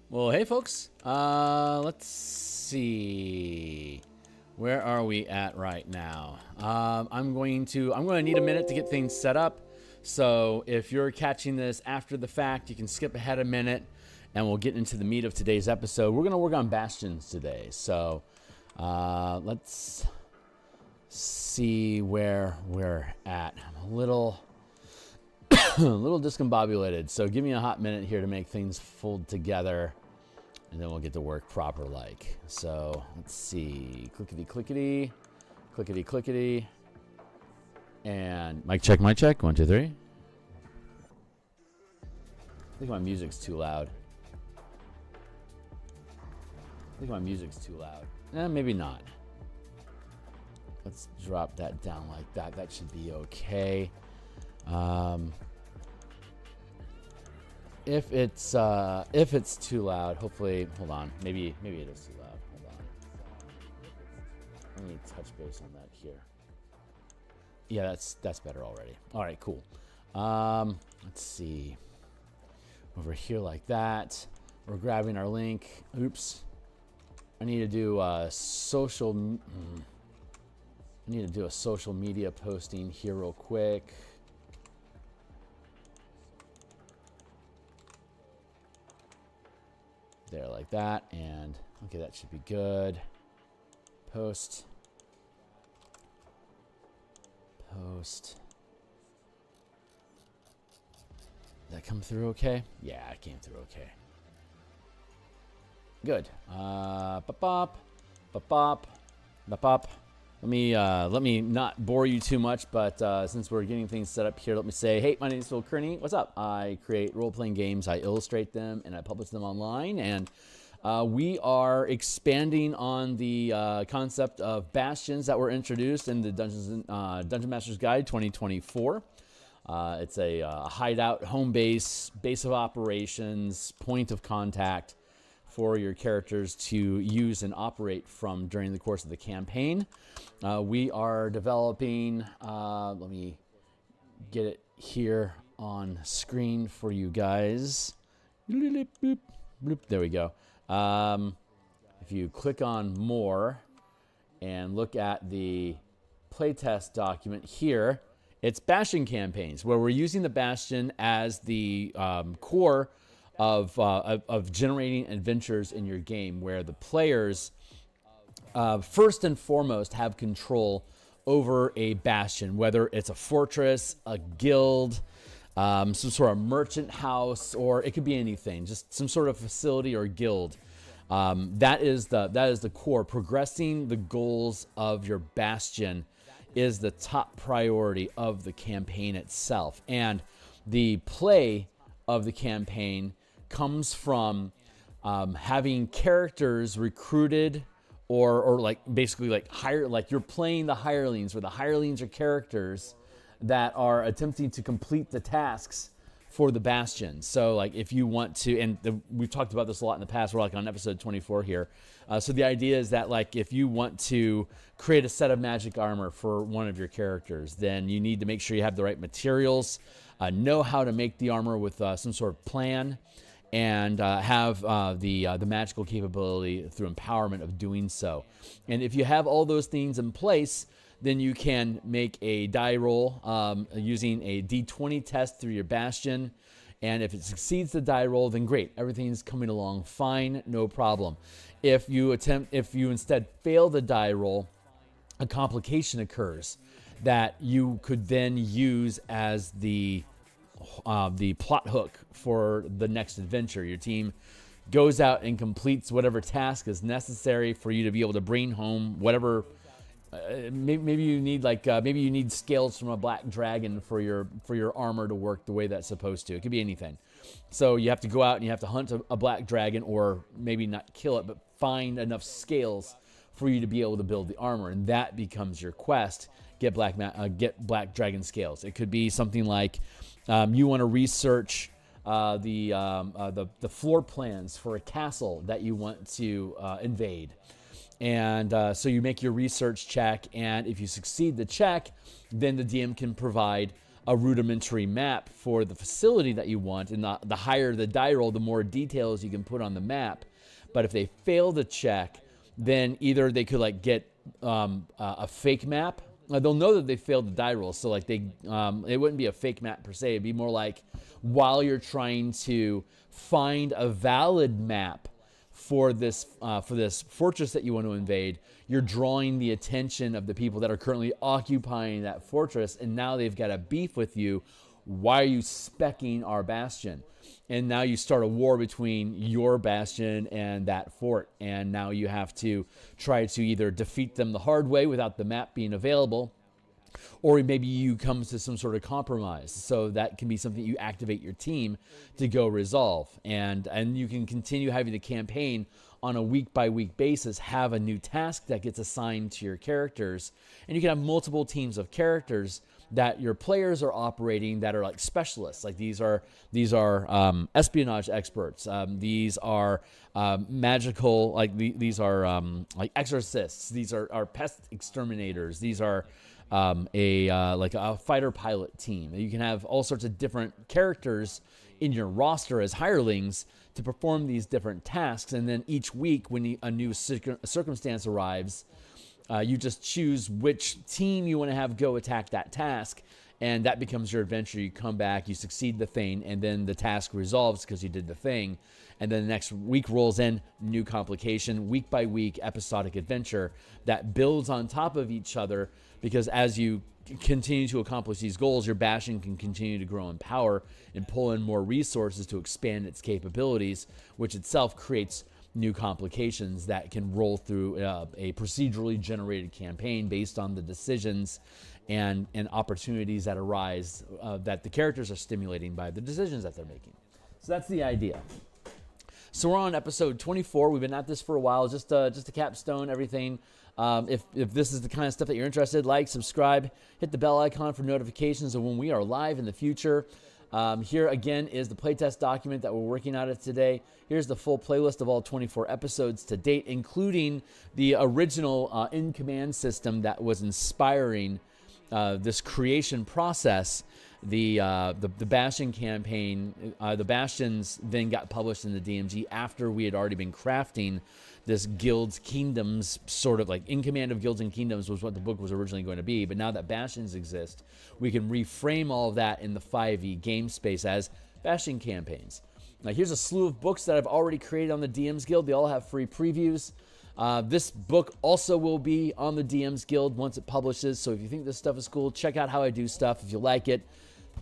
Well, hey folks. Let's see. Where are we at right now? I'm going to need a minute to get things set up. So if you're catching this after the fact, you can skip ahead a minute and we'll get into the meat of today's episode. We're going to work on bastions today. So let's see where we're at. I'm a little discombobulated, so give me a hot minute here to make things fold together, and then we'll get to work proper like. So let's see, clickety, and mic check, 1, 2, 3. I think my music's too loud. Maybe not. Let's drop that down like that. That should be okay. If it's too loud, hopefully, hold on. Maybe it is too loud. Hold on. Let me touch base on that here. Yeah, that's better already. All right, cool. Let's see. Over here like that. We're grabbing our link. Oops. I need to do a social media posting here real quick. There, like that, and okay, that should be good. Post. Did that come through okay? Yeah, it came through okay. Good. Bop. Let me not bore you too much, but since we're getting things set up here, let me say, hey, my name is Phil Kearney. What's up? I create role-playing games, I illustrate them, and I publish them online. And we are expanding on the concept of bastions that were introduced in the Dungeon Master's Guide 2024. It's a hideout, home base of operations, point of contact for your characters to use and operate from during the course of the campaign. We are developing, let me get it here on screen for you guys. There we go. If you click on more and look at the playtest document here, it's Bastion Campaigns, where we're using the Bastion as the core of generating adventures in your game, where the players first and foremost have control over a bastion, whether it's a fortress, a guild, some sort of merchant house, or it could be anything, just some sort of facility or guild. That is the core. Progressing the goals of your bastion is the top priority of the campaign itself, and the play of the campaign comes from having characters recruited or like basically like you're playing the hirelings, where the hirelings are characters that are attempting to complete the tasks for the bastion. So like if you want to, and we've talked about this a lot in the past, we're like on episode 24 here. So the idea is that like if you want to create a set of magic armor for one of your characters, then you need to make sure you have the right materials, know how to make the armor with some sort of plan, and have the magical capability through empowerment of doing so. And if you have all those things in place, then you can make a die roll using a D20 test through your bastion. And if it succeeds the die roll, then great, everything's coming along fine, no problem. If you instead fail the die roll, a complication occurs that you could then use as the plot hook for the next adventure. Your team goes out and completes whatever task is necessary for you to be able to bring home whatever. Maybe you need scales from a black dragon for your armor to work the way that's supposed to. It could be anything. So you have to go out and you have to hunt a black dragon, or maybe not kill it, but find enough scales for you to be able to build the armor, and that becomes your quest. Get black dragon scales. It could be something like you want to research the floor plans for a castle that you want to invade. And so you make your research check, and if you succeed the check, then the DM can provide a rudimentary map for the facility that you want, and the higher the die roll, the more details you can put on the map. But if they fail the check, then either they could like get a fake map. They'll know that they failed the die roll, so like it wouldn't be a fake map per se. It'd be more like while you're trying to find a valid map for this fortress that you want to invade, you're drawing the attention of the people that are currently occupying that fortress, and now they've got a beef with you. Why are you specking our bastion? And now you start a war between your bastion and that fort, and now you have to try to either defeat them the hard way without the map being available, or maybe you come to some sort of compromise. So that can be something you activate your team to go resolve. And you can continue having the campaign on a week-by-week basis, have a new task that gets assigned to your characters. And you can have multiple teams of characters that your players are operating that are like specialists. Like these are espionage experts. These are magical, like these are like exorcists. These are pest exterminators. These are like a fighter pilot team. You can have all sorts of different characters in your roster as hirelings to perform these different tasks, and then each week when a new circumstance arrives, you just choose which team you want to have go attack that task, and that becomes your adventure. You come back, you succeed the thing, and then the task resolves because you did the thing, and then the next week rolls in, new complication, week by week episodic adventure that builds on top of each other, because as you continue to accomplish these goals, your bastion can continue to grow in power and pull in more resources to expand its capabilities, which itself creates new complications that can roll through a procedurally generated campaign based on the decisions and opportunities that arise that the characters are stimulating by the decisions that they're making. So that's the idea. So we're on episode 24. We've been at this for a while, just to capstone everything. If this is the kind of stuff that you're interested, like, subscribe, hit the bell icon for notifications of when we are live in the future. Here again is the playtest document that we're working on it today. Here's the full playlist of all 24 episodes to date, including the original in-command system that was inspiring this creation process. The Bastion campaign, the Bastions then got published in the DMG after we had already been crafting this Guilds Kingdoms, sort of like In Command of Guilds and Kingdoms was what the book was originally going to be. But now that Bastions exist, we can reframe all of that in the 5e game space as Bastion Campaigns. Now here's a slew of books that I've already created on the DMsGuild. They all have free previews. This book also will be on the DMsGuild once it publishes. So if you think this stuff is cool, check out how I do stuff. If you like it,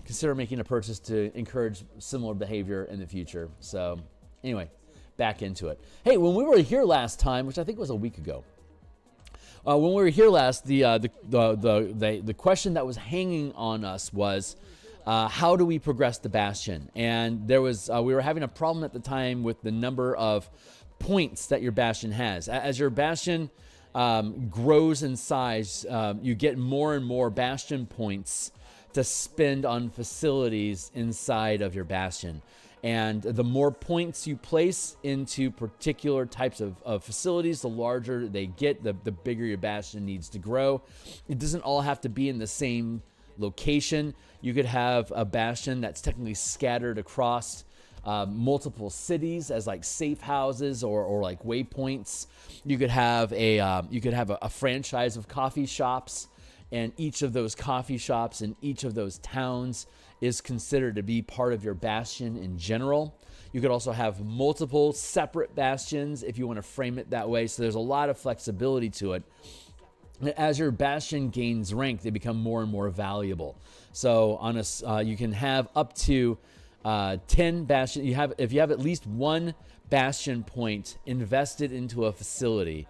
consider making a purchase to encourage similar behavior in the future. So anyway, back into it. Hey, when we were here last time, which I think was a week ago, when we were here last, the question that was hanging on us was, how do we progress the Bastion? And there was we were having a problem at the time with the number of points that your Bastion has. As your Bastion grows in size, you get more and more Bastion points to spend on facilities inside of your Bastion. And the more points you place into particular types of facilities, the larger they get, the bigger your Bastion needs to grow. It doesn't all have to be in the same location. You could have a Bastion that's technically scattered across multiple cities as like safe houses or like waypoints. You could have a franchise of coffee shops, and each of those coffee shops in each of those towns is considered to be part of your Bastion in general. You could also have multiple separate Bastions if you want to frame it that way. So there's a lot of flexibility to it. As your Bastion gains rank, they become more and more valuable. So on you can have up to 10 Bastion. If you have at least one Bastion point invested into a facility,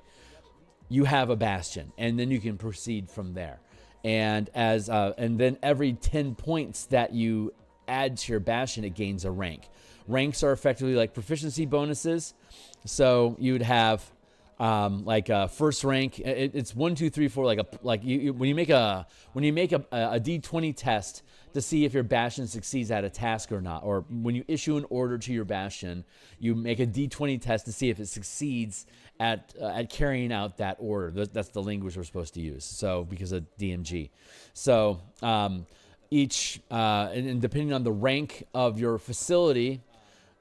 you have a Bastion, and then you can proceed from there. And and then every 10 points that you add to your Bastion, it gains a rank. Ranks are effectively like proficiency bonuses. So you would have first rank. It's 1, 2, 3, 4. When you make a D20 test to see if your Bastion succeeds at a task or not, or when you issue an order to your Bastion, you make a D20 test to see if it succeeds at carrying out that order. That's the language we're supposed to use. So because of DMG, so and depending on the rank of your facility,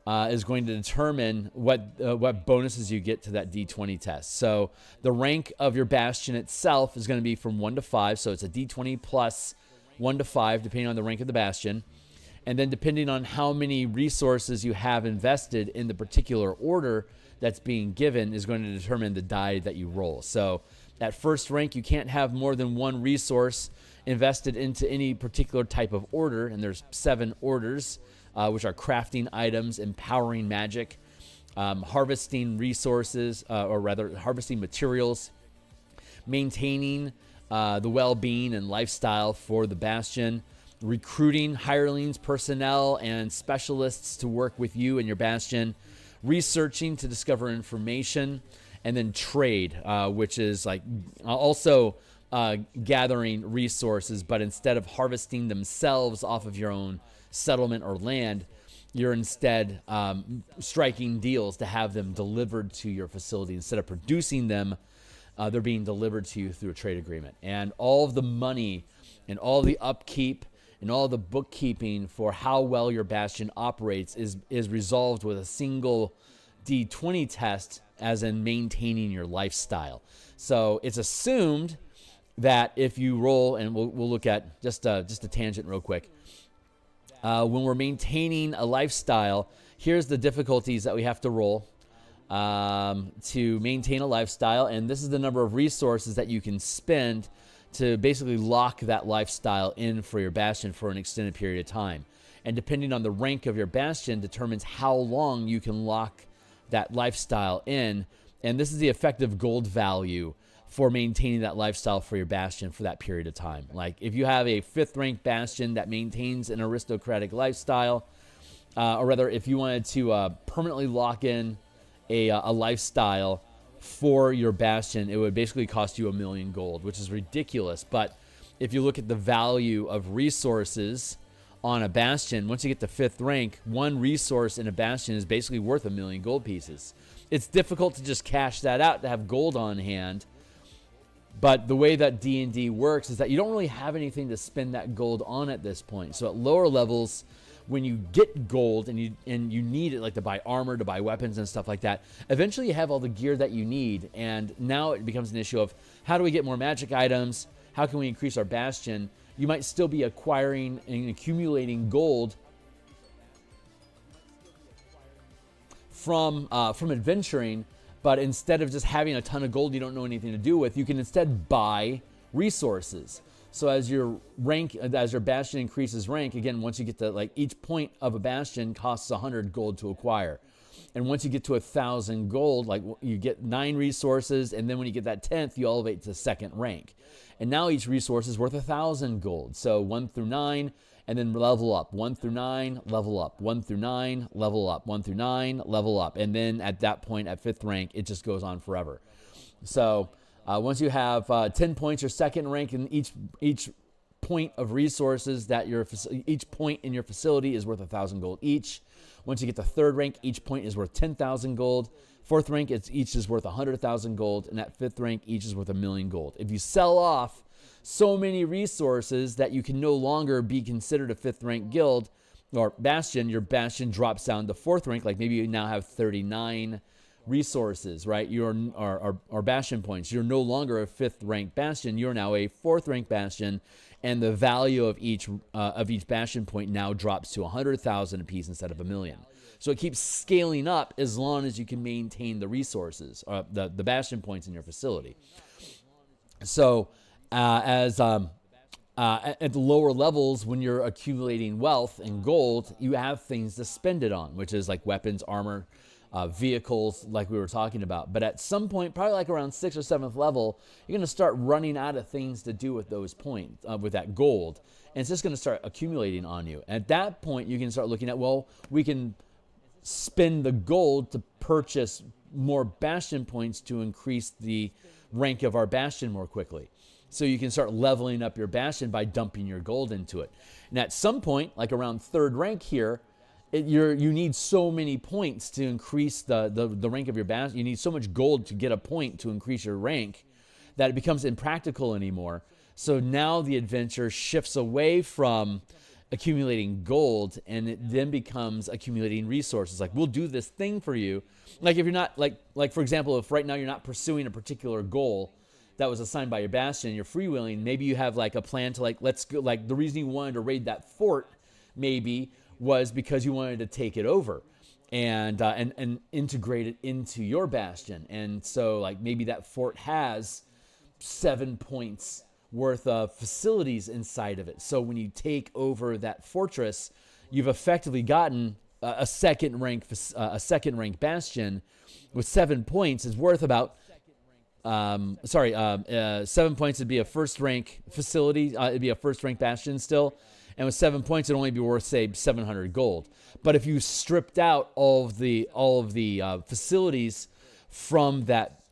is going to determine what bonuses you get to that D20 test. So the rank of your bastion itself is going to be from 1 to 5. So it's a D20 plus 1 to 5, depending on the rank of the bastion. And then depending on how many resources you have invested in the particular order that's being given is going to determine the die that you roll. So at first rank, you can't have more than 1 resource invested into any particular type of order. And there's 7 orders, which are crafting items, empowering magic, harvesting resources, or rather harvesting materials, maintaining the well-being and lifestyle for the bastion, recruiting hirelings, personnel, and specialists to work with you and your bastion, researching to discover information, and then trade, which is like also gathering resources, but instead of harvesting themselves off of your own settlement or land, you're instead striking deals to have them delivered to your facility. Instead of producing them, they're being delivered to you through a trade agreement. And all of the money and all the upkeep and all the bookkeeping for how well your bastion operates is resolved with a single D20 test, as in maintaining your lifestyle. So it's assumed that if you roll, and we'll look at just a tangent real quick. When we're maintaining a lifestyle, here's the difficulties that we have to roll to maintain a lifestyle. And this is the number of resources that you can spend to basically lock that lifestyle in for your bastion for an extended period of time. And depending on the rank of your bastion determines how long you can lock that lifestyle in. And this is the effective gold value for maintaining that lifestyle for your bastion for that period of time. Like if you have a 5th rank bastion that maintains an aristocratic lifestyle, or rather if you wanted to permanently lock in a lifestyle for your bastion, it would basically cost you 1,000,000 gold, which is ridiculous. But if you look at the value of resources on a bastion, once you get to 5th rank, 1 resource in a bastion is basically worth 1,000,000 gold pieces. It's difficult to just cash that out to have gold on hand. But the way that D&D works is that you don't really have anything to spend that gold on at this point. So at lower levels, when you get gold and you need it, like to buy armor, to buy weapons and stuff like that, eventually you have all the gear that you need. And now it becomes an issue of how do we get more magic items? How can we increase our bastion? You might still be acquiring and accumulating gold from adventuring. But instead of just having a ton of gold you don't know anything to do with, you can instead buy resources. So as your bastion increases rank, again, once you get to like each point of a bastion costs 100 gold to acquire. And once you get to 1,000 gold, like you get 9 resources, and then when you get that 10th, you elevate to 2nd rank. And now each resource is worth 1,000 gold. So 1 through 9, and then level up. 1 through 9, level up. 1 through 9, level up. 1 through 9, level up. And then at that point, at 5th rank, it just goes on forever. So once you have 10 points, your 2nd rank in each point of resources that each point in your facility is worth 1,000 gold each. Once you get to 3rd rank, each point is worth 10,000 gold. 4th rank, each is worth 100,000 gold. And at 5th rank, each is worth 1,000,000 gold. If you sell off so many resources that you can no longer be considered a 5th rank guild or bastion, your bastion drops down to 4th rank. Like maybe you now have 39 resources, right? Or bastion points. You're no longer a 5th rank bastion. You're now a 4th rank bastion, and the value of each bastion point now drops to 100,000 apiece instead of 1,000,000. So it keeps scaling up as long as you can maintain the resources, the bastion points in your facility. So at the lower levels, when you're accumulating wealth and gold, you have things to spend it on, which is like weapons, armor, vehicles, like we were talking about. But at some point, probably like around 6th or 7th level, you're going to start running out of things to do with those points, with that gold. And it's just going to start accumulating on you. At that point, you can start looking at, well, we can spend the gold to purchase more bastion points to increase the rank of our bastion more quickly. So you can start leveling up your bastion by dumping your gold into it. And at some point, like around 3rd rank here, you need so many points to increase the rank of your bastion. You need so much gold to get a point to increase your rank that it becomes impractical anymore. So now the adventure shifts away from accumulating gold, and it then becomes accumulating resources. Like, we'll do this thing for you. Like, if you're not, like for example, if right now you're not pursuing a particular goal that was assigned by your bastion, you're freewheeling, maybe you have like a plan to like, let's go, like the reason you wanted to raid that fort maybe was because you wanted to take it over and integrate it into your bastion. And so like maybe that fort has 7 points worth of facilities inside of it. So when you take over that fortress, you've effectively gotten a second rank bastion with 7 points is worth about 7 points would be a first rank facility. It'd be a first rank bastion still, and with 7 points it'd only be worth say 700 gold. But if you stripped out all of the facilities from that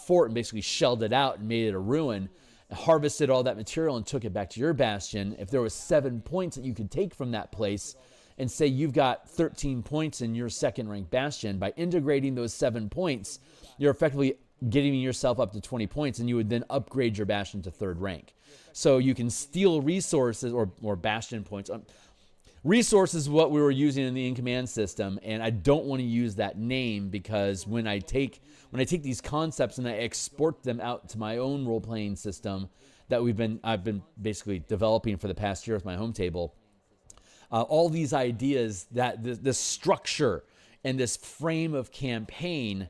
fort and basically shelled it out and made it a ruin, harvested all that material and took it back to your bastion, if there was 7 points that you could take from that place, and say you've got 13 points in your second rank bastion, by integrating those 7 points, you're effectively getting yourself up to 20 points, and you would then upgrade your bastion to third rank. So you can steal resources or bastion points. Resources is what we were using in the in-command system, and I don't want to use that name because when I take these concepts and I export them out to my own role-playing system that I've been basically developing for the past year with my home table, all these ideas that this structure and this frame of campaign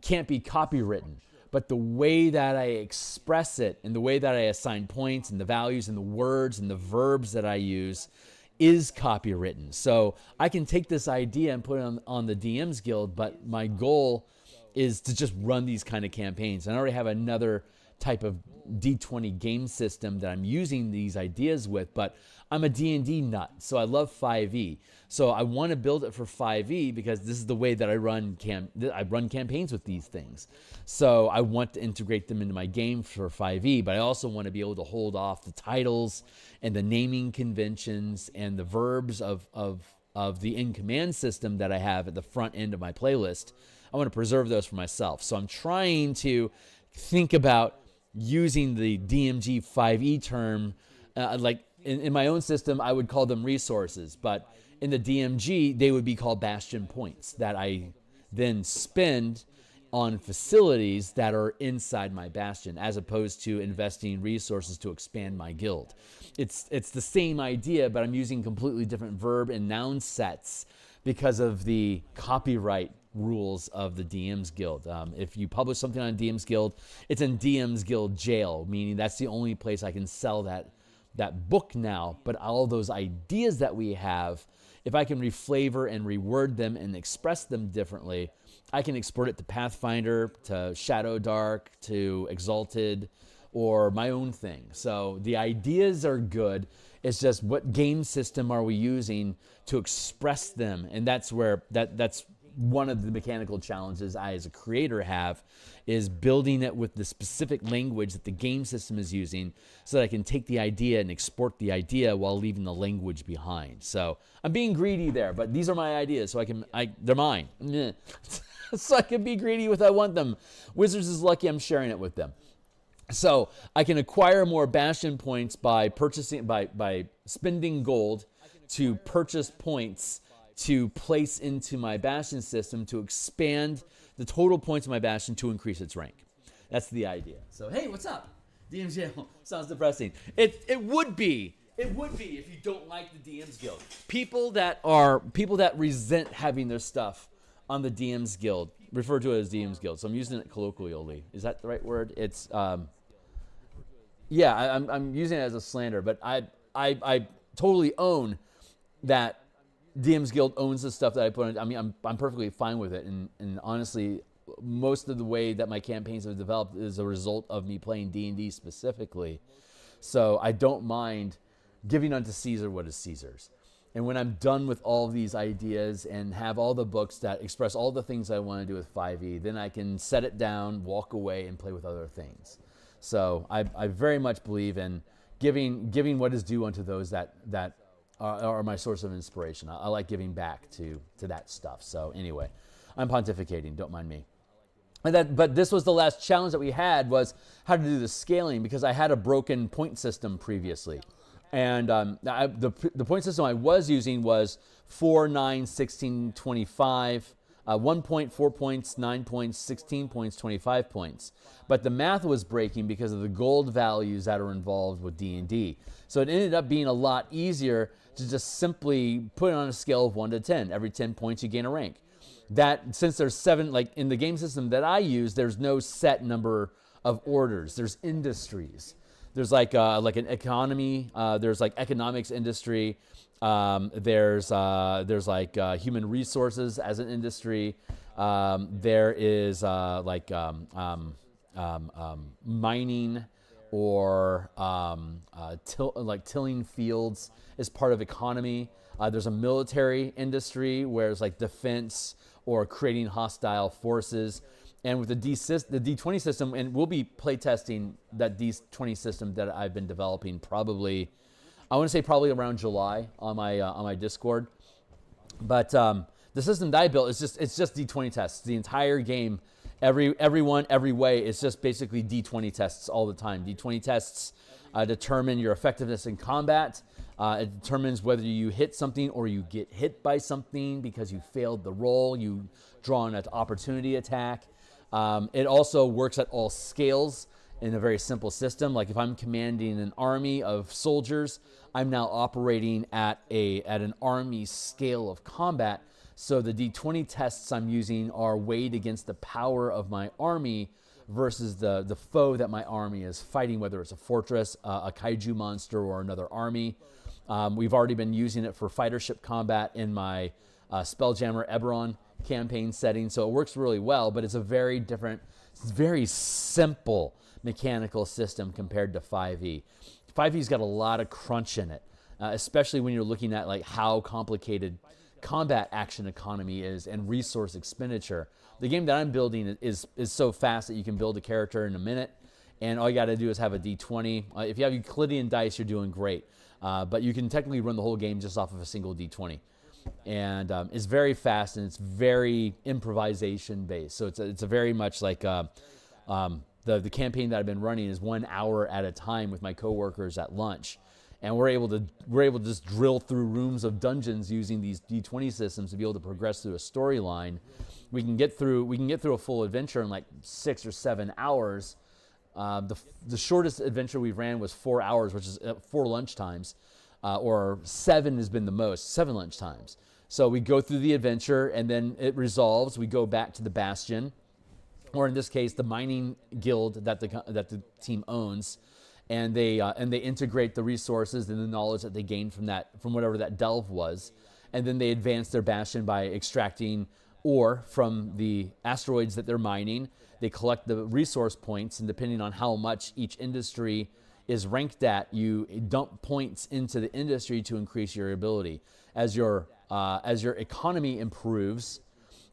can't be copywritten, but the way that I express it and the way that I assign points and the values and the words and the verbs that I use is copywritten. So I can take this idea and put it on the DMs Guild, but my goal is to just run these kind of campaigns. And I already have another type of D20 game system that I'm using these ideas with, but I'm a D&D nut, so I love 5e. So I want to build it for 5e because this is the way that I run campaigns with these things. So I want to integrate them into my game for 5e, but I also want to be able to hold off the titles and the naming conventions and the verbs of the in-command system that I have at the front end of my playlist. I want to preserve those for myself. So I'm trying to think about using the DMG 5e term, like in my own system, I would call them resources, but in the DMG, they would be called bastion points that I then spend on facilities that are inside my bastion, as opposed to investing resources to expand my guild. It's the same idea, but I'm using completely different verb and noun sets because of the copyright rules of the DMs Guild. If you publish something on DMs Guild, it's in DMs Guild jail, meaning that's the only place I can sell that book now. But all those ideas that we have, if I can reflavor and reword them and express them differently, I can export it to Pathfinder, to Shadow Dark, to Exalted, or my own thing. So the ideas are good. It's just what game system are we using to express them? And that's where that's one of the mechanical challenges I as a creator have, is building it with the specific language that the game system is using so that I can take the idea and export the idea while leaving the language behind. So I'm being greedy there, but these are my ideas, so they're mine. So I can be greedy with I want them. Wizards is lucky I'm sharing it with them. So I can acquire more bastion points by by spending gold to purchase points to place into my bastion system to expand the total points of my bastion to increase its rank. That's the idea. So hey, what's up? DMs Guild sounds depressing. It would be if you don't like the DMs Guild. People that resent having their stuff on the DMs Guild refer to it as DMs Guild. So I'm using it colloquially. Is that the right word? It's I'm using it as a slander, but I totally own that DMs Guild owns the stuff that I put on. I mean, I'm perfectly fine with it, and honestly, most of the way that my campaigns have developed is a result of me playing D&D specifically. So I don't mind giving unto Caesar what is Caesar's. And when I'm done with all these ideas and have all the books that express all the things I want to do with 5e, then I can set it down, walk away, and play with other things. So I very much believe in giving what is due unto those that are my source of inspiration. I like giving back to that stuff. So anyway, I'm pontificating. Don't mind me. But this was the last challenge that we had, was how to do the scaling, because I had a broken point system previously. And the point system I was using was 4, 9, 16, 25, 1 point, 4 points, 9 points, 16 points, 25 points. But the math was breaking because of the gold values that are involved with D&D. So it ended up being a lot easier to just simply put it on a scale of 1 to 10. Every 10 points you gain a rank. That, since there's 7, like in the game system that I use, there's no set number of orders. There's industries. There's like an economy. There's like economics industry. There's like human resources as an industry. There is mining, or tilling fields is part of economy. There's a military industry where it's like defense or creating hostile forces. And with the D20 system, and we'll be playtesting that D20 system that I've been developing probably around July on my Discord. But the system that I built is just D20 tests. The entire game, everyone, every way, it's just basically D20 tests all the time. D20 tests determine your effectiveness in combat. It determines whether you hit something or you get hit by something because you failed the roll. You draw an opportunity attack. It also works at all scales in a very simple system. Like if I'm commanding an army of soldiers, I'm now operating at an army scale of combat. So the D20 tests I'm using are weighed against the power of my army versus the foe that my army is fighting, whether it's a fortress, a kaiju monster, or another army. We've already been using it for fighter ship combat in my Spelljammer Eberron campaign setting, so it works really well, but it's a very different, very simple mechanical system compared to 5e. 5e's got a lot of crunch in it, especially when you're looking at like how complicated combat action economy is and resource expenditure. The game that I'm building is so fast that you can build a character in a minute, and all you got to do is have a D20. If you have Euclidean dice, you're doing great, but you can technically run the whole game just off of a single D20. And it's very fast, and it's very improvisation based. So it's a very much like the campaign that I've been running is 1 hour at a time with my coworkers at lunch, and we're able to just drill through rooms of dungeons using these D20 systems to be able to progress through a storyline. We can get through a full adventure in like 6 or 7 hours. The shortest adventure we've ran was 4 hours, which is 4 lunch times. Or 7 has been the most, 7 lunch times. So we go through the adventure, and then it resolves. We go back to the Bastion, or in this case, the mining guild that the team owns, and they integrate the resources and the knowledge that they gained from whatever that delve was, and then they advance their Bastion by extracting ore from the asteroids that they're mining. They collect the resource points, and depending on how much each industry is ranked at, you dump points into the industry to increase your ability. As your economy improves,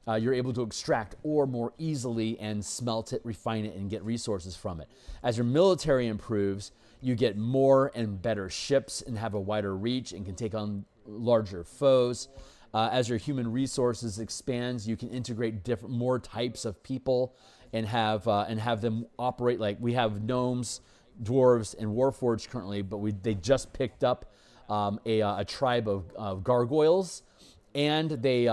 you're able to extract ore more easily and smelt it, refine it, and get resources from it. As your military improves, you get more and better ships and have a wider reach and can take on larger foes. As your human resources expands, you can integrate more types of people and have them operate. Like we have gnomes, dwarves, and warforged currently, but they just picked up a tribe of gargoyles, and they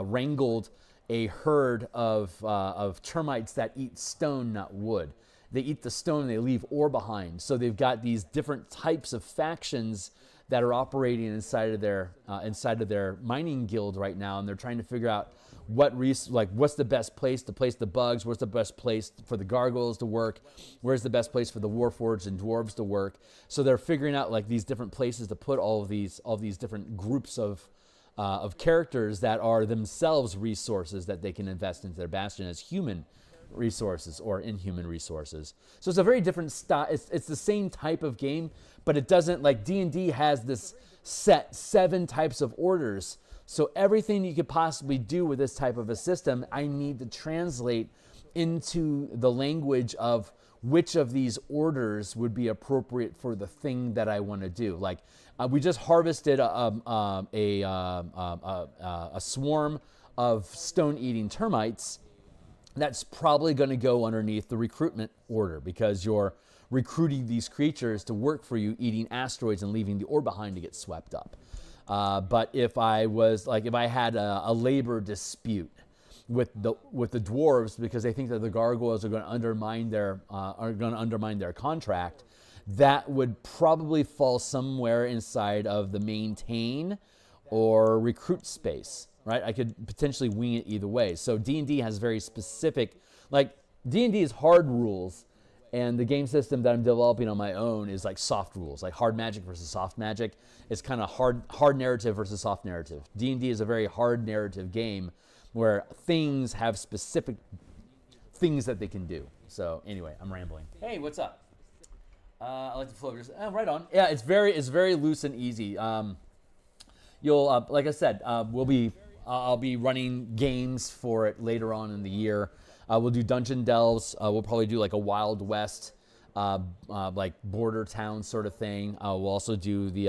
wrangled a herd of termites that eat stone, not wood. They eat the stone and they leave ore behind. So they've got these different types of factions that are operating inside of their mining guild right now, and they're trying to figure out what's the best place to place the bugs, where's the best place for the gargoyles to work, where's the best place for the warforged and dwarves to work. So they're figuring out like these different places to put all these different groups of characters that are themselves resources that they can invest into their Bastion as human resources or inhuman resources. So it's a very different style. It's the same type of game, but it doesn't, like D&D has this set 7 types of orders. So everything you could possibly do with this type of a system, I need to translate into the language of which of these orders would be appropriate for the thing that I want to do. Like we just harvested a swarm of stone-eating termites that's probably going to go underneath the recruitment order because you're recruiting these creatures to work for you, eating asteroids and leaving the ore behind to get swept up. But if I had a labor dispute with the dwarves because they think that the gargoyles are going to undermine their contract, that would probably fall somewhere inside of the maintain or recruit space, right? I could potentially wing it either way. So D&D has very specific, like D&D is hard rules, and the game system that I'm developing on my own is like soft rules, like hard magic versus soft magic. It's kind of hard narrative versus soft narrative. D&D is a very hard narrative game where things have specific things that they can do. So anyway, I'm rambling. Hey, what's up? I like the flow. Right on. Yeah, it's very loose and easy. You'll like I said, I'll be running games for it later on in the year. We'll do dungeon delves. We'll probably do like a Wild West, like border town sort of thing. We'll also do the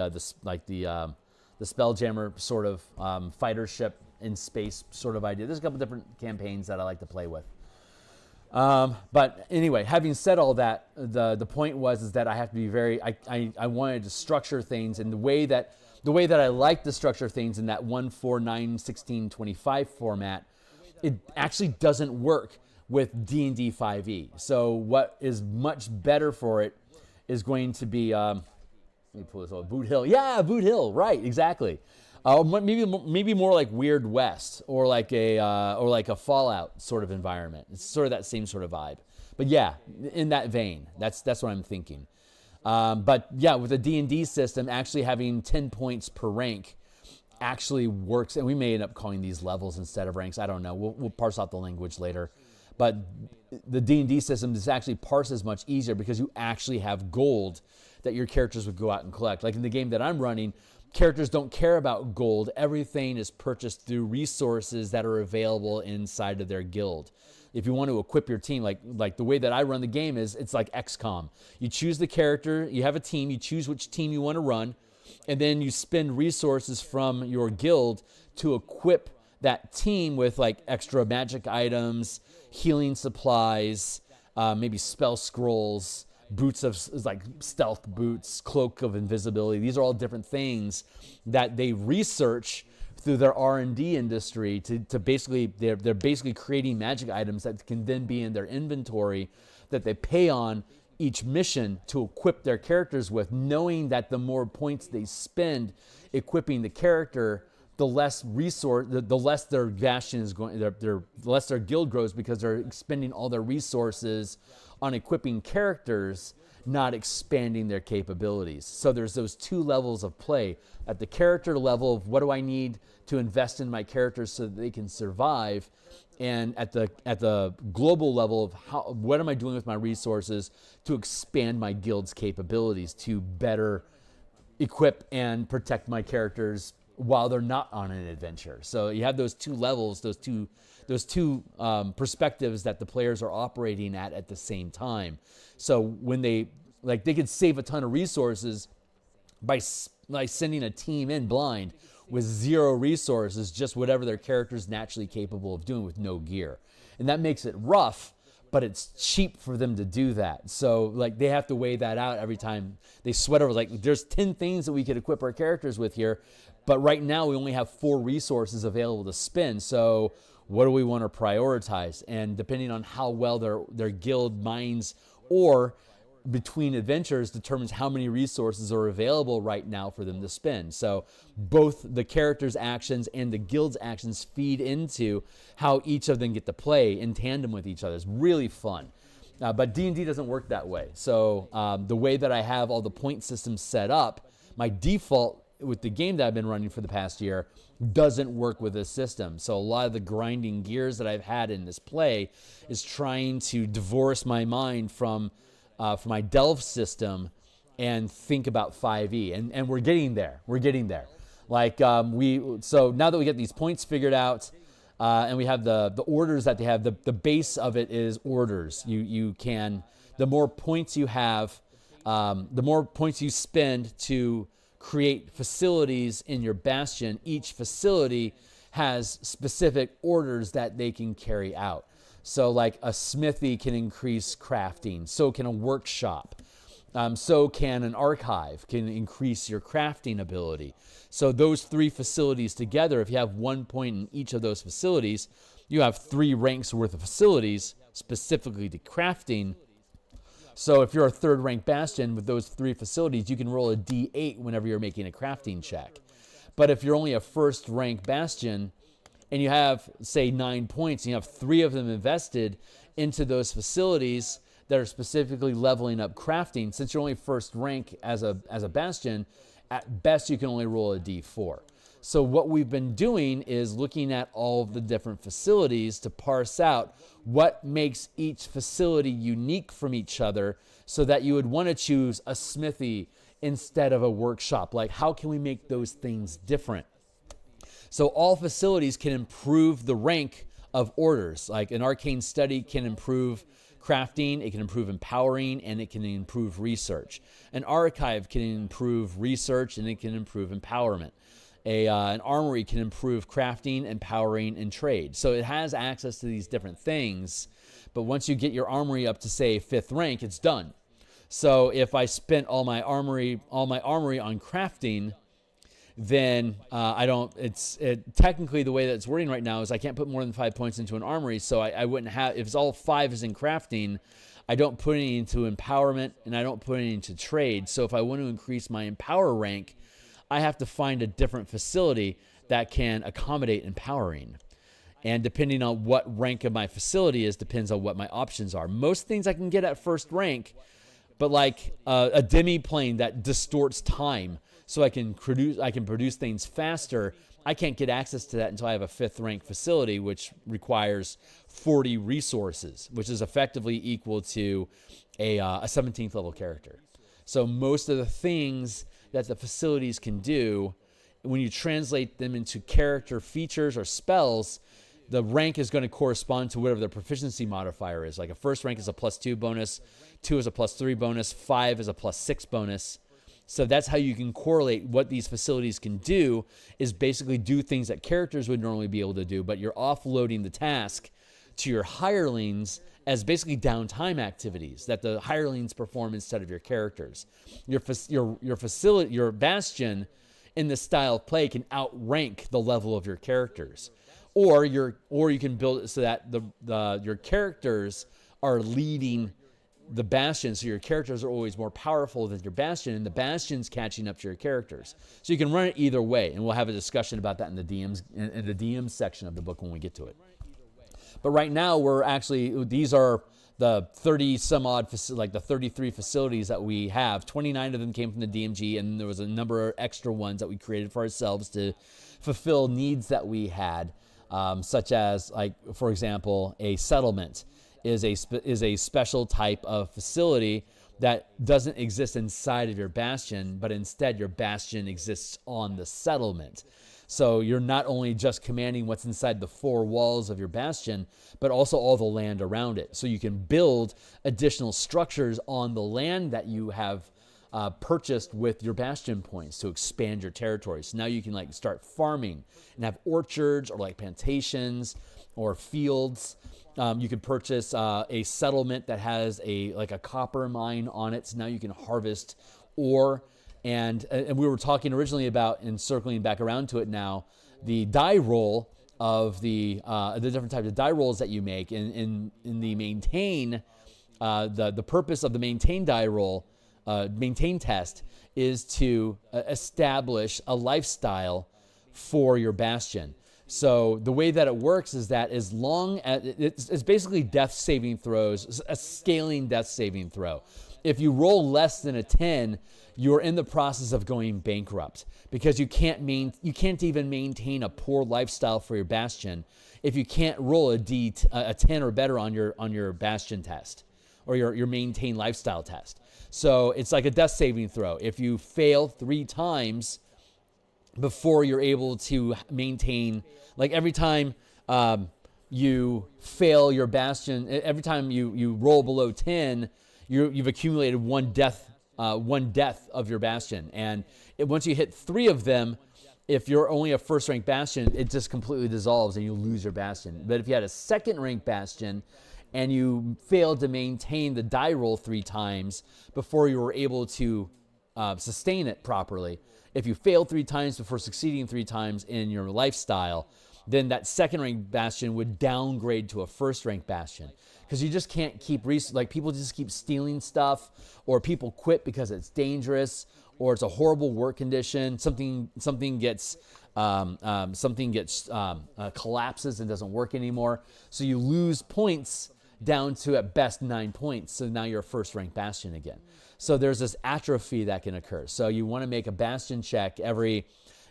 Spelljammer sort of fighter ship in space sort of idea. There's a couple different campaigns that I like to play with. But anyway, having said all that, the point is that I have to be I wanted to structure things in the way that I like to structure things in that 1, 4, 9, 16, 25 format. It actually doesn't work with D&D 5e. So what is much better for it is going to be, let me pull this over, Boot Hill. Yeah, Boot Hill, right, exactly. Maybe more like Weird West or like a Fallout sort of environment. It's sort of that same sort of vibe. But yeah, in that vein, that's what I'm thinking. But yeah, with the D&D system, actually having 10 points per rank actually works, and we may end up calling these levels instead of ranks. I don't know. We'll parse out the language later. But the D&D system is actually parses much easier because you actually have gold that your characters would go out and collect. Like in the game that I'm running, characters don't care about gold. Everything is purchased through resources that are available inside of their guild. If you want to equip your team, like the way that I run the game is, it's like XCOM. You choose the character, you have a team, you choose which team you want to run, and then you spend resources from your guild to equip that team with like extra magic items, healing supplies, maybe spell scrolls, boots of like stealth boots, cloak of invisibility. These are all different things that they research through their R&D industry to basically, they're basically creating magic items that can then be in their inventory that they pay on each mission to equip their characters with, knowing that the more points they spend equipping the character, the less the less their Bastion is going, the less their guild grows because they're expending all their resources on equipping characters, not expanding their capabilities. So there's those two levels of play. At the character level of what do I need to invest in my characters so that they can survive, and at the global level of what am I doing with my resources to expand my guild's capabilities to better equip and protect my characters while they're not on an adventure. So you have those two levels, those two perspectives that the players are operating at the same time. So when they could save a ton of resources by sending a team in blind with zero resources, just whatever their character's naturally capable of doing with no gear. And that makes it rough, but it's cheap for them to do that. So like they have to weigh that out every time they sweat over, like there's 10 things that we could equip our characters with here, but right now we only have 4 resources available to spend. So what do we want to prioritize? And depending on how well their guild mines or between adventures determines how many resources are available right now for them to spend. So both the characters' actions and the guild's actions feed into how each of them get to play in tandem with each other. It's really fun. But D&D doesn't work that way. So the way that I have all the point systems set up, my default with the game that I've been running for the past year doesn't work with this system. So a lot of the grinding gears that I've had in this play is trying to divorce my mind from my Delve system and think about 5e. And we're getting there. We're getting there. Like so now that we get these points figured out, and we have the orders that they have, the base of it is orders. You can, the more points you have, the more points you spend to create facilities in your Bastion. Each facility has specific orders that they can carry out. So like a smithy can increase crafting. So can a workshop. So can an archive, can increase your crafting ability. So those 3 facilities together, if you have 1 point in each of those facilities, you have 3 ranks worth of facilities specifically to crafting. So if you're a 3rd rank Bastion with those 3 facilities, you can roll a D8 whenever you're making a crafting check. But if you're only a 1st rank Bastion and you have, say, 9 points, and you have 3 of them invested into those facilities that are specifically leveling up crafting, since you're only 1st rank as a Bastion, at best you can only roll a D4. So what we've been doing is looking at all of the different facilities to parse out what makes each facility unique from each other, so that you would want to choose a smithy instead of a workshop. Like, how can we make those things different? So all facilities can improve the rank of orders. Like an arcane study can improve crafting, it can improve empowering, and it can improve research. An archive can improve research, and it can improve empowerment. An armory can improve crafting, empowering, and trade. So it has access to these different things, but once you get your armory up to, say, 5th rank, it's done. So if I spent all my armory on crafting, then technically the way that it's wording right now is I can't put more than 5 points into an armory, so I wouldn't have, if it's all 5 is in crafting, I don't put any into empowerment, and I don't put any into trade. So if I want to increase my empower rank, I have to find a different facility that can accommodate empowering. And depending on what rank of my facility is, depends on what my options are. Most things I can get at 1st rank, but like a demi-plane that distorts time, so I can produce things faster. I can't get access to that until I have a 5th rank facility, which requires 40 resources, which is effectively equal to a 17th level character. So most of the things that the facilities can do, when you translate them into character features or spells, the rank is going to correspond to whatever the proficiency modifier is. Like a 1st rank is a +2 bonus, 2 is a +3 bonus, 5 is a +6 bonus. So that's how you can correlate what these facilities can do, is basically do things that characters would normally be able to do, but you're offloading the task to your hirelings as basically downtime activities that the hirelings perform instead of your characters. Your Bastion in this style of play can outrank the level of your characters. Or you can build it so that your characters are leading the Bastion, so your characters are always more powerful than your Bastion, and the Bastion's catching up to your characters. So you can run it either way, and we'll have a discussion about that in the DMs section of the book when we get to it. But right now, these are the 30 some odd, like the 33 facilities that we have. 29 of them came from the DMG, and there was a number of extra ones that we created for ourselves to fulfill needs that we had, such as, like, for example, a settlement is a special type of facility that doesn't exist inside of your Bastion, but instead your Bastion exists on the settlement. So you're not only just commanding what's inside the 4 walls of your Bastion, but also all the land around it. So you can build additional structures on the land that you have purchased with your Bastion points to expand your territory. So now you can like start farming and have orchards or like plantations or fields. You could purchase a settlement that has a copper mine on it. So now you can harvest ore. And we were talking originally about, and circling back around to it now, the die roll of the different types of die rolls that you make in the maintain. The purpose of the maintain die roll, maintain test, is to establish a lifestyle for your Bastion. So the way that it works is that as long as it's basically death saving throws, a scaling death saving throw. If you roll less than a 10, you're in the process of going bankrupt, because you can't even maintain a poor lifestyle for your Bastion if you can't roll a 10 or better on your Bastion test or your maintain lifestyle test. So it's like a death saving throw. If you fail 3 times before you're able to maintain, like every time you fail your Bastion, every time you roll below 10, you've accumulated one death of your Bastion. And once you hit 3 of them, if you're only a first rank Bastion, it just completely dissolves and you lose your Bastion. But if you had a second rank Bastion and you failed to maintain the die roll 3 times before you were able to sustain it properly, if you failed 3 times before succeeding 3 times in your lifestyle, then that second rank Bastion would downgrade to a first rank Bastion. Because you just can't keep, like people just keep stealing stuff, or people quit because it's dangerous, or it's a horrible work condition, something collapses and doesn't work anymore. So you lose points down to at best 9 points. So now you're a first rank Bastion again. So there's this atrophy that can occur. So you want to make a Bastion check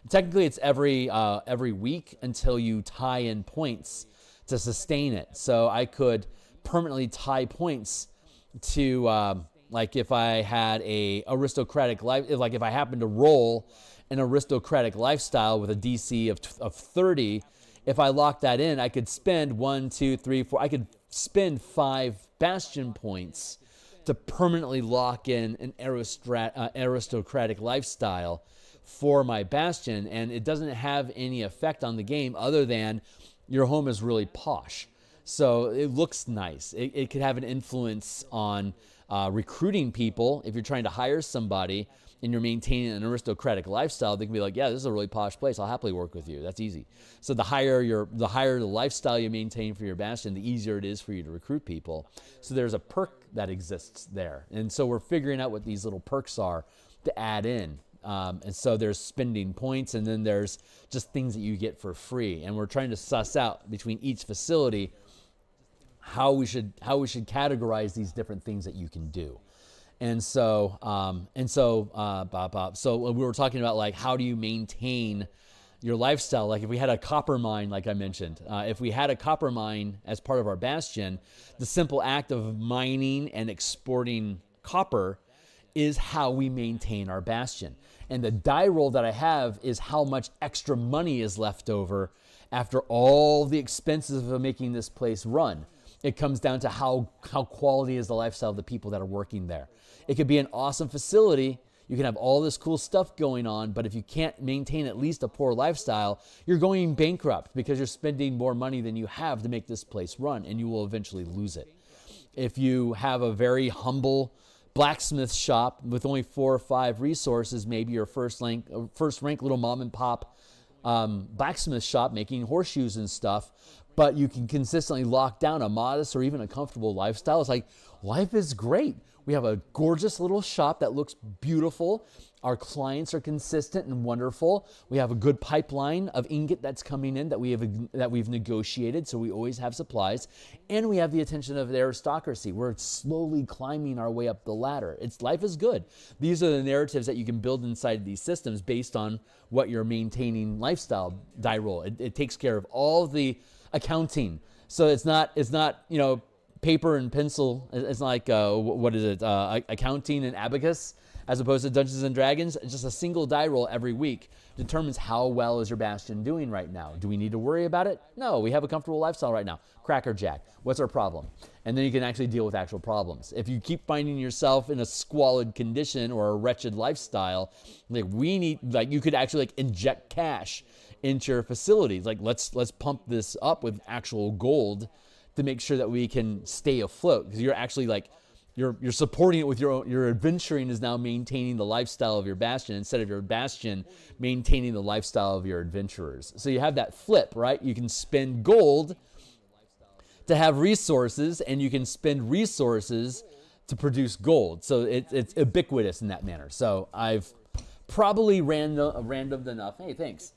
technically it's every week until you tie in points to sustain it. So I could permanently tie points to like if I had a aristocratic life, like if I happened to roll an aristocratic lifestyle with a DC of 30, if I locked that in, I could spend 1, 2, 3, 4. I could spend 5 Bastion points to permanently lock in an aristocratic lifestyle for my Bastion, and it doesn't have any effect on the game other than your home is really posh. So it looks nice. It could have an influence on recruiting people. If you're trying to hire somebody and you're maintaining an aristocratic lifestyle, they can be like, yeah, this is a really posh place. I'll happily work with you. That's easy. So the higher the lifestyle you maintain for your Bastion, the easier it is for you to recruit people. So there's a perk that exists there. And so we're figuring out what these little perks are to add in. And so there's spending points, and then there's just things that you get for free. And we're trying to suss out between each facility how we should categorize these different things that you can do. And so we were talking about, like, how do you maintain your lifestyle? Like if we had a copper mine, like I mentioned, if we had a copper mine as part of our Bastion, the simple act of mining and exporting copper is how we maintain our Bastion. And the die roll that I have is how much extra money is left over after all the expenses of making this place run. It comes down to how quality is the lifestyle of the people that are working there. It could be an awesome facility. You can have all this cool stuff going on, but if you can't maintain at least a poor lifestyle, you're going bankrupt because you're spending more money than you have to make this place run, and you will eventually lose it. If you have a very humble blacksmith shop with only 4 or 5 resources, maybe your first rank little mom and pop blacksmith shop making horseshoes and stuff, but you can consistently lock down a modest or even a comfortable lifestyle. It's like, life is great. We have a gorgeous little shop that looks beautiful. Our clients are consistent and wonderful. We have a good pipeline of ingot that's coming in that we've negotiated, so we always have supplies. And we have the attention of the aristocracy. We're slowly climbing our way up the ladder. Life is good. These are the narratives that you can build inside these systems based on what you're maintaining lifestyle die roll. It takes care of all the accounting. So it's not paper and pencil. It's like accounting and abacus, as opposed to Dungeons and Dragons. It's just a single die roll every week determines how well is your Bastion doing right now. Do we need to worry about it? No, we have a comfortable lifestyle right now. Crackerjack. What's our problem? And then you can actually deal with actual problems. If you keep finding yourself in a squalid condition or a wretched lifestyle, you could actually inject cash into your facilities. Like let's pump this up with actual gold to make sure that we can stay afloat, because you're actually you're supporting it with your adventuring is now maintaining the lifestyle of your Bastion instead of your Bastion maintaining the lifestyle of your adventurers. So you have that flip, right? You can spend gold to have resources, and you can spend resources to produce gold. So it's ubiquitous in that manner. So I've probably randomed enough. Hey, thanks.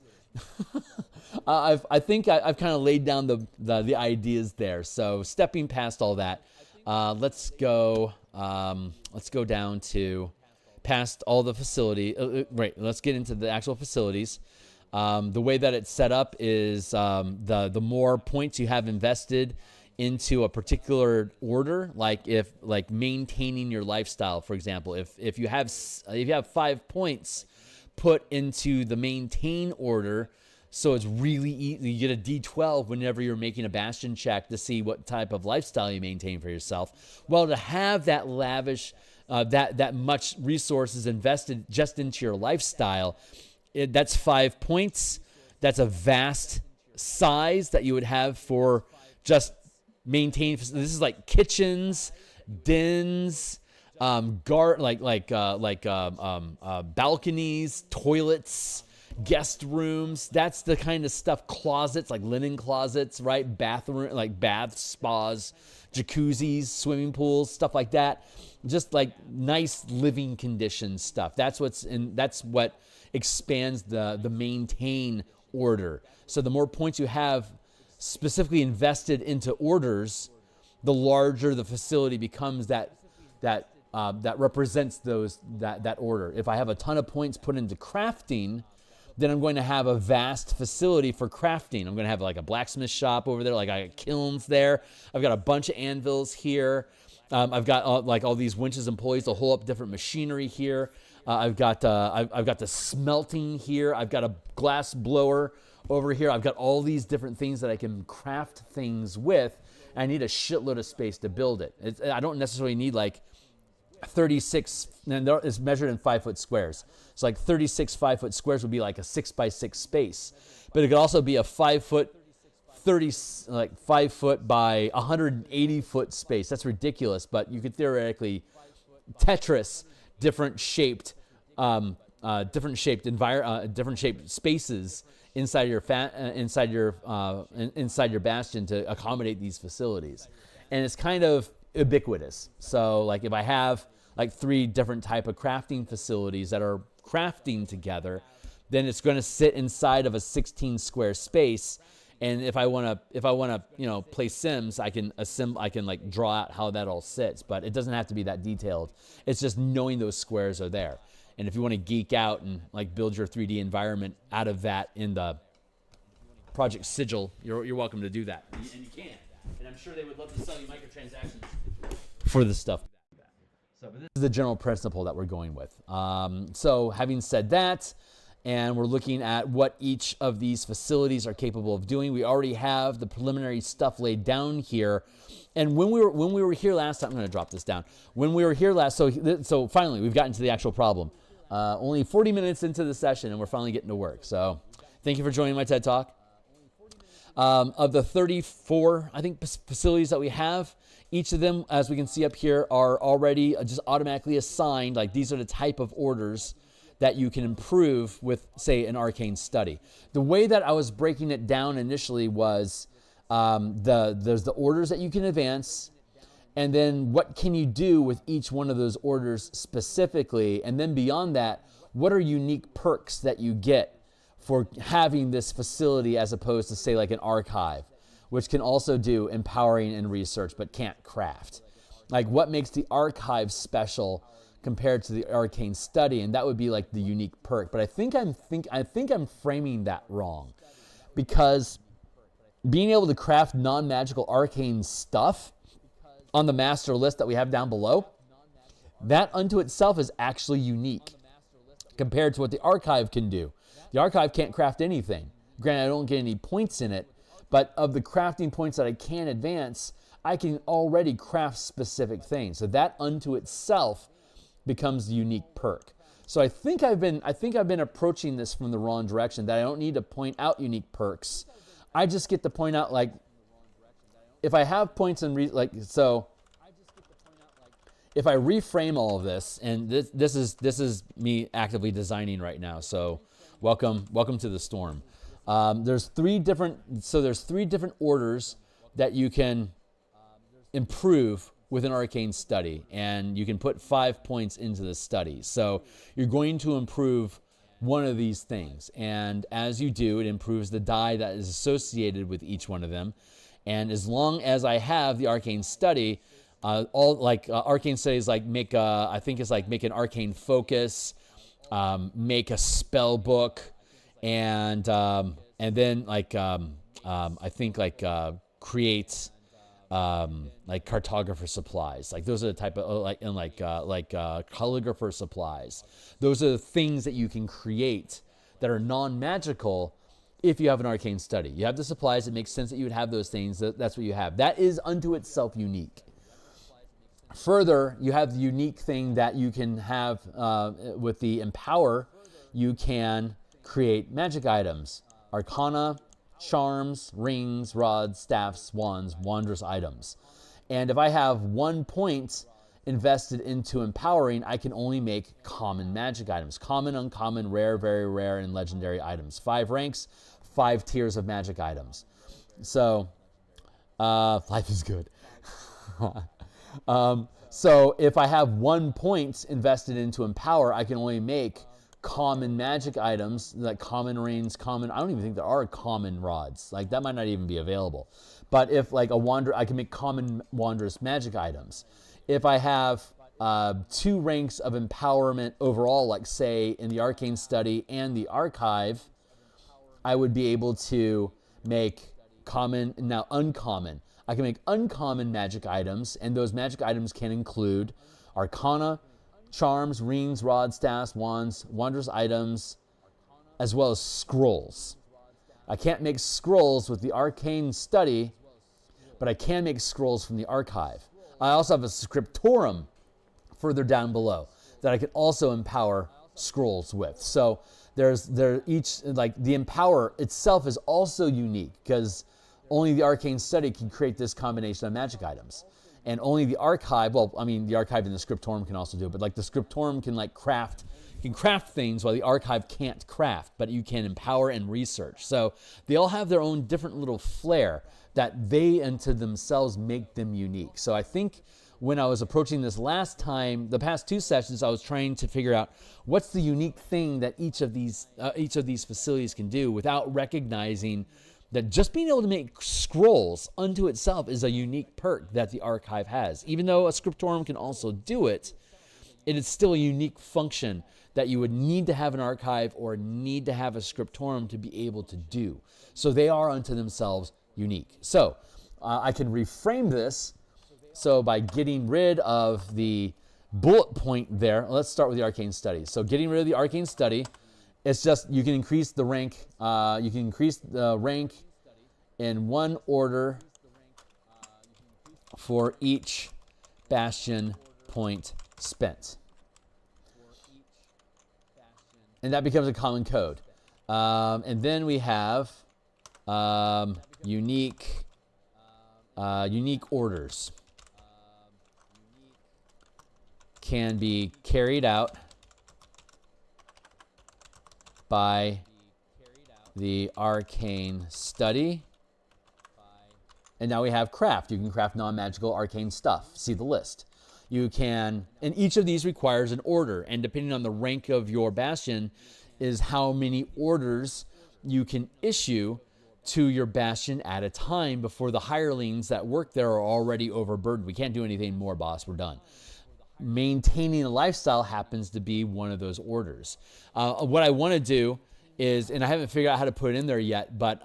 I think I've kind of laid down the ideas there. So stepping past all that, let's go down to past all the facility. Let's get into the actual facilities. The way that it's set up is the more points you have invested into a particular order, like maintaining your lifestyle, for example, if you have 5 points put into the maintain order, so it's really easy. You get a D12 whenever you're making a Bastion check to see what type of lifestyle you maintain for yourself. Well, to have that lavish, that much resources invested just into your lifestyle, That's 5 points. That's a vast size that you would have for just maintain. This is like kitchens, dens, balconies, toilets, guest rooms. That's the kind of stuff. Closets, like linen closets, right? Bathroom, like baths, spas, jacuzzis, swimming pools, stuff like that. Just like nice living conditions stuff. That's what expands the maintain order. So the more points you have specifically invested into orders, the larger the facility becomes that represents that order. If I have a ton of points put into crafting, then I'm going to have a vast facility for crafting. I'm going to have like a blacksmith shop over there, like I got kilns there. I've got a bunch of anvils here. I've got all these winches and pulleys to hold up different machinery here. I've got the smelting here. I've got a glass blower over here. I've got all these different things that I can craft things with. I need a shitload of space to build it. I don't necessarily need like 36, and it's measured in 5 foot squares. So like 36 5 foot squares would be like a 6 by 6 space. But it could also be a 5 foot by 180 foot space. That's ridiculous, but you could theoretically Tetris different shaped spaces inside your bastion to accommodate these facilities. And it's kind of ubiquitous. So like if I have like 3 different type of crafting facilities that are crafting together, then it's going to sit inside of a 16 square space. And if I want to play Sims, I can like draw out how that all sits, but it doesn't have to be that detailed. It's just knowing those squares are there. And if you want to geek out and like build your 3D environment out of that in the Project Sigil, you're welcome to do that. And you can. And I'm sure they would love to sell you microtransactions for this stuff. So but this is the general principle that we're going with. So having said that, and we're looking at what each of these facilities are capable of doing. We already have the preliminary stuff laid down here. And when we were here last time, I'm going to drop this down. When we were here last, so finally we've gotten to the actual problem. Only 40 minutes into the session, and we're finally getting to work. So thank you for joining my TED Talk. Of the 34, I think, facilities that we have, each of them, as we can see up here, are already just automatically assigned. Like these are the type of orders that you can improve with, say, an arcane study. The way that I was breaking it down initially was there's the orders that you can advance, and then what can you do with each one of those orders specifically, and then beyond that, what are unique perks that you get for having this facility as opposed to, say, like an archive, which can also do empowering and research but can't craft. Like what makes the archive special compared to the arcane study, and that would be like the unique perk. But I think I'm framing that wrong, because being able to craft non-magical arcane stuff on the master list that we have down below, that unto itself is actually unique compared to what the archive can do. The archive can't craft anything. Granted, I don't get any points in it, but of the crafting points that I can advance, I can already craft specific things. So that unto itself becomes the unique perk. So I think I've been approaching this from the wrong direction, that I don't need to point out unique perks. I just get to point out, like, if I have points in if I reframe all of this, and this is me actively designing right now. So welcome to the storm. There's 3 different orders that you can improve with an arcane study, and you can put 5 points into the study. So you're going to improve one of these things, and as you do, it improves the die that is associated with each one of them. And as long as I have the arcane study, arcane studies like make make an arcane focus, make a spell book, and then create like cartographer supplies. Like those are the type of calligrapher supplies. Those are the things that you can create that are non-magical if you have an arcane study. You have the supplies, it makes sense that you would have those things. That's what you have. That is unto itself unique. Further, you have the unique thing that you can have with the Empower. You can create magic items, arcana, charms, rings, rods, staffs, wands, wondrous items. And if I have 1 point invested into empowering, I can only make common magic items. Common, uncommon, rare, very rare, and legendary items. 5 ranks, 5 tiers of magic items. So, life is good. So if I have 1 point invested into empower, I can only make common magic items, like common rings, common, I don't even think there are common rods. Like that might not even be available. But if like I can make common wondrous magic items. If I have 2 ranks of empowerment overall, like say in the arcane study and the archive, I would be able to make common, now uncommon. I can make uncommon magic items, and those magic items can include arcana, charms, rings, rods, staffs, wands, wondrous items, as well as scrolls. I can't make scrolls with the arcane study, but I can make scrolls from the archive. I also have a scriptorum further down below that I can also empower scrolls with. So each, like the empower itself is also unique because only the arcane study can create this combination of magic items. And only the archive, well, I mean, the archive and the scriptorum can also do it, but like the scriptorum can like craft things while the archive can't craft, but you can empower and research. So they all have their own different little flair that they unto themselves make them unique. So I think when I was approaching this last time, the past 2 sessions, I was trying to figure out what's the unique thing that each of these facilities can do without recognizing that just being able to make scrolls unto itself is a unique perk that the archive has. Even though a scriptorum can also do it, it is still a unique function that you would need to have an archive or need to have a scriptorum to be able to do. So they are unto themselves unique. So I can reframe this. So by getting rid of the bullet point there, let's start with the arcane study. So getting rid of the arcane study, it's just you can increase the rank. You can increase the rank in 1 order for each bastion point spent, and that becomes a common code. And then we have unique orders can be carried out by the arcane study. And now we have craft. You can craft non-magical arcane stuff. See the list. You can, and each of these requires an order, and depending on the rank of your bastion is how many orders you can issue to your bastion at a time before the hirelings that work there are already overburdened. We can't do anything more, boss. We're done. Maintaining a lifestyle happens to be one of those orders. What I want to do is, and I haven't figured out how to put it in there yet, but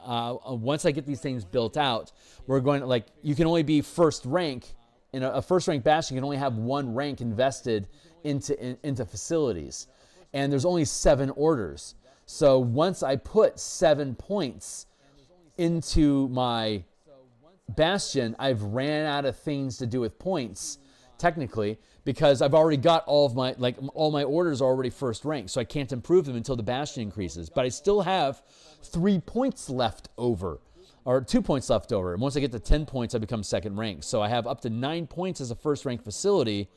once I get these things built out, we're going to, like, you can only be first rank. In a first rank bastion, you can only have 1 rank invested into facilities. And there's only 7 orders. So once I put 7 points into my bastion, I've ran out of things to do with points, technically, because I've already got all my orders are already first rank, so I can't improve them until the bastion increases. But I still have 3 points left over, or 2 points left over. And once I get to 10 points, I become second rank. So I have up to 9 points as a first rank facility,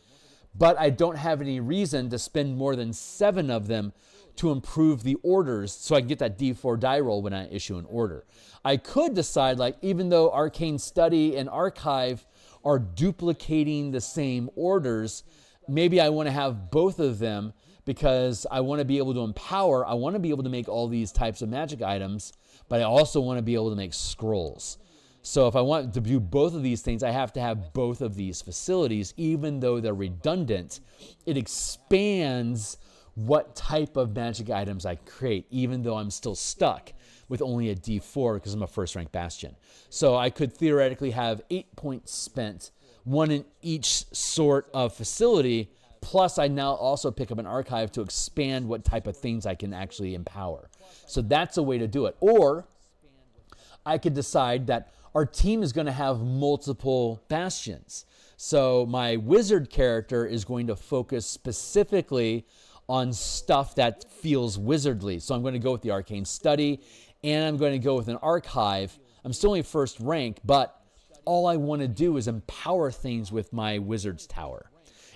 but I don't have any reason to spend more than 7 of them to improve the orders so I can get that D4 die roll when I issue an order. I could decide, like, even though Arcane Study and Archive are duplicating the same orders, maybe I want to have both of them because I want to be able to empower. I want to be able to make all these types of magic items, but I also want to be able to make scrolls. So if I want to do both of these things, I have to have both of these facilities. Even though they're redundant, it expands what type of magic items I create, even though I'm still stuck with only a D4 because I'm a first rank bastion. So I could theoretically have 8 points spent, 1 in each sort of facility, plus I now also pick up an archive to expand what type of things I can actually empower. So that's a way to do it. Or I could decide that our team is going to have multiple bastions. So my wizard character is going to focus specifically on stuff that feels wizardly. So I'm going to go with the Arcane Study, and I'm going to go with an Archive. I'm still only first rank, but all I want to do is empower things with my Wizard's Tower.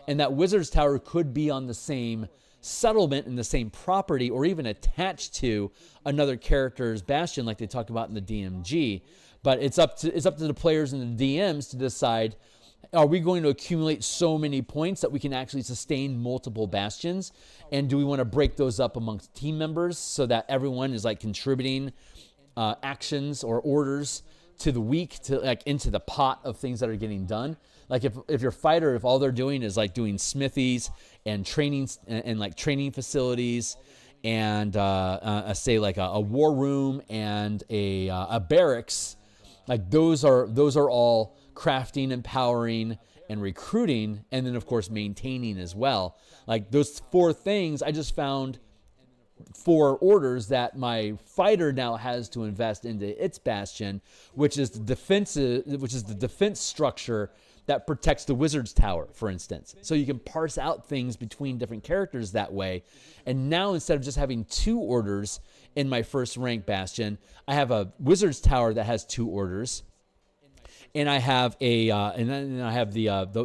And that Wizard's Tower could be on the same settlement in the same property, or even attached to another character's bastion, like they talked about in the DMG. But it's up to the players and the DMs to decide: are we going to accumulate so many points that we can actually sustain multiple bastions? And do we want to break those up amongst team members so that everyone is like contributing actions or orders to the week, to like into the pot of things that are getting done? Like if your fighter, if all they're doing is like doing smithies and training and like training facilities and say like a war room and a barracks, like those are all crafting, empowering, and recruiting, and then of course maintaining as well. Like those 4 things, I just found 4 orders that my fighter now has to invest into its bastion, which is the defense structure that protects the Wizard's Tower, for instance. So you can parse out things between different characters that way. And now instead of just having 2 orders in my first rank bastion, I have a Wizard's Tower that has 2 orders. And I have the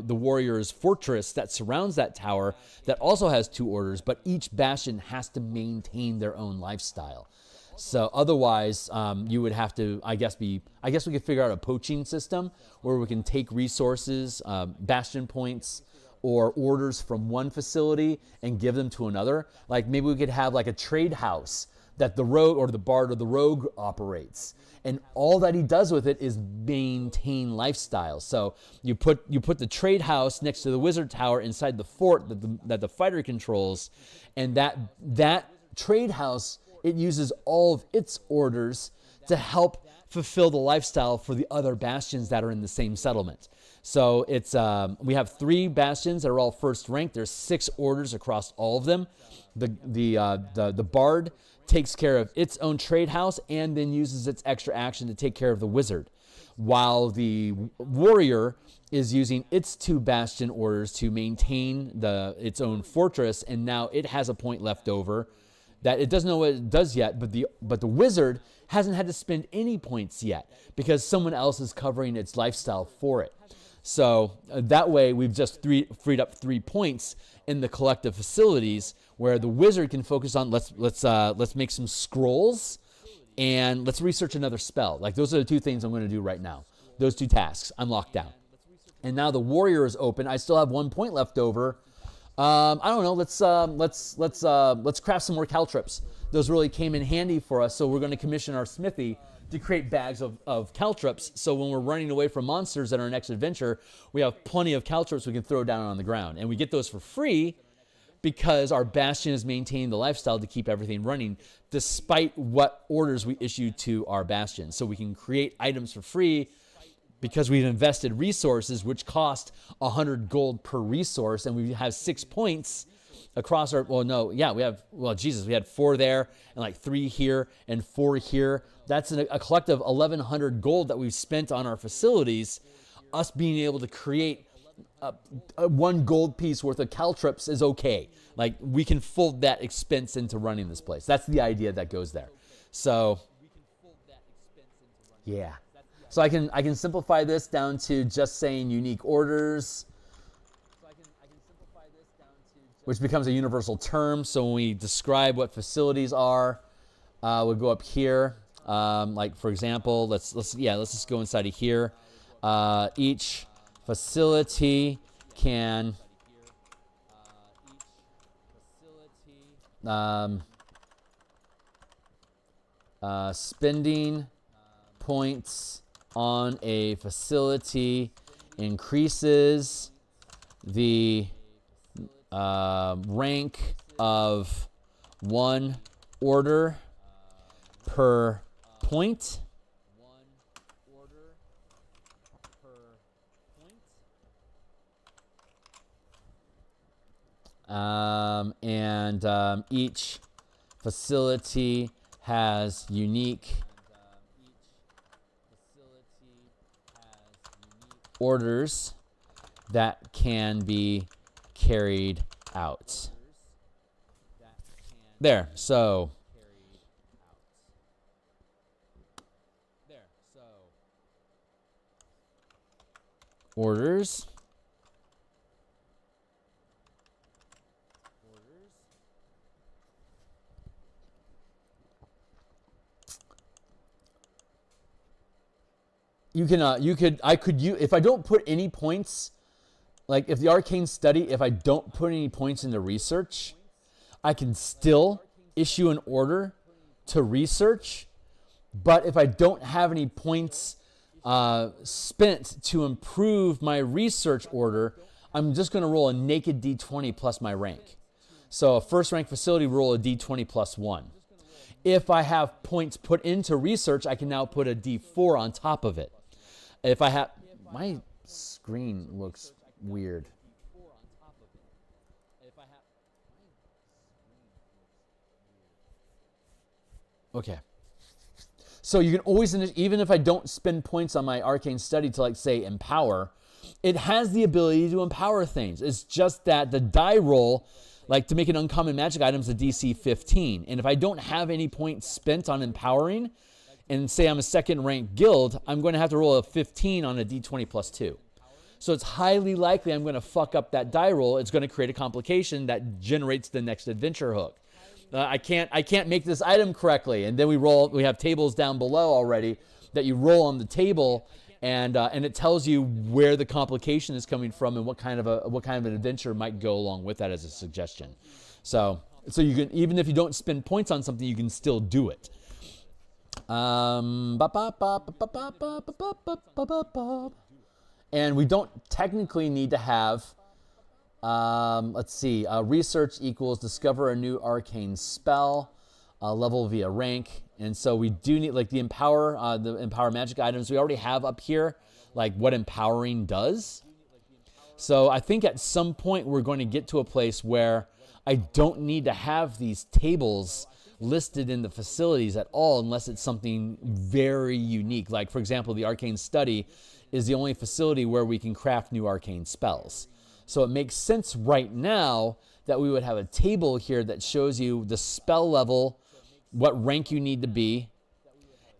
Warrior's Fortress that surrounds that tower that also has 2 orders, but each bastion has to maintain their own lifestyle. So otherwise, you would have to, I guess we could figure out a poaching system where we can take resources, bastion points, or orders from one facility and give them to another. Like maybe we could have like a trade house that the rogue or the bard or the rogue operates, and all that he does with it is maintain lifestyle. So you put the trade house next to the Wizard Tower inside the fort that the fighter controls, and that trade house, it uses all of its orders to help fulfill the lifestyle for the other bastions that are in the same settlement. So it's we have 3 bastions that are all first ranked. There's 6 orders across all of them. The bard takes care of its own trade house and then uses its extra action to take care of the wizard, while the warrior is using its 2 bastion orders to maintain its own fortress, and now it has a point left over that it doesn't know what it does yet, but the wizard hasn't had to spend any points yet because someone else is covering its lifestyle for it. So that way we've just freed up 3 points in the collective facilities, where the wizard can focus on let's make some scrolls and let's research another spell. Like those are the 2 things I'm going to do right now. Those 2 tasks, I'm locked down. And now the warrior is open. I still have 1 point left over. I don't know. Let's craft some more caltrips. Those really came in handy for us. So we're going to commission our smithy to create bags of caltrips. So when we're running away from monsters in our next adventure, we have plenty of caltrips we can throw down on the ground, and we get those for free because our bastion is maintaining the lifestyle to keep everything running, despite what orders we issue to our bastion. So we can create items for free because we've invested resources, which cost 100 gold per resource, and we have 6 points across our, we had 4 there, and like 3 here, and 4 here. That's a collective 1,100 gold that we've spent on our facilities. Us being able to create 1 gold piece worth of caltrips is okay. Like, we can fold that expense into running this place. That's the idea that goes there. So, yeah. So I can simplify this down to just saying unique orders, which becomes a universal term. So when we describe what facilities are, we'll go up here. Like for example, let's just go inside of here. Each facility can spending points on a facility increases the rank of 1 order per point. Each facility has unique orders that can be carried out. There. So orders. If I don't put any points, like if the arcane study, if I don't put any points into research, I can still issue an order to research. But if I don't have any points spent to improve my research order, I'm just going to roll a naked D20 plus my rank. So a first rank facility, roll a D20 plus 1. If I have points put into research, I can now put a D4 on top of it. If I have, my screen looks weird. Okay. So you can always, even if I don't spend points on my arcane study to, like, say, empower, it has the ability to empower things. It's just that the die roll, like to make an uncommon magic item, is a DC 15. And if I don't have any points spent on empowering, and say I'm a second ranked guild, I'm going to have to roll a 15 on a D20 plus 2. So it's highly likely I'm going to fuck up that die roll. It's going to create a complication that generates the next adventure hook. I can't make this item correctly. And then we have tables down below already that you roll on the table, and it tells you where the complication is coming from and what kind of an adventure might go along with that as a suggestion. So you can, even if you don't spend points on something, you can still do it. And we don't technically need to have, research equals discover a new arcane spell, level via rank. And so we do need, like, the empower magic items we already have up here, like what empowering does. So I think at some point we're going to get to a place where I don't need to have these tables listed in the facilities at all unless it's something very unique. Like, for example, the Arcane Study is the only facility where we can craft new arcane spells. So it makes sense right now that we would have a table here that shows you the spell level, what rank you need to be,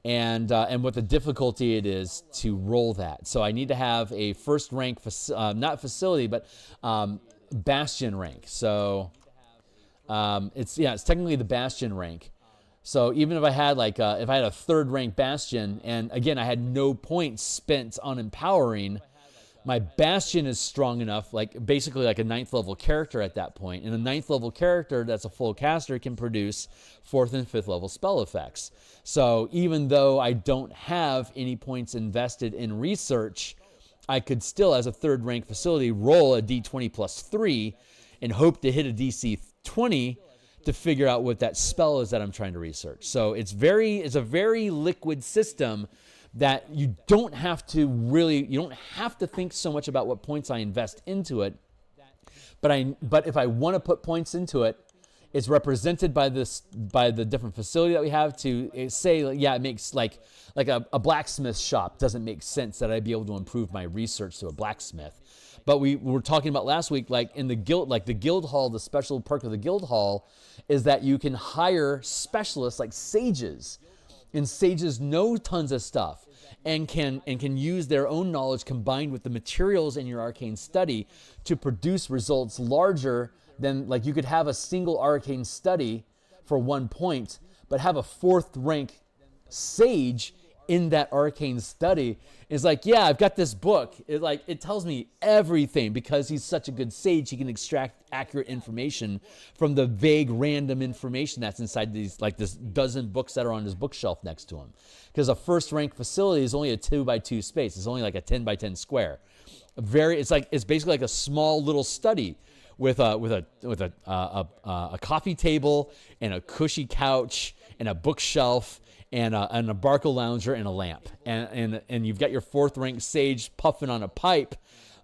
and what the difficulty it is to roll that. So I need to have a first rank, not facility, but Bastion rank. So it's technically the Bastion rank. So even if I had if I had a third rank Bastion, and again I had no points spent on empowering, my Bastion is strong enough, like basically like a 9th level character at that point. And a 9th level character that's a full caster can produce 4th and 5th level spell effects. So even though I don't have any points invested in research, I could still, as a third rank facility, roll a D20 plus 3 and hope to hit a DC 20 to figure out what that spell is that I'm trying to research. So it's a very liquid system that you don't have to think so much about what points I invest into it. But if I want to put points into it, it's represented by the different facility that we have to say, it makes like a blacksmith shop doesn't make sense that I'd be able to improve my research to a blacksmith. But we were talking about last week, like in the guild, like the guild hall, the special perk of the guild hall is that you can hire specialists like sages, and sages know tons of stuff and can use their own knowledge combined with the materials in your arcane study to produce results larger than, like, you could have a single arcane study for 1 point, but have a 4th rank sage in that arcane study. Is like, yeah, I've got this book. It tells me everything because he's such a good sage. He can extract accurate information from the vague random information that's inside these, like, this dozen books that are on his bookshelf next to him. Because a first rank facility is only a 2x2 space. It's only like a 10x10 square. It's basically like a small little study with a coffee table and a cushy couch and a bookshelf and a Barca lounger and a lamp. And you've got your 4th rank sage puffing on a pipe,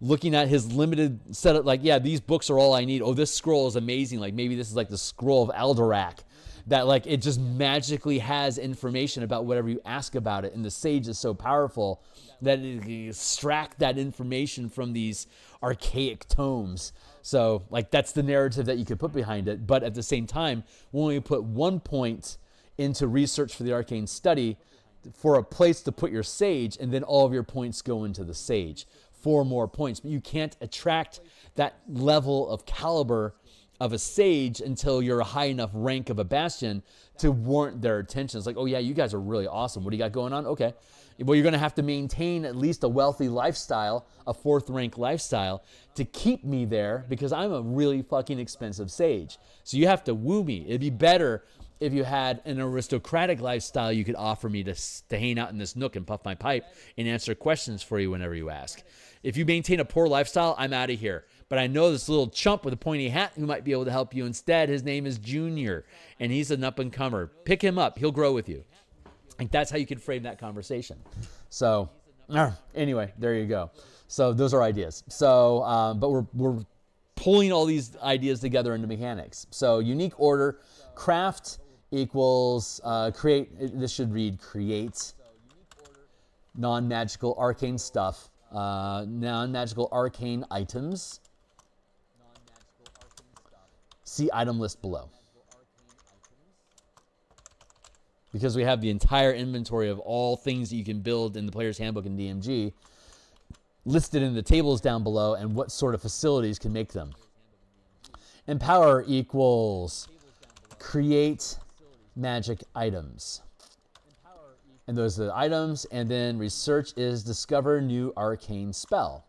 looking at his limited setup, like, yeah, these books are all I need. Oh, this scroll is amazing. Like, maybe this is like the scroll of Aldorak. that like it just magically has information about whatever you ask about it. And the sage is so powerful that it can extract that information from these archaic tomes. So like that's the narrative that you could put behind it. But at the same time, we only put 1 point into research for the arcane study for a place to put your sage, and then all of your points go into the sage. 4 more points. But you can't attract that level of caliber of a sage until you're a high enough rank of a bastion to warrant their attention. It's like, oh yeah, you guys are really awesome. What do you got going on? Okay. Well, you're going to have to maintain at least a wealthy lifestyle, a 4th rank lifestyle, to keep me there because I'm a really fucking expensive sage. So you have to woo me. It'd be better if you had an aristocratic lifestyle you could offer me to hang out in this nook and puff my pipe and answer questions for you whenever you ask. If you maintain a poor lifestyle, I'm out of here. But I know this little chump with a pointy hat who might be able to help you instead. His name is Junior, and he's an up-and-comer. Pick him up. He'll grow with you. Like that's how you could frame that conversation. So anyway, there you go. So those are ideas. So, but we're pulling all these ideas together into mechanics. So unique order, craft equals create. This should read create non-magical arcane stuff, non-magical arcane items. See item list below. Because we have the entire inventory of all things that you can build in the player's handbook in DMG listed in the tables down below and what sort of facilities can make them. Empower equals create magic items. And those are the items. And then research is discover new arcane spell.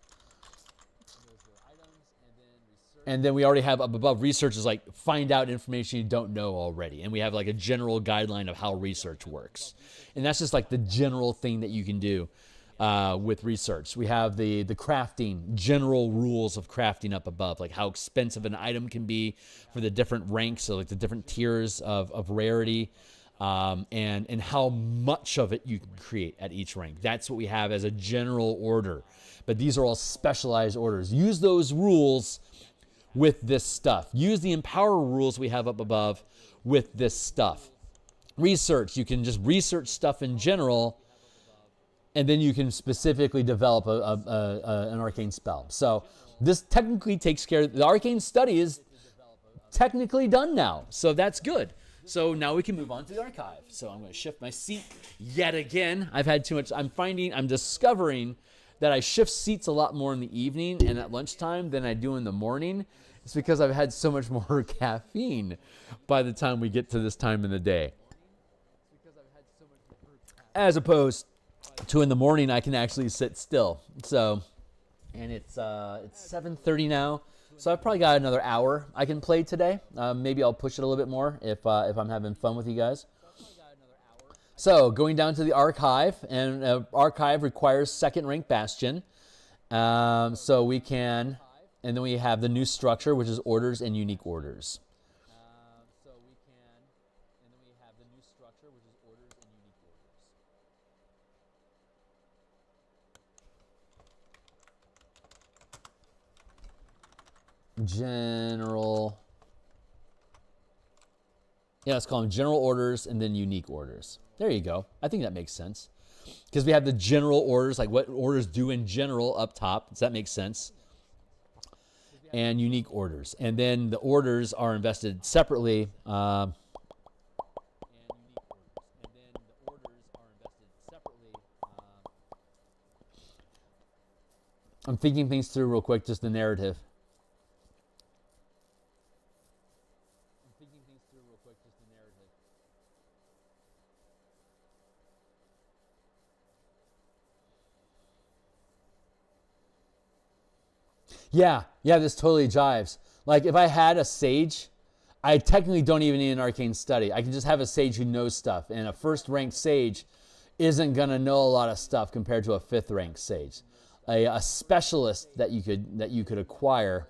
And then we already have up above research is like find out information you don't know already. And we have like a general guideline of how research works. And that's just like the general thing that you can do with research. We have the crafting, general rules of crafting up above, like how expensive an item can be for the different ranks, so like the different tiers of rarity, and how much of it you can create at each rank. That's what we have as a general order. But these are all specialized orders. Use those rules with this stuff. Use the empower rules we have up above with this stuff. Research, you can just research stuff in general, and then you can specifically develop an arcane spell. So this technically takes care of, the arcane study is technically done now. So that's good. So now we can move on to the archive. So I'm going to shift my seat yet again. I've had too much, I'm discovering that I shift seats a lot more in the evening and at lunchtime than I do in the morning. It's because I've had so much more caffeine by the time we get to this time in the day. As opposed to in the morning, I can actually sit still. So, and it's 7:30 now. So I've probably got another hour I can play today. Maybe I'll push it a little bit more if I'm having fun with you guys. So going down to the archive, and archive requires 2nd rank Bastion. So we can, and then we have the new structure, which is orders and unique orders. General. Yeah, let's call them general orders and then unique orders. There you go. I think that makes sense. Because we have the general orders, like what orders do in general up top. Does that make sense? And unique orders. And then the orders are invested separately. I'm thinking things through real quick, just the narrative. Yeah, this totally jives. Like if I had a sage, I technically don't even need an arcane study. I can just have a sage who knows stuff, and a 1st ranked sage isn't gonna know a lot of stuff compared to a 5th ranked sage. A specialist that you could acquire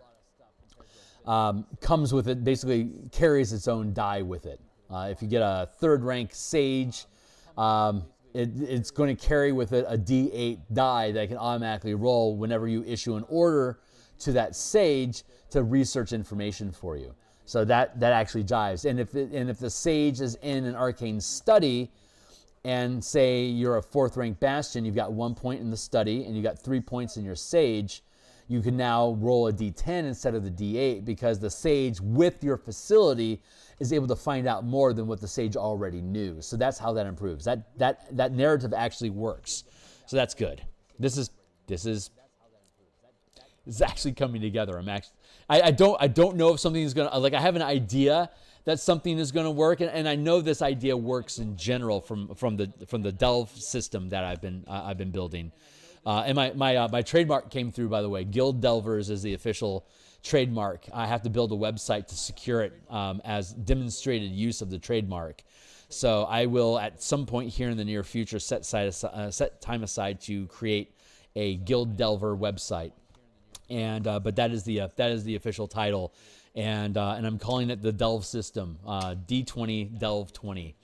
comes with it, basically carries its own die with it. If you get a 3rd rank sage, it's going to carry with it a D8 die that can automatically roll whenever you issue an order to that sage to research information for you. So that actually jives. And if the sage is in an arcane study, and say you're a 4th rank bastion, you've got 1 point in the study, and you got 3 points in your sage, you can now roll a d10 instead of the d8 because the sage with your facility is able to find out more than what the sage already knew. So that's how that improves. That narrative actually works. So that's good. This is actually coming together. I don't know if something is gonna, like, I have an idea that something is going to work, and I know this idea works in general from the Delve system that I've been building. And my trademark came through, by the way. Guild Delvers is the official trademark. I have to build a website to secure it as demonstrated use of the trademark. So I will, at some point here in the near future, set time aside to create a Guild Delver website. And but that is the official title, and I'm calling it the Delve system, D20 Delve 20.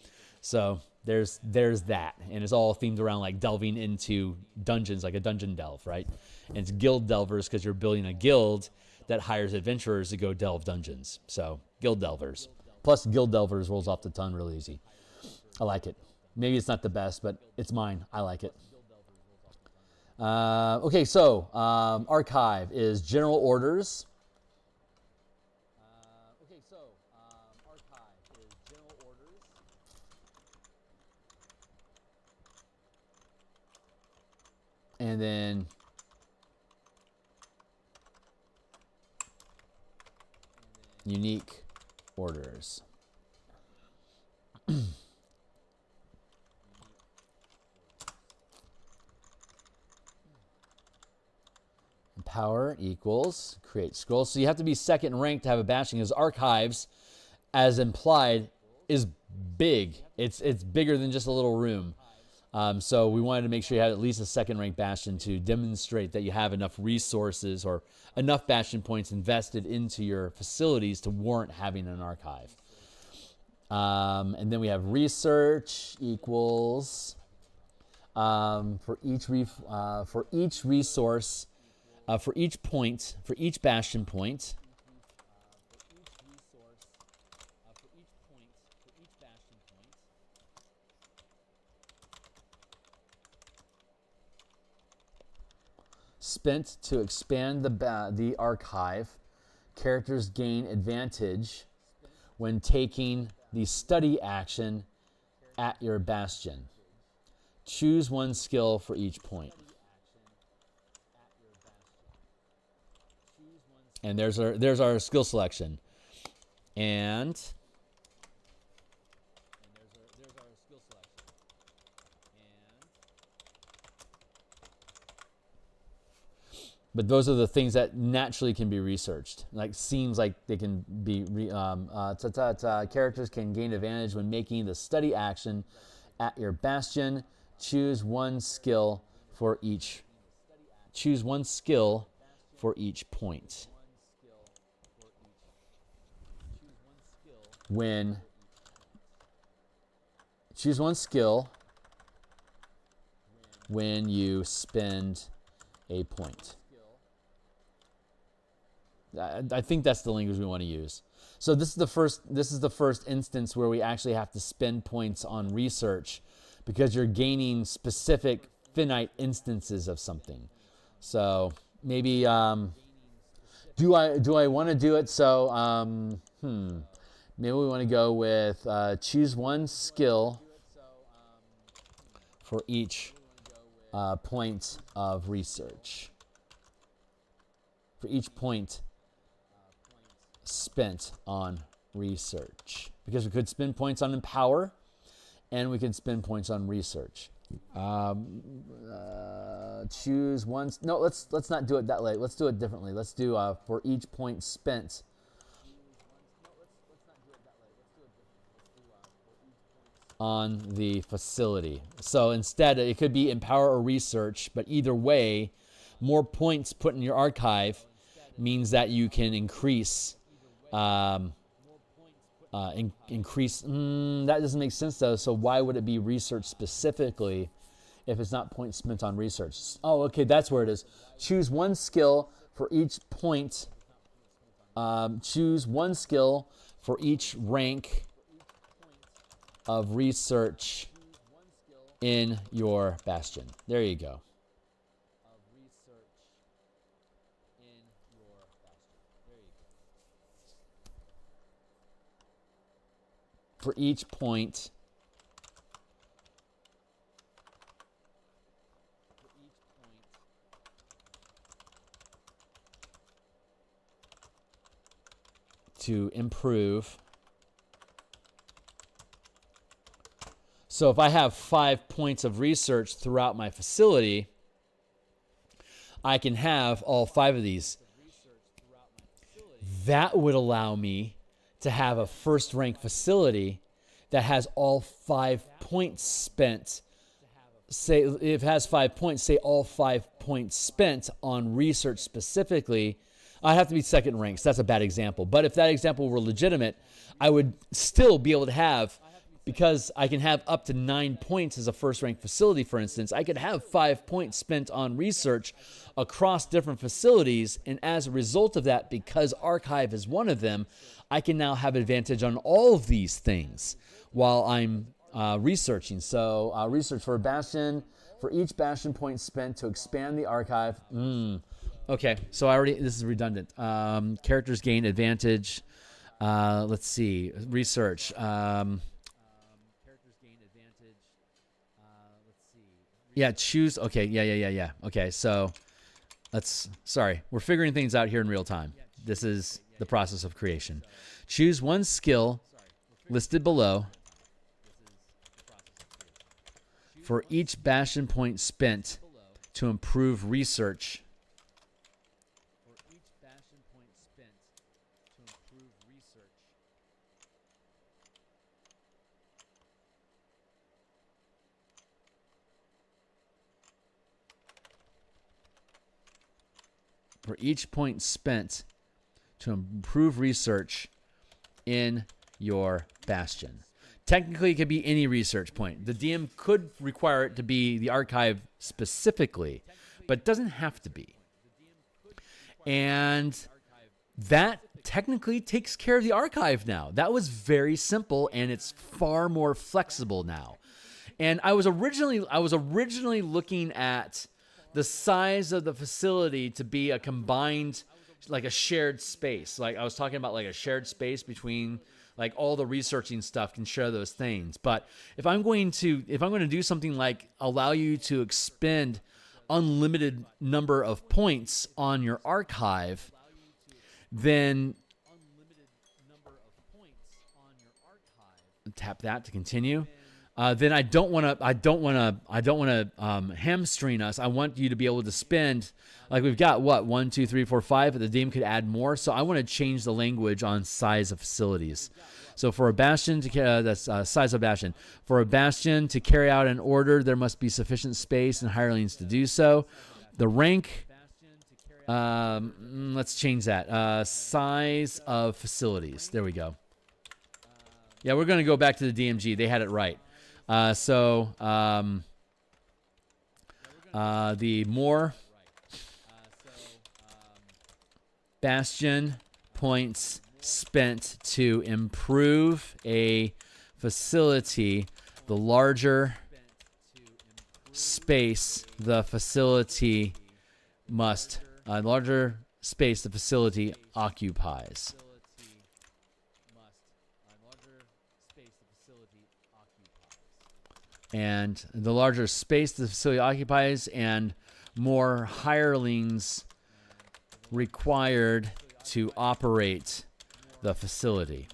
So there's that, and it's all themed around like delving into dungeons, like a dungeon delve, right? And it's Guild Delvers because you're building a guild that hires adventurers to go delve dungeons. So Guild Delvers. Plus Guild Delvers rolls off the tongue real easy. I like it. Maybe it's not the best, but it's mine. I like it. Okay, so archive is general orders. And then unique orders. Power equals create scroll. So you have to be 2nd rank to have a Bastion, because archives, as implied, is big. It's bigger than just a little room. So we wanted to make sure you had at least a 2nd rank Bastion to demonstrate that you have enough resources or enough Bastion points invested into your facilities to warrant having an archive. And then we have research equals for each resource. For each point, for each Bastion point, spent to expand the archive, characters gain advantage when taking the study action at your Bastion. Choose 1 skill for each point. And there's our skill selection. And but those are the things that naturally can be researched. Like, seems like they can be characters can gain advantage when making the study action at your Bastion. Choose 1 skill for each. Choose 1 skill for each point. Choose 1 skill when you spend a point. I think that's the language we want to use. So this is the first instance where we actually have to spend points on research, because you're gaining specific finite instances of something. So maybe do I want to do it? So maybe we want to go with choose 1 skill for each point of research. For each point spent on research. Because we could spend points on empower, and we can spend points on research. Choose 1. No, let's not do it that way. Let's do it differently. Let's do for each point spent. On the facility. So instead, it could be empower or research, but either way, more points put in your archive means that you can increase. That doesn't make sense though. So why would it be research specifically if it's not points spent on research? Oh, okay, that's where it is. Choose 1 skill for each point Choose one skill for each rank of research in your bastion. There you go. For each point to improve. So if I have 5 points of research throughout my facility, I can have all 5 of these. That would allow me to have a first rank facility that has all 5 points spent. Say if it has 5 points, say all 5 points spent on research specifically. I'd have to be second rank, so that's a bad example. But if that example were legitimate, I would still be able to have, because I can have up to 9 points as a first rank facility, for instance, I could have 5 points spent on research across different facilities. And as a result of that, because Archive is one of them, I can now have advantage on all of these things while I'm researching. So research for a bastion, for each bastion point spent to expand the Archive. Okay, so this is redundant. Characters gain advantage. Let's see, research. Yeah, choose. Okay, yeah. Okay, so sorry, we're figuring things out here in real time. This is the process of creation. Choose one skill listed below for each bastion point spent to improve research. For each point spent to improve research in your bastion. Technically, it could be any research point. The DM could require it to be the Archive specifically, but it doesn't have to be. And that technically takes care of the Archive now. That was very simple, and it's far more flexible now. And I was originally looking at the size of the facility to be a combined, like a shared space. Like I was talking about, like a shared space between, like all the researching stuff can share those things. But if I'm going to do something like allow you to expend unlimited number of points on your Archive, then tap that to continue. Then I don't want to hamstring us. I want you to be able to spend, like we've got what, 1, 2, 3, 4, 5, but the DM could add more. So I want to change the language on size of facilities. So for a bastion that's size of bastion. For a bastion to carry out an order, there must be sufficient space and hirelings to do so. The rank, let's change that. Size of facilities. There we go. Yeah, we're going to go back to the DMG. They had it right. The more bastion points spent to improve a facility, the larger space the facility occupies. And the larger space the facility occupies, and more hirelings required to operate the facility.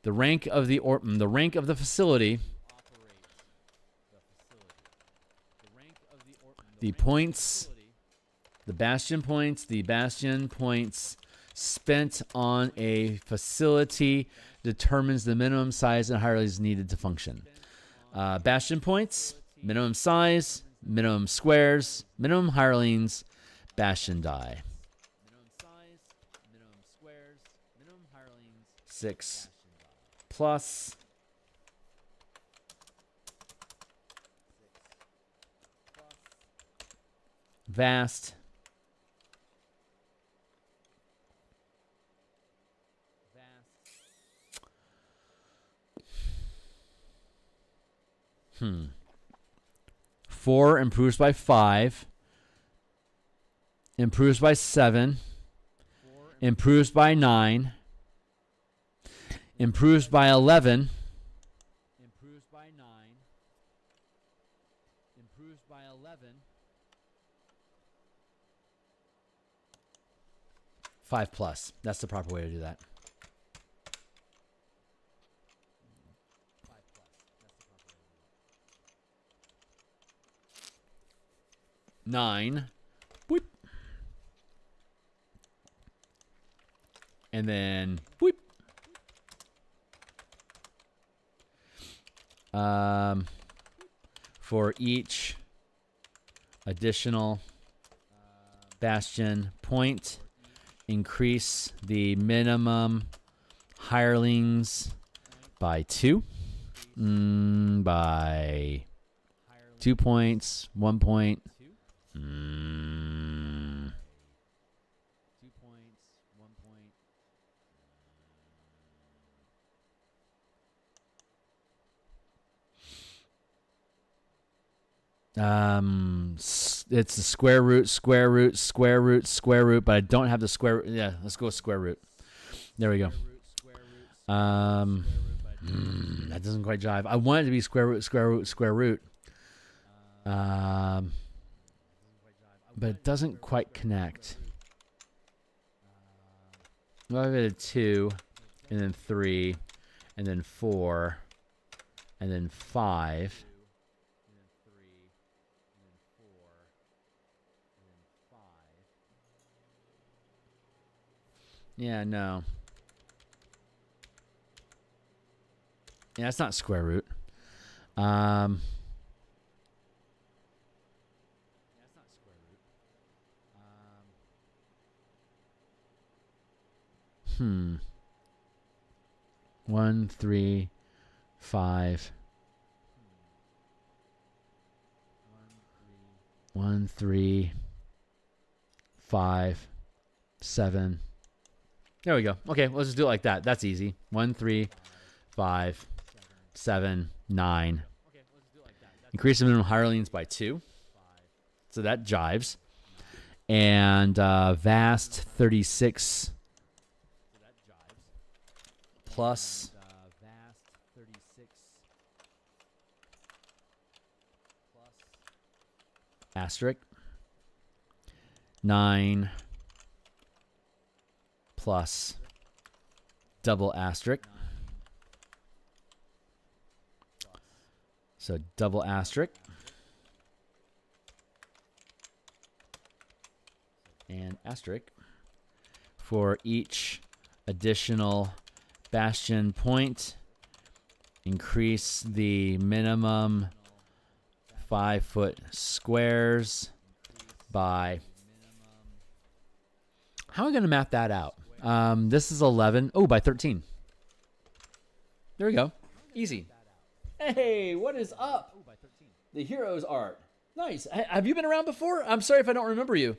The rank of the facility, the points, the bastion points spent on a facility determines the minimum size and hirelings needed to function. Bastion points, minimum size, minimum squares, minimum hirelings, bastion die. 6 plus vast 4 improves by 5. Improves by 7. Improves by 9. Improves by 11. Improves by 9. Improves by 11. 5 plus. That's the proper way to do that. 5 plus. That's the proper way to do that. 9. Whoop. And then whoop. For each additional bastion point, increase the minimum hirelings by 2. By 2 points, 1 point. 2 points, 1 point. It's the square root, square root, square root, square root, but I don't have the square root. Yeah, let's go with square root. There we go. That doesn't quite jive. I want it to be square root, square root, square root. But it doesn't quite connect. I'll give it a 2, and then 3, and then 4, and then 5. Yeah, no. Yeah, it's not square root. That's not square root. 1, 3, 5. 1, 3, 5, 7. There we go. Okay, let's just do it like that. That's easy. 1, 3, 5, 7, 9. Increase the minimum hirelings by 2. So that jives. And vast 36 plus asterisk 9 plus double asterisk. So double asterisk. And asterisk for each additional bastion point. Increase the minimum 5-foot squares by... How am I going to map that out? This is 11. Oh, by 13. There we go. Easy. Hey, what is up? The Heroes art. Nice. Have you been around before? I'm sorry if I don't remember you.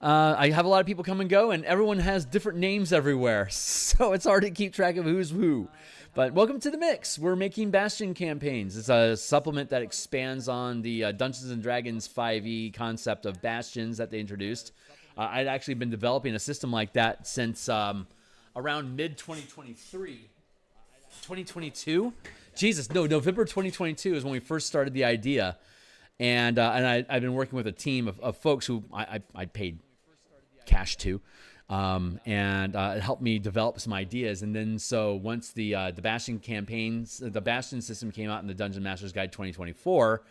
I have a lot of people come and go, and everyone has different names everywhere, so it's hard to keep track of who's who. But welcome to the mix. We're making Bastion Campaigns. It's a supplement that expands on the Dungeons & Dragons 5e concept of bastions that they introduced. I'd actually been developing a system like that since around mid-2023. 2022? Jesus, no, November 2022 is when we first started the idea. And I've been working with a team of folks who I paid cash to, and it helped me develop some ideas. And then so once the Bastion Campaigns, the Bastion system came out in the Dungeon Master's Guide 2024,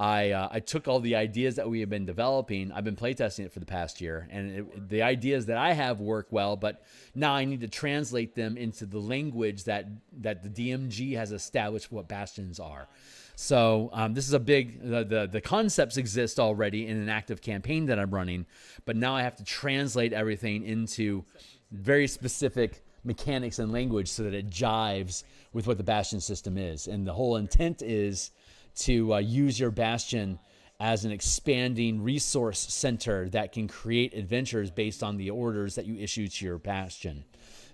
I took all the ideas that we have been developing. I've been playtesting it for the past year, and the ideas that I have work well, but now I need to translate them into the language that the DMG has established what bastions are. So this is a big, the concepts exist already in an active campaign that I'm running, but now I have to translate everything into very specific mechanics and language so that it jives with what the Bastion system is. And the whole intent is to use your Bastion as an expanding resource center that can create adventures based on the orders that you issue to your Bastion.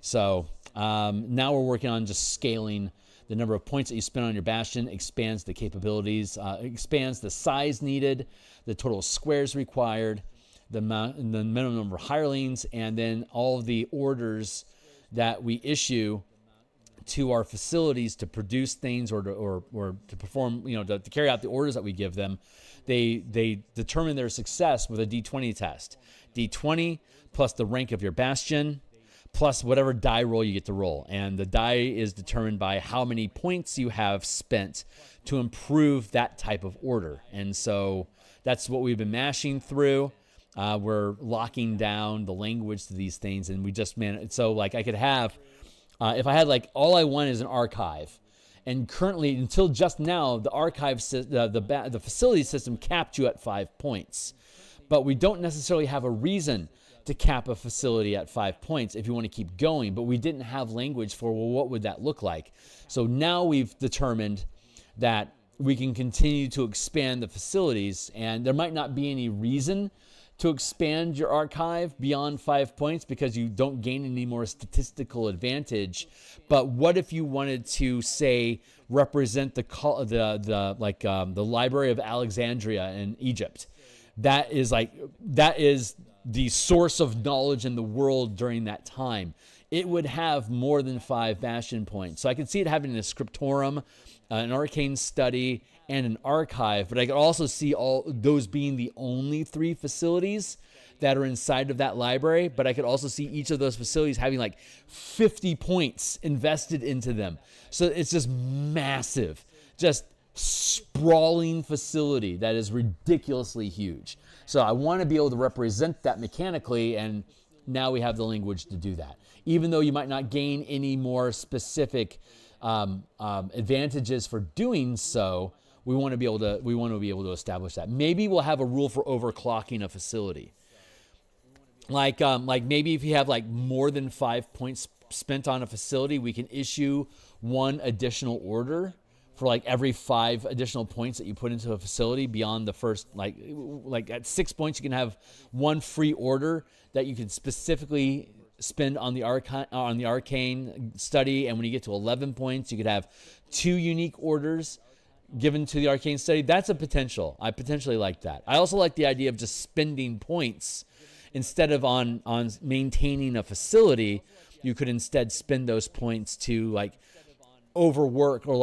So now we're working on just scaling The number of points that you spend on your Bastion expands the capabilities, expands the size needed, the total squares required, the minimum number of hirelings, and then all of the orders that we issue to our facilities to produce things or to perform, to carry out the orders that we give them. They determine their success with a D20 test. D20 plus the rank of your Bastion plus whatever die roll you get to roll. And the die is determined by how many points you have spent to improve that type of order. And so that's what we've been mashing through. We're locking down the language to these things, and we just so like I could have, if I had like all I want is an archive, and currently until just now the archive the facility system capped you at 5 points, but we don't necessarily have a reason to cap a facility at 5 points if you want to keep going. But we didn't have language for, well, what would that look like? So now we've determined that we can continue to expand the facilities, and there might not be any reason to expand your archive beyond 5 points because you don't gain any more statistical advantage. But what if you wanted to, say, represent the Library of Alexandria in Egypt? That is the source of knowledge in the world during that time. It would have more than 5 Bastion points. So I can see it having a scriptorum, an arcane study, and an archive, but I could also see all those being the only 3 facilities that are inside of that library. But I could also see each of those facilities having like 50 points invested into them. So it's just massive, just sprawling facility that is ridiculously huge. So I want to be able to represent that mechanically, and now we have the language to do that. Even though you might not gain any more specific advantages for doing so, we want to be able to establish that. Maybe we'll have a rule for overclocking a facility. Like maybe if you have like more than 5 points spent on a facility, we can issue 1 additional order for like every 5 additional points that you put into a facility beyond the first, like at 6 points, you can have 1 free order that you can specifically spend on the arcane study. And when you get to 11 points, you could have 2 unique orders given to the arcane study. That's a potential. I potentially like that. I also like the idea of just spending points instead of on maintaining a facility. You could instead spend those points to like overwork or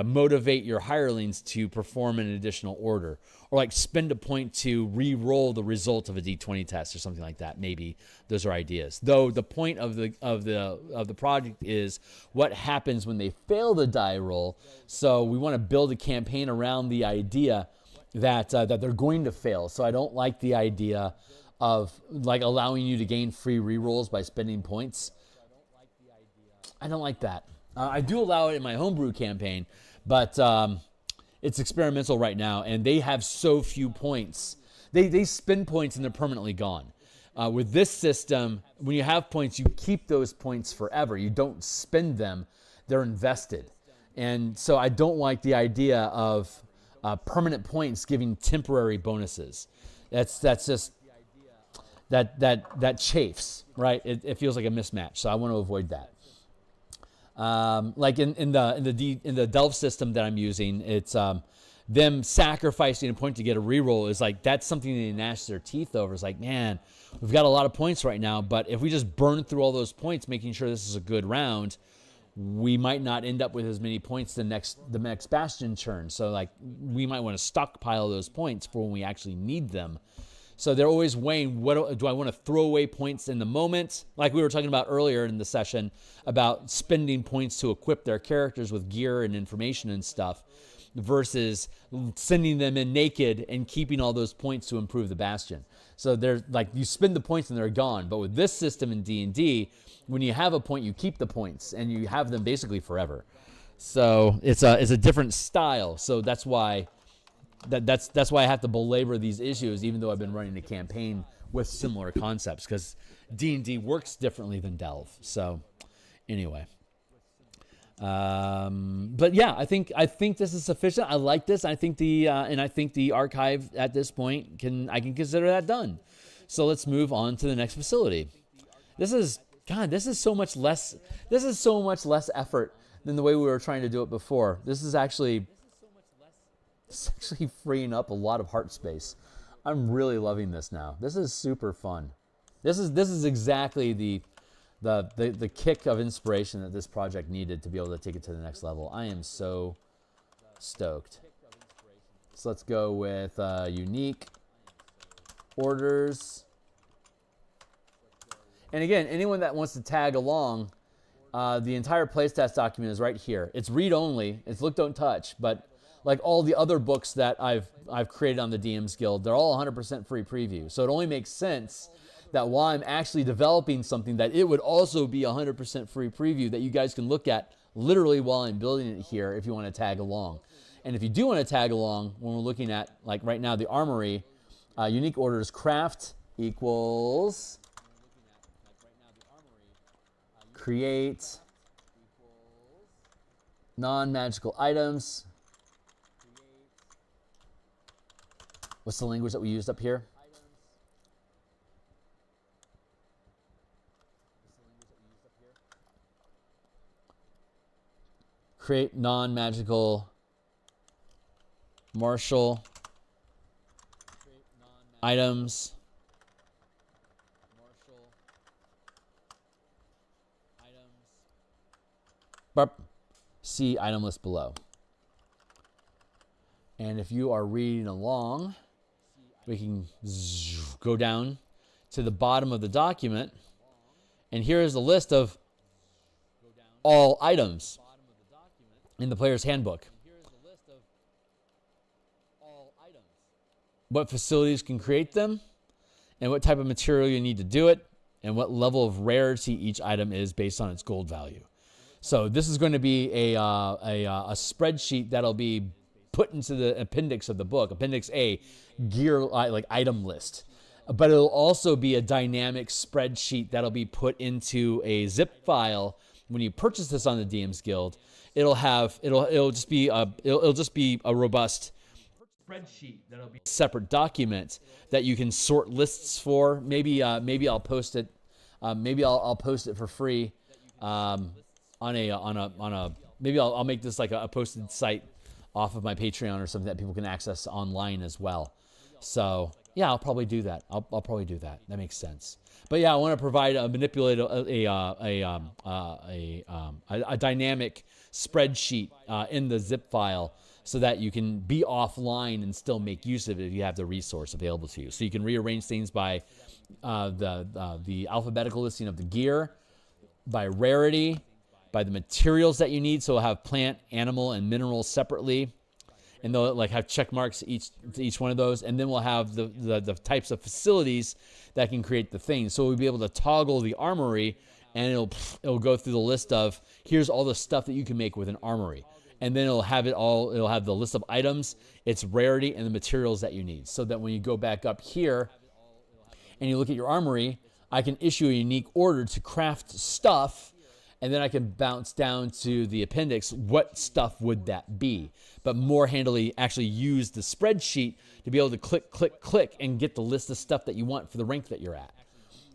motivate your hirelings to perform an additional order, or like spend a point to re-roll the result of a D20 test or something like that. Maybe those are ideas. Though the point of the project is what happens when they fail the die roll. So we want to build a campaign around the idea that they're going to fail. So I don't like the idea of like allowing you to gain free re-rolls by spending points. I don't like that. I do allow it in my homebrew campaign, but it's experimental right now, and they have so few points. They spend points and they're permanently gone. With this system, when you have points, you keep those points forever. You don't spend them. They're invested. And so I don't like the idea of permanent points giving temporary bonuses. That's just that chafes, right? It feels like a mismatch. So I want to avoid that. Like in the Delve system that I'm using, it's them sacrificing a point to get a reroll is like, that's something they gnash their teeth over. It's like, man, we've got a lot of points right now, but if we just burn through all those points, making sure this is a good round, we might not end up with as many points the next Bastion turn. So like, we might want to stockpile those points for when we actually need them. So they're always weighing, what do I want to throw away points in the moment? Like we were talking about earlier in the session about spending points to equip their characters with gear and information and stuff versus sending them in naked and keeping all those points to improve the Bastion. So they're like, you spend the points and they're gone. But with this system in D&D, when you have a point, you keep the points and you have them basically forever. So it's a different style. So that's why that's why I have to belabor these issues, even though I've been running a campaign with similar concepts, because D&D works differently than Delve. So anyway, but yeah, I think this is sufficient. I like this. I think the archive at this point I can consider that done. So let's move on to the next facility. This is so much less effort than the way we were trying to do it before. This is actually freeing up a lot of heart space. I'm really loving this now. This is super fun. This is exactly the kick of inspiration that this project needed to be able to take it to the next level. I am so stoked. So let's go with unique orders. And again, anyone that wants to tag along, the entire playtest document is right here. It's read-only. It's look, don't touch. But like all the other books that I've created on the DMsGuild, they're all 100% free preview. So it only makes sense that while I'm actually developing something, that it would also be 100% free preview that you guys can look at literally while I'm building it here if you want to tag along. And if you do want to tag along, when we're looking at, like right now, the armory, unique orders craft equals create non-magical items. What's the language that we used up here? Create non-magical martial items. See item list below. And if you are reading along, we can go down to the bottom of the document, and here is a list of all items in the player's handbook. What facilities can create them, and what type of material you need to do it, and what level of rarity each item is based on its gold value. So this is going to be a spreadsheet that'll be put into the appendix of the book, Appendix A, gear like item list. But it'll also be a dynamic spreadsheet that'll be put into a zip file when you purchase this on the DMsGuild. It'll just be a robust spreadsheet that'll be a separate document that you can sort lists for. Maybe I'll post it. Maybe I'll post it for free. Maybe I'll make this like a posted site off of my Patreon or something that people can access online as well. So yeah, I'll probably do that. I'll probably do that. That makes sense. But yeah, I want to provide a dynamic spreadsheet in the zip file so that you can be offline and still make use of it if you have the resource available to you. So you can rearrange things by the alphabetical listing of the gear, by rarity, by the materials that you need. So we'll have plant, animal, and minerals separately, and they'll like have check marks each one of those. And then we'll have the types of facilities that can create the things. So we'll be able to toggle the armory, and it'll go through the list of here's all the stuff that you can make with an armory. And then it'll have the list of items, its rarity, and the materials that you need. So that when you go back up here and you look at your armory, I can issue a unique order to craft stuff, and then I can bounce down to the appendix. What stuff would that be? But more handily, actually use the spreadsheet to be able to click, click, click, and get the list of stuff that you want for the rank that you're at.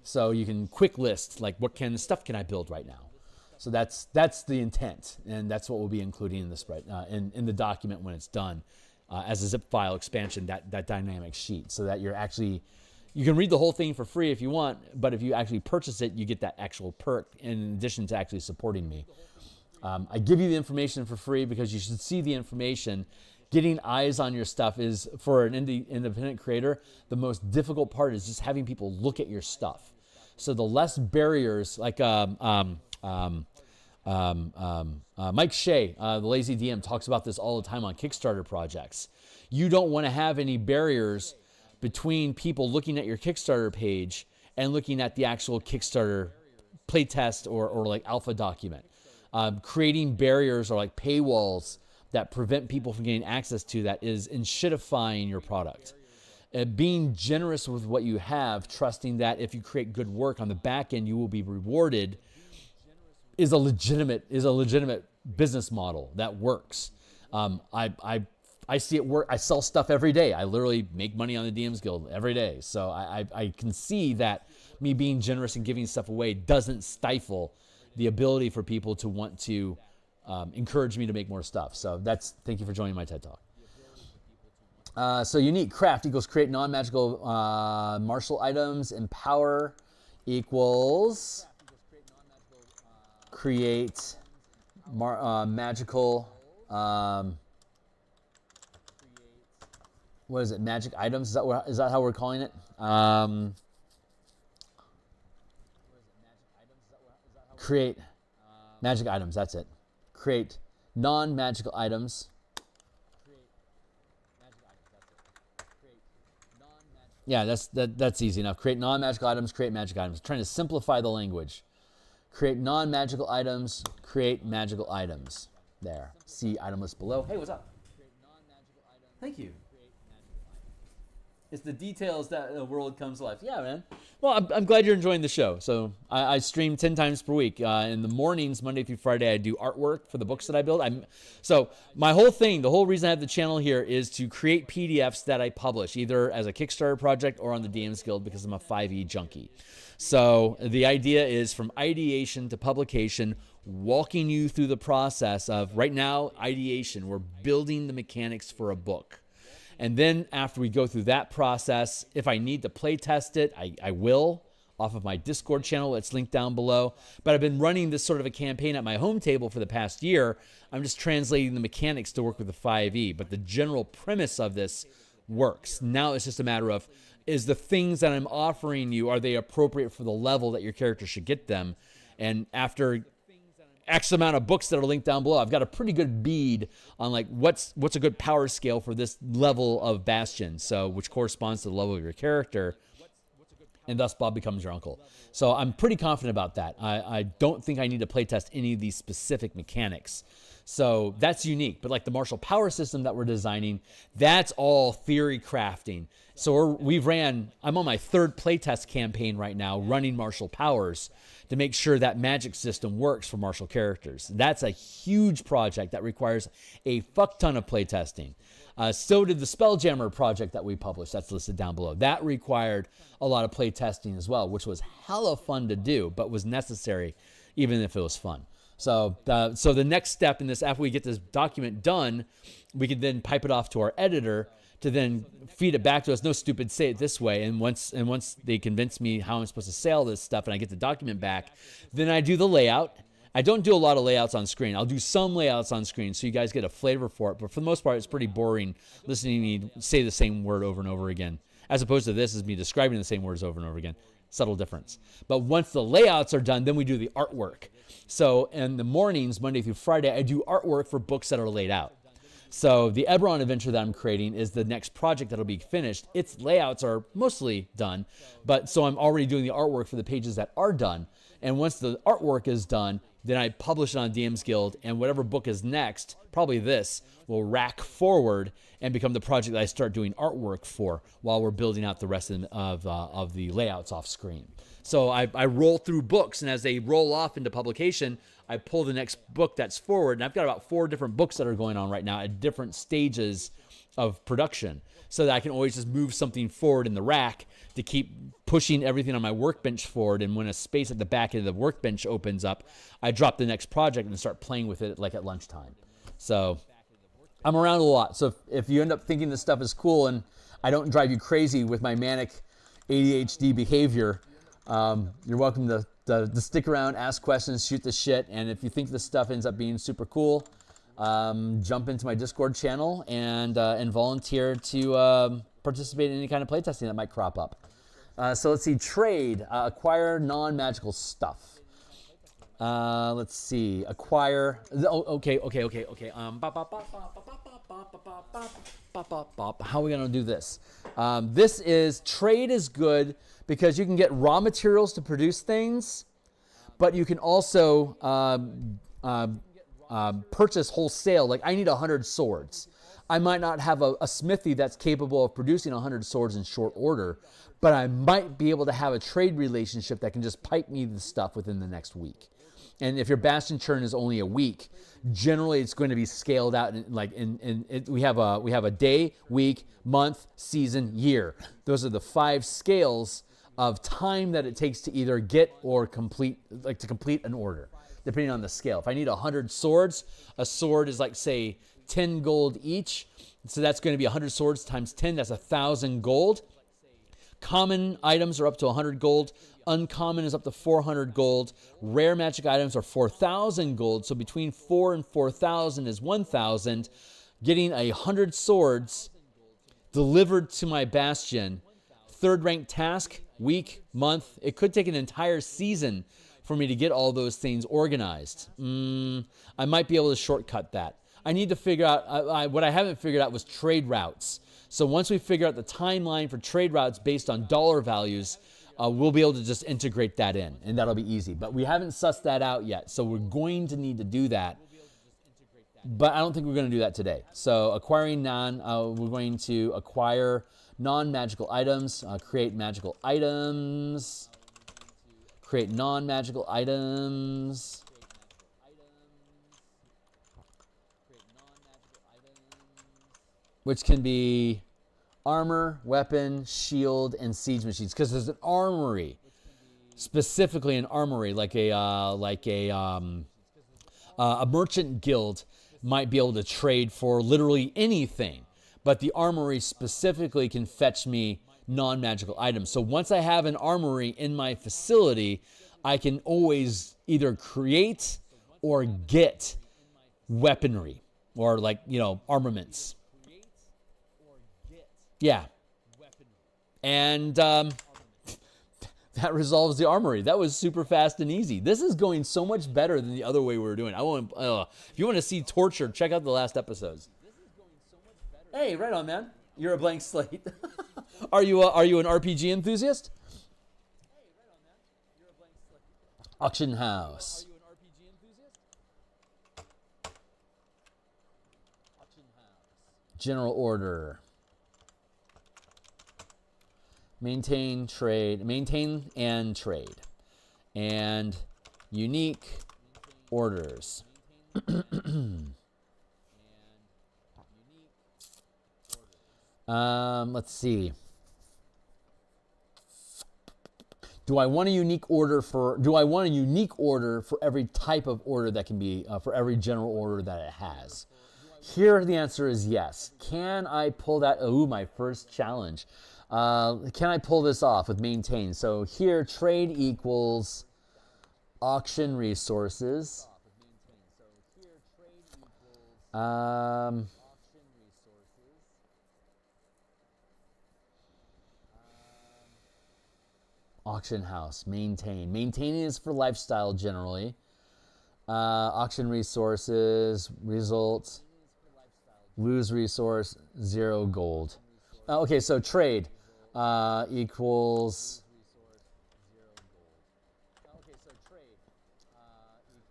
So you can quick list, like what kind of stuff can I build right now? So that's the intent, and that's what we'll be including in the spread in the document when it's done as a zip file expansion, that dynamic sheet, so that you can read the whole thing for free if you want, but if you actually purchase it, you get that actual perk in addition to actually supporting me. I give you the information for free because you should see the information. Getting eyes on your stuff is, for an independent creator, the most difficult part is just having people look at your stuff. So the less barriers, like Mike Shea, the Lazy DM, talks about this all the time on Kickstarter projects. You don't want to have any barriers between people looking at your Kickstarter page and looking at the actual Kickstarter playtest or like alpha document. Creating barriers or like paywalls that prevent people from getting access to that is enshittifying your product. Being generous with what you have, trusting that if you create good work on the back end, you will be rewarded, is a legitimate business model that works. I see it work. I sell stuff every day. I literally make money on the DMsGuild every day. So I can see that me being generous and giving stuff away doesn't stifle the ability for people to want to encourage me to make more stuff. So thank you for joining my TED Talk. So unique craft equals create non-magical martial items, and power equals create magical, what is it, magic items? Is that how we're calling it? Create magic items, that's it. Create non-magical items. Yeah, that's easy enough. Create non-magical items, create magic items. I'm trying to simplify the language. Create non-magical items, create magical items. There. See item list below. Hey, what's up? Thank you. It's the details that the world comes to life. Yeah, man. Well, I'm glad you're enjoying the show. So I stream 10 times per week. In the mornings, Monday through Friday, I do artwork for the books that I build. So my whole thing, the whole reason I have the channel here is to create PDFs that I publish, either as a Kickstarter project or on the DMsGuild, because I'm a 5e junkie. So the idea is from ideation to publication, walking you through the process of, right now, ideation. We're building the mechanics for a book. And then after we go through that process, if I need to play test it, I will, off of my Discord channel. It's linked down below. But I've been running this sort of a campaign at my home table for the past year. I'm just translating the mechanics to work with the 5e. But the general premise of this works. Now it's just a matter of, is the things that I'm offering you, are they appropriate for the level that your character should get them? And after X amount of books that are linked down below, I've got a pretty good bead on like what's a good power scale for this level of Bastion, so which corresponds to the level of your character, and thus Bob becomes your uncle. So I'm pretty confident about that. I don't think I need to playtest any of these specific mechanics. So that's unique. But like the martial power system that we're designing, that's all theory crafting. So I'm on my third playtest campaign right now, running martial powers to make sure that magic system works for martial characters. That's a huge project that requires a fuck ton of playtesting. So did the Spelljammer project that we published, that's listed down below. That required a lot of playtesting as well, which was hella fun to do, but was necessary even if it was fun. So the next step in this, after we get this document done, we can then pipe it off to our editor to then feed it back to us. No stupid, say it this way. And once they convince me how I'm supposed to say all this stuff and I get the document back, then I do the layout. I don't do a lot of layouts on screen. I'll do some layouts on screen so you guys get a flavor for it. But for the most part, it's pretty boring listening to me say the same word over and over again, as opposed to this is me describing the same words over and over again. Subtle difference. But once the layouts are done, then we do the artwork. So in the mornings, Monday through Friday, I do artwork for books that are laid out. So the Eberron adventure that I'm creating is the next project that'll be finished. Its layouts are mostly done, but so I'm already doing the artwork for the pages that are done. And once the artwork is done, then I publish it on DMsGuild, and whatever book is next, probably this, will rack forward and become the project that I start doing artwork for while we're building out the rest of the layouts off screen. So I roll through books, and as they roll off into publication, I pull the next book that's forward, and I've got about 4 different books that are going on right now at different stages of production, so that I can always just move something forward in the rack to keep pushing everything on my workbench forward. And when a space at the back end of the workbench opens up, I drop the next project and start playing with it like at lunchtime. So I'm around a lot. So if you end up thinking this stuff is cool and I don't drive you crazy with my manic ADHD behavior, you're welcome to stick around, ask questions, shoot the shit. And if you think this stuff ends up being super cool, jump into my Discord channel and volunteer to participate in any kind of playtesting that might crop up. So let's see, trade, acquire non-magical stuff. Let's see, acquire, okay. How are we gonna do this? Trade is good because you can get raw materials to produce things, but you can also purchase wholesale. Like I need 100 swords. I might not have a smithy that's capable of producing 100 swords in short order, but I might be able to have a trade relationship that can just pipe me the stuff within the next week. And if your Bastion churn is only a week, generally it's going to be scaled out. We have a day, week, month, season, year. Those are the 5 scales of time that it takes to either get or complete, to complete an order. depending on the scale. If I need 100 swords, a sword is like, say, 10 gold each. So that's going to be 100 swords times 10. That's 1,000 gold. Common items are up to 100 gold. Uncommon is up to 400 gold. Rare magic items are 4,000 gold. So between 4 and 4,000 is 1,000. Getting 100 swords delivered to my bastion. Third rank task, week, month. It could take an entire season for me to get all those things organized. I might be able to shortcut that. I need to figure out, what I haven't figured out was trade routes. So once we figure out the timeline for trade routes based on dollar values, we'll be able to just integrate that in, and that'll be easy. But we haven't sussed that out yet, so we're going to need to do that. But I don't think we're going to do that today. So acquiring we're going to acquire non-magical items, create magical items, create non-magical items. Which can be armor, weapon, shield, and siege machines. Because there's an armory, specifically an armory, like a merchant guild might be able to trade for literally anything. But the armory specifically can fetch me non-magical items. So once I have an armory in my facility, I can always either create or get weaponry or armaments. Yeah. And that resolves the armory. That was super fast and easy. This is going so much better than the other way we were doing. If you want to see torture, check out the last episodes. Hey, right on, man. You're a blank slate. Are you an RPG enthusiast? Auction house. General order. Maintain and trade. And unique orders. Let's see. Do I want a unique order for every type of order that can be, for every general order that it has? Here the answer is yes. Can I pull that? Oh, my first challenge. Can I pull this off with maintain? So here, trade equals auction resources. Auction house, maintain. Maintaining is for lifestyle generally. Auction resources, result, lose resource, 0 gold. Okay, so trade equals,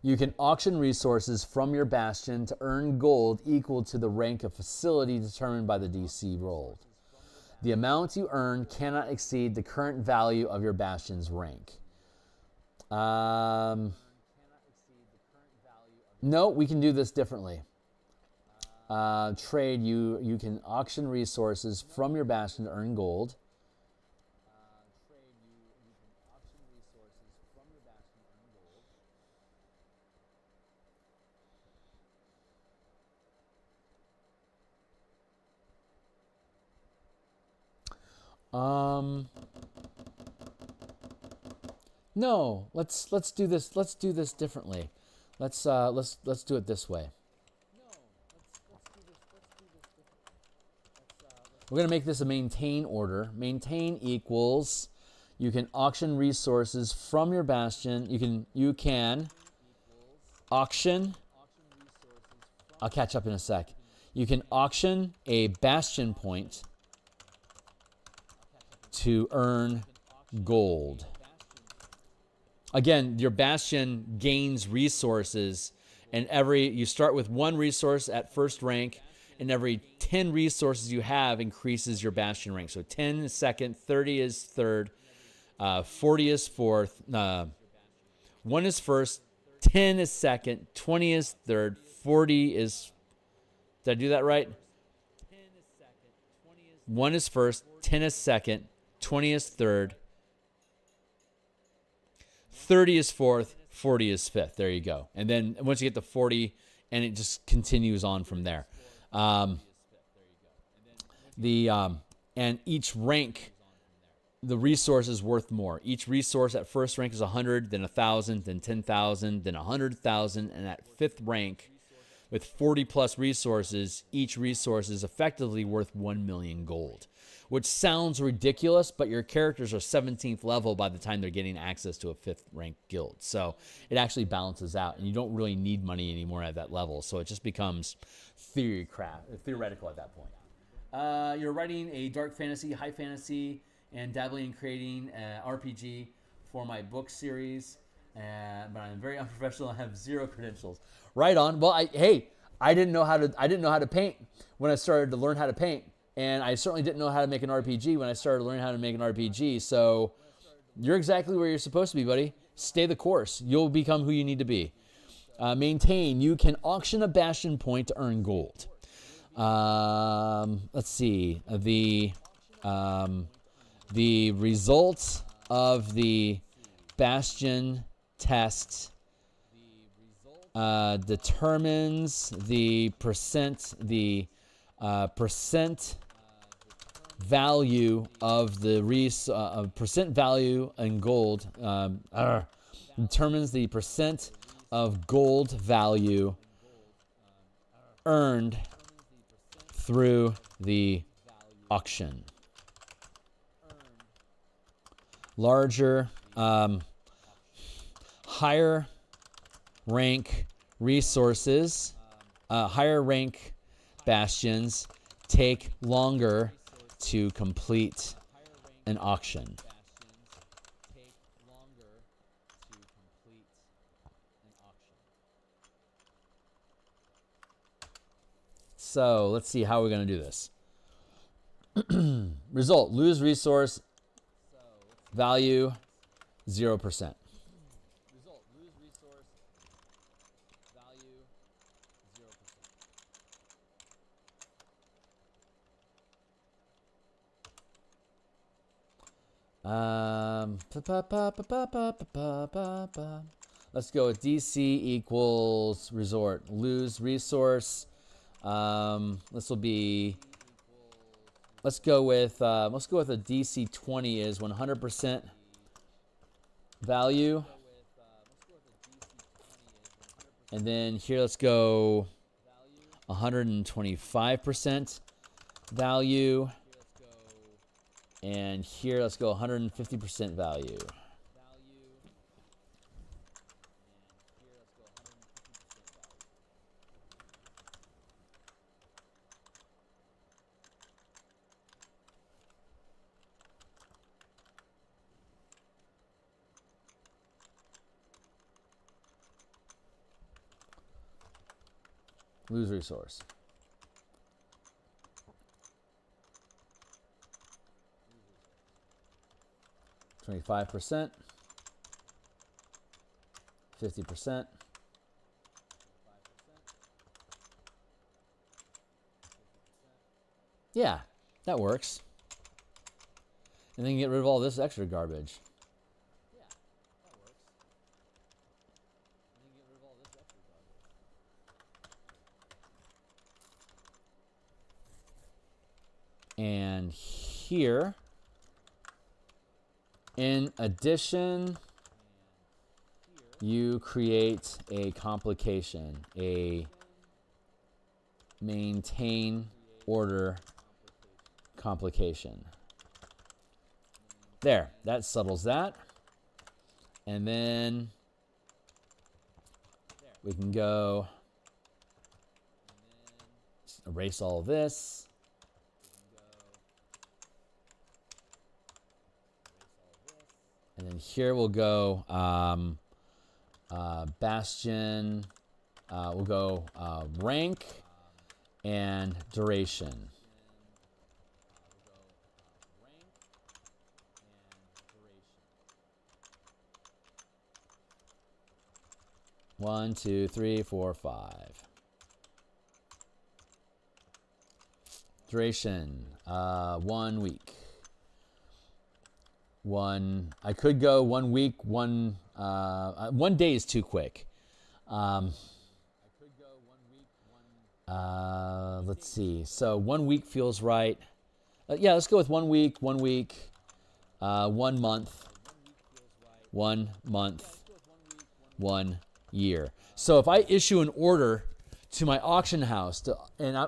you can auction resources from your bastion to earn gold equal to the rank of facility determined by the DC rolled. The amount you earn cannot exceed the current value of your bastion's rank. No, we can do this differently. Trade, you can auction resources from your bastion to earn gold. No, let's do this. Let's do this differently. Let's do it this way. We're going to make this a maintain order. Maintain equals, you can auction resources from your bastion. You can auction, I'll catch up in a sec. You can auction a bastion point to earn gold. Again, your bastion gains resources, and you start with 1 resource at first rank, and every 10 resources you have increases your bastion rank. So 10 is second, 30 is third, 40 is fourth, 1 is first, 10 is second, 20 is third, 40 is, did I do that right? 1 is first, 10 is second, 20 is third, 30 is fourth, 40 is 5th. There you go. And then once you get to 40, and it just continues on from there. And each rank, the resource is worth more. Each resource at first rank is 100, then 1,000, then 10,000, then 100,000, and at 5th rank, with 40 plus resources, each resource is effectively worth 1 million gold, which sounds ridiculous, but your characters are 17th level by the time they're getting access to a 5th rank guild. So it actually balances out, and you don't really need money anymore at that level. So it just becomes theoretical at that point. You're writing a dark fantasy, high fantasy, and dabbling in creating an RPG for my book series. But I'm very unprofessional. I have 0 credentials. Right on. Well, I didn't know how to paint when I started to learn how to paint, and I certainly didn't know how to make an RPG when I started learning how to make an RPG. So you're exactly where you're supposed to be, buddy. Stay the course. You'll become who you need to be. Maintain. You can auction a bastion point to earn gold. Let's see. The results of the bastion test determines the percent value of the percent value in gold. Determines the percent of gold value earned through the auction. Larger, higher rank resources, higher rank bastions take longer to complete an auction. So let's see how we're going to do this. Result, lose resource value 0%. Let's go with DC equals resort. Lose resource. This will be. Let's go with a DC 20 is 100% value. And then here let's go 125% value. And here let's go 150% value. Lose resource. %, 50%. Yeah, that works. And then get rid of all this extra garbage. And here, in addition, you create a complication, a maintain order complication. There, that settles that. And then we can go erase all of this. And then here we'll go Bastion, we'll go rank and duration. One, two, three, four, five. Duration, 1 week. I could go 1 week, 1 1 day is too quick. Let's see. So 1 week feels right. Yeah, let's go with 1 week, 1 week, 1 month, 1 month, 1 year. So if I issue an order to my auction house,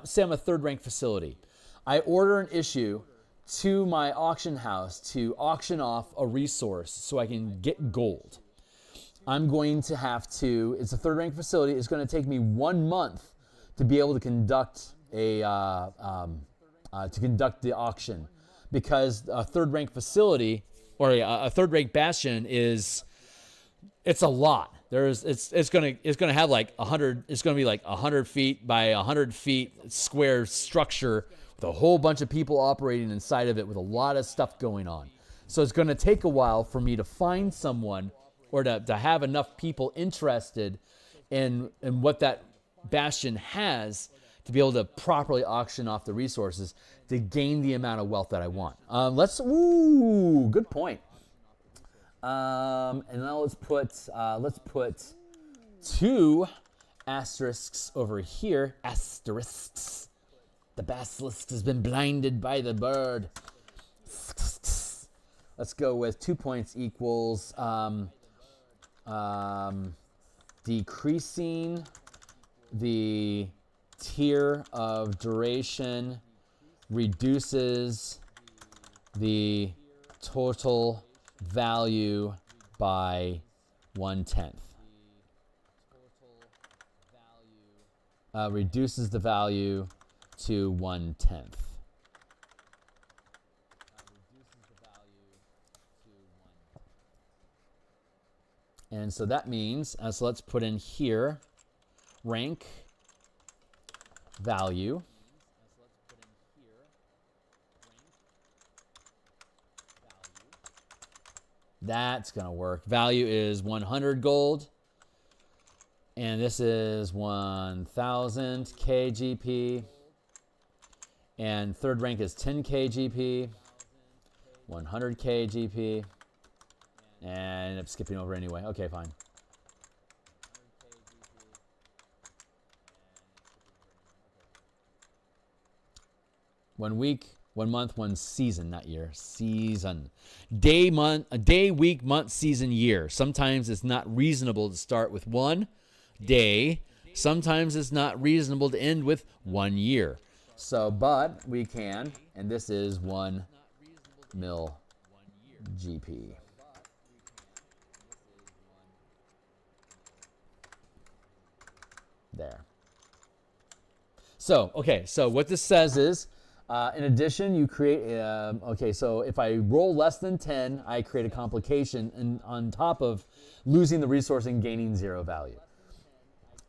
say I'm a third rank facility, I order an issue to my auction house to auction off a resource so I can get gold. I'm going to have to, it's a third rank facility, it's going to take me 1 month to be able to conduct the auction, because a third rank facility or a third rank bastion it's a lot. It's gonna have like 100. It's gonna be like 100 feet by 100 feet square structure with a whole bunch of people operating inside of it with a lot of stuff going on. So it's gonna take a while for me to find someone or to have enough people interested in what that bastion has to be able to properly auction off the resources to gain the amount of wealth that I want. Good point. And now let's put 2 asterisks over here. Asterisks. The basilisk has been blinded by the bird. Let's go with 2 points equals decreasing the tier of duration reduces the total value by 1/10. Reduces the value to 1/10. And so that means, so let's put in here, rank value. That's going to work. Value is 100 gold. And this is 1,000 KGP. And third rank is 10 KGP. 100 KGP. And I end up skipping over anyway. Okay, fine. One week, 1 month, 1 season, not year. Season. Day, week, month, season, year. Sometimes it's not reasonable to start with 1 day. Sometimes it's not reasonable to end with 1 year. So, but we can, and this is 1 mil GP. There. So, okay, so what this says is, in addition, you create, so if I roll less than 10, I create a complication on top of losing the resource and gaining 0 value.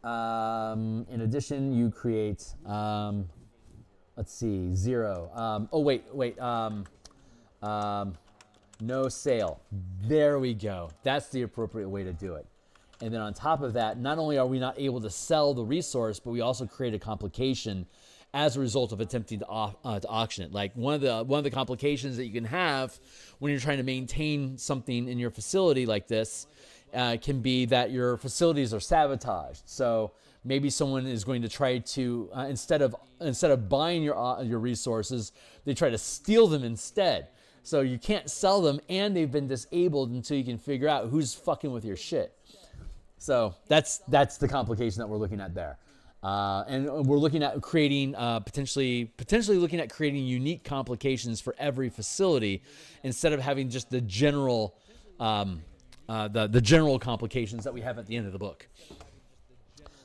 In addition, you create, let's see, 0. No sale. There we go. That's the appropriate way to do it. And then on top of that, not only are we not able to sell the resource, but we also create a complication as a result of attempting to auction it. Like one of the complications that you can have when you're trying to maintain something in your facility like this can be that your facilities are sabotaged. So maybe someone is going to try to instead of buying your resources, they try to steal them instead. So you can't sell them, and they've been disabled until you can figure out who's fucking with your shit. So that's the complication that we're looking at there. And we're looking at creating potentially looking at creating unique complications for every facility instead of having just the general the general complications that we have at the end of the book.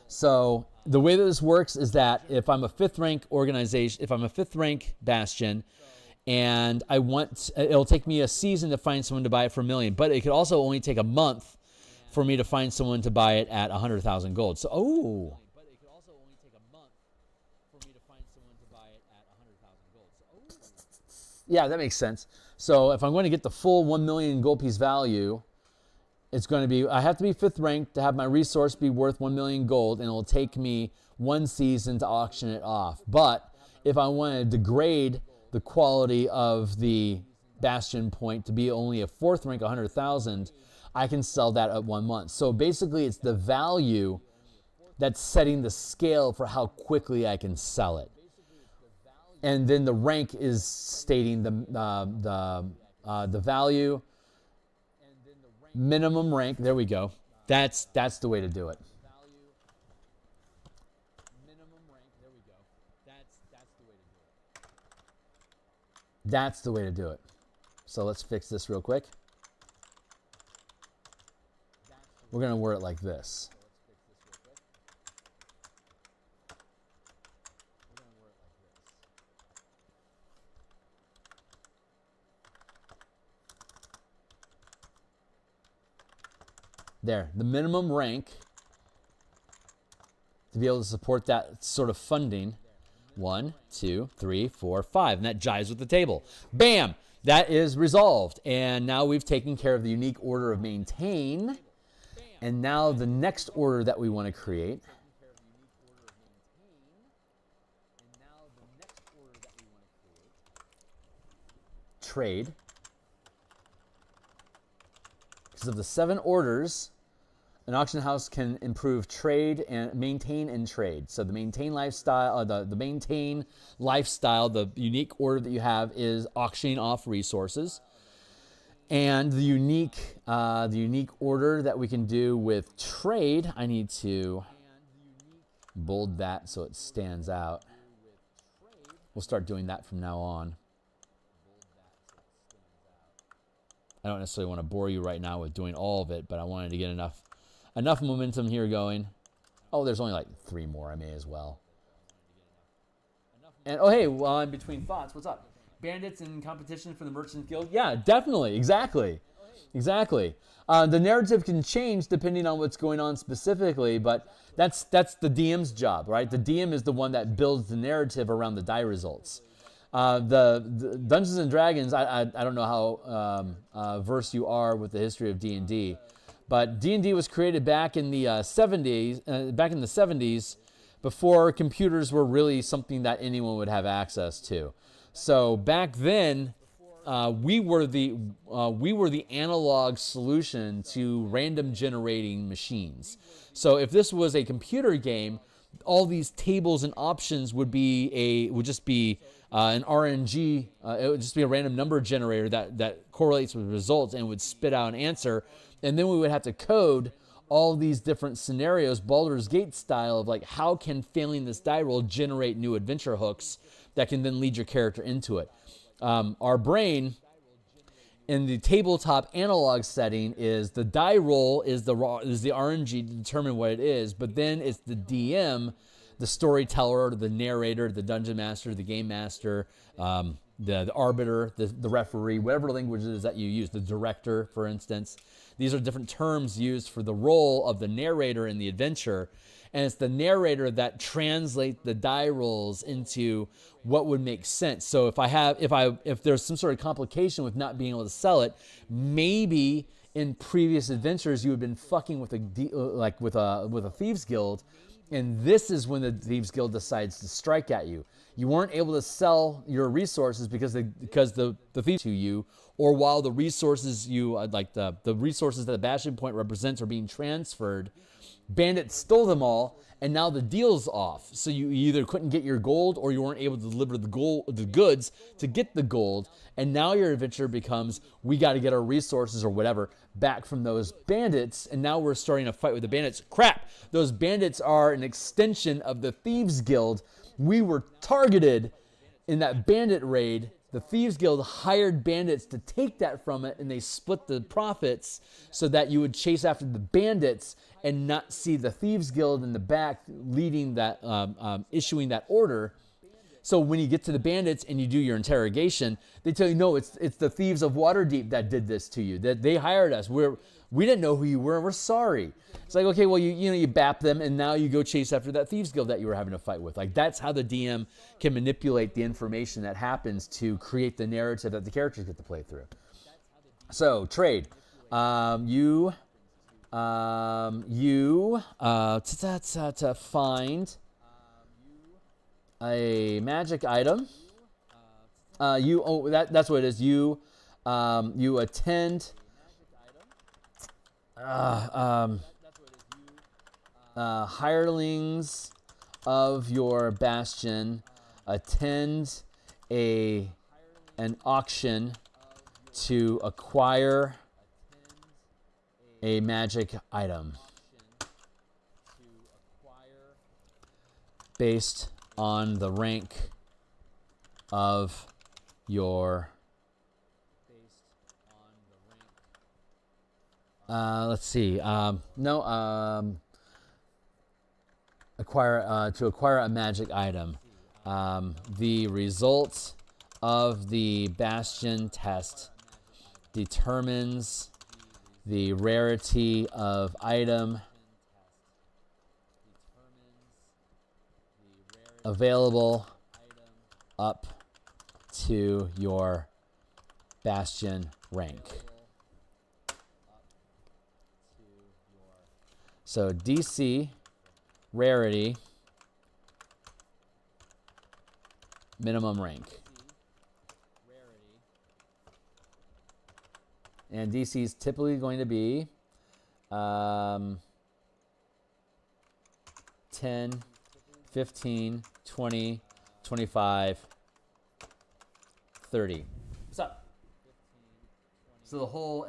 So the way that this works is that if I'm a 5th rank organization, if I'm a 5th rank bastion, and it'll take me a season to find someone to buy it for $1 million, but it could also only take a month for me to find someone to buy it at 100,000 gold. So, yeah, that makes sense. So if I'm going to get the full 1 million gold piece value, it's going to be, I have to be 5th rank to have my resource be worth 1 million gold, and it'll take me 1 season to auction it off. But if I want to degrade the quality of the bastion point to be only a 4th rank 100,000, I can sell that at 1 month. So basically, it's the value that's setting the scale for how quickly I can sell it. And then the rank is stating the value, minimum rank. There we go. That's the way to do it. That's the way to do it. So let's fix this real quick. We're going to word it like this. There, the minimum rank to be able to support that sort of funding. 1, 2, 3, 4, 5. And that jives with the table. Bam! That is resolved. And now we've taken care of the unique order of maintain. And now the next order that we want to create. Trade. Because of the 7 orders, an auction house can improve trade and maintain and trade. So the maintain lifestyle, the maintain lifestyle, the unique order that you have is auctioning off resources, and the unique order that we can do with trade. I need to bold that so it stands out. We'll start doing that from now on. I don't necessarily want to bore you right now with doing all of it, but I wanted to get enough momentum here going. Oh, there's only like 3 more. I may as well. And oh, hey, well, in between thoughts, what's up? Bandits in competition for the Merchant Guild? Yeah, definitely. Exactly. The narrative can change depending on what's going on specifically, but that's the DM's job, right? The DM is the one that builds the narrative around the die results. The Dungeons and Dragons, I don't know how versed you are with the history of D&D, but D&D was created back in the 70s, before computers were really something that anyone would have access to. So back then, we were the analog solution to random generating machines. So if this was a computer game, all these tables and options would just be an RNG. It would just be a random number generator that correlates with results and would spit out an answer. And then we would have to code all these different scenarios, Baldur's Gate style, of like, how can failing this die roll generate new adventure hooks that can then lead your character into it. Our brain in the tabletop analog setting is the die roll is the RNG to determine what it is, but then it's the DM, the storyteller, the narrator, the dungeon master, the game master, the arbiter, the referee, whatever language it is that you use, the director, for instance. These are different terms used for the role of the narrator in the adventure, and it's the narrator that translates the die rolls into what would make sense. So if there's some sort of complication with not being able to sell it, maybe in previous adventures you had been fucking with a thieves guild, and this is when the thieves guild decides to strike at you. You weren't able to sell your resources because the thieves to you, or while the resources the resources that the Bastion Point represents are being transferred, bandits stole them all, and now the deal's off. So you either couldn't get your gold, or you weren't able to deliver the goods to get the gold, and now your adventure becomes, we got to get our resources or whatever back from those bandits, and now we're starting a fight with the bandits. Crap! Those bandits are an extension of the Thieves Guild. We were targeted in that bandit raid. The Thieves Guild hired bandits to take that from it, and they split the profits so that you would chase after the bandits and not see the Thieves Guild in the back leading that, issuing that order. So when you get to the bandits and you do your interrogation, they tell you, no, it's the Thieves of Waterdeep that did this to you. That they hired us. We didn't know who you were, and we're sorry. It's like, okay, well, you bap them, and now you go chase after that Thieves Guild that you were having a fight with. Like, that's how the DM can manipulate the information that happens to create the narrative that the characters get to play through. So, trade. To find a magic item. That's what it is. You attend hirelings of your bastion attend an auction to acquire a magic item based on the rank of your let's see. Acquire a magic item. The results of the Bastion test determines the rarity of item available up to your Bastion rank. So DC, rarity, minimum rank. And DC is typically going to be 10, 15, 20, 25, 30. What's up? So the whole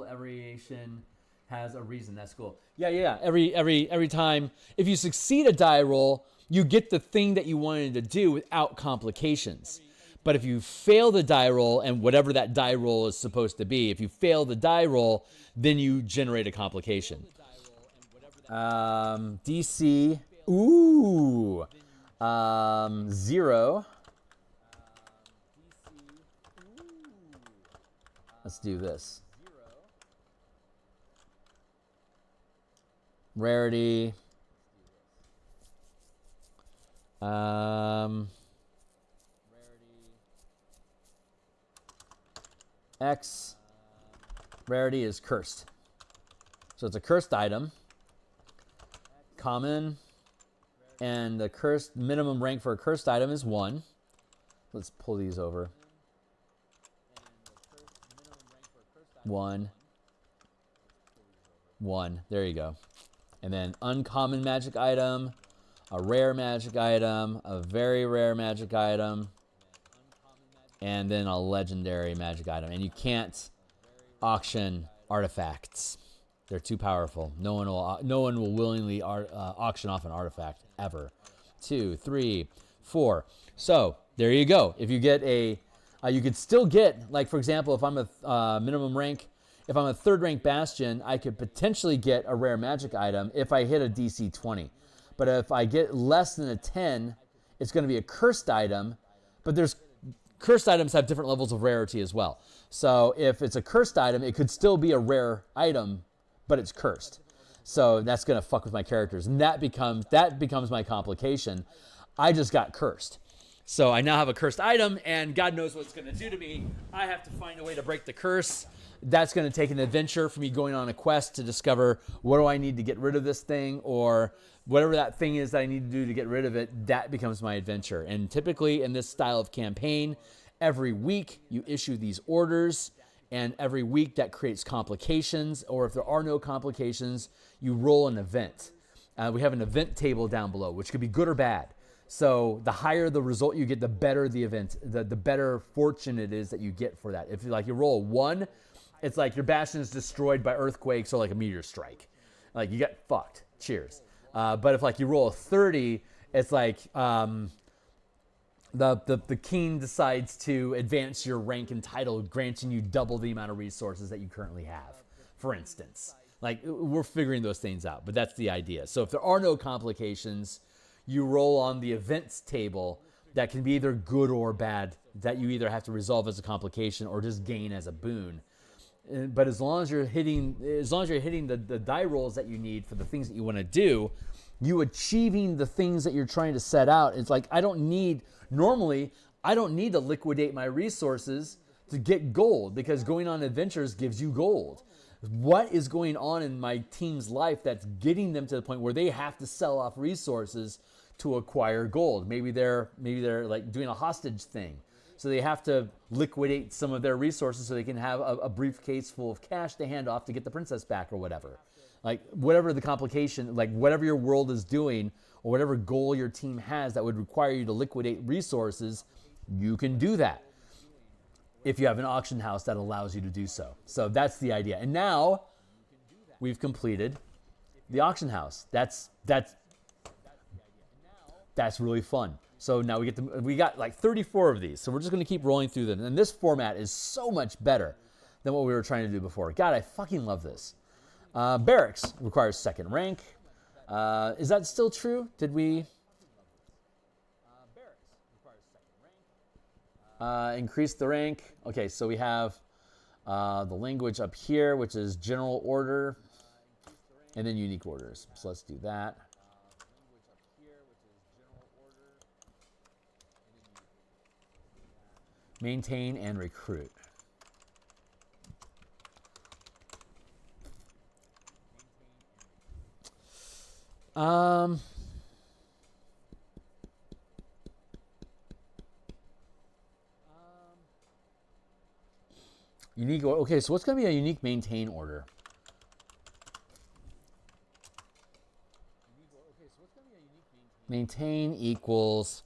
variation has a reason. That's cool. Yeah. Every time, if you succeed a die roll, you get the thing that you wanted to do without complications. But if you fail the die roll, and whatever that die roll is supposed to be, if you fail the die roll, then you generate a complication. DC, 0. Let's do this. Rarity. X. Rarity is cursed. So it's a cursed item. Common. And the cursed minimum rank for a cursed item is 1. Let's pull these over. 1. 1. There you go. And then uncommon magic item, a rare magic item, a very rare magic item, and then a legendary magic item. And you can't auction artifacts. They're too powerful. No one will willingly auction off an artifact ever. 2, 3, 4. So there you go. If you get you could still get, like, for example, if I'm a minimum rank, if I'm a third rank Bastion, I could potentially get a rare magic item if I hit a DC 20. But if I get less than a 10, it's going to be a cursed item. But cursed items have different levels of rarity as well. So if it's a cursed item, it could still be a rare item, but it's cursed. So that's going to fuck with my characters. And that becomes my complication. I just got cursed. So I now have a cursed item, and God knows what it's going to do to me. I have to find a way to break the curse. That's going to take an adventure for me going on a quest to discover what do I need to get rid of this thing, or whatever that thing is that I need to do to get rid of it. That becomes my adventure. And typically in this style of campaign, every week you issue these orders, and every week that creates complications, or if there are no complications, you roll an event. We have an event table down below, which could be good or bad. So the higher the result you get, the better the event, the better fortune it is that you get for that. If you roll a 1, it's like your bastion is destroyed by earthquakes or like a meteor strike. Like, you get fucked. Cheers. But if you roll a 30, it's like the king decides to advance your rank and title, granting you double the amount of resources that you currently have, for instance. Like, we're figuring those things out, but that's the idea. So if there are no complications, you roll on the events table that can be either good or bad, that you either have to resolve as a complication or just gain as a boon. But as long as you're hitting the die rolls that you need for the things that you want to do, you achieving the things that you're trying to set out. It's like, normally I don't need to liquidate my resources to get gold, because going on adventures gives you gold. What is going on in my team's life that's getting them to the point where they have to sell off resources to acquire gold? Maybe they're like doing a hostage thing. So they have to liquidate some of their resources so they can have a briefcase full of cash to hand off to get the princess back or whatever. Like, whatever the complication, like whatever your world is doing or whatever goal your team has that would require you to liquidate resources, you can do that if you have an auction house that allows you to do so. So that's the idea. And now we've completed the auction house. That's really fun. So now we got like 34 of these. So we're just going to keep rolling through them. And this format is so much better than what we were trying to do before. God, I fucking love this. Barracks requires second rank. Is that still true? Did we increase the rank? Okay, so we have the language up here, which is general order, and then unique orders. So let's do that. Maintain and recruit. Unique. Okay, so what's going to be a unique maintain order? Maintain equals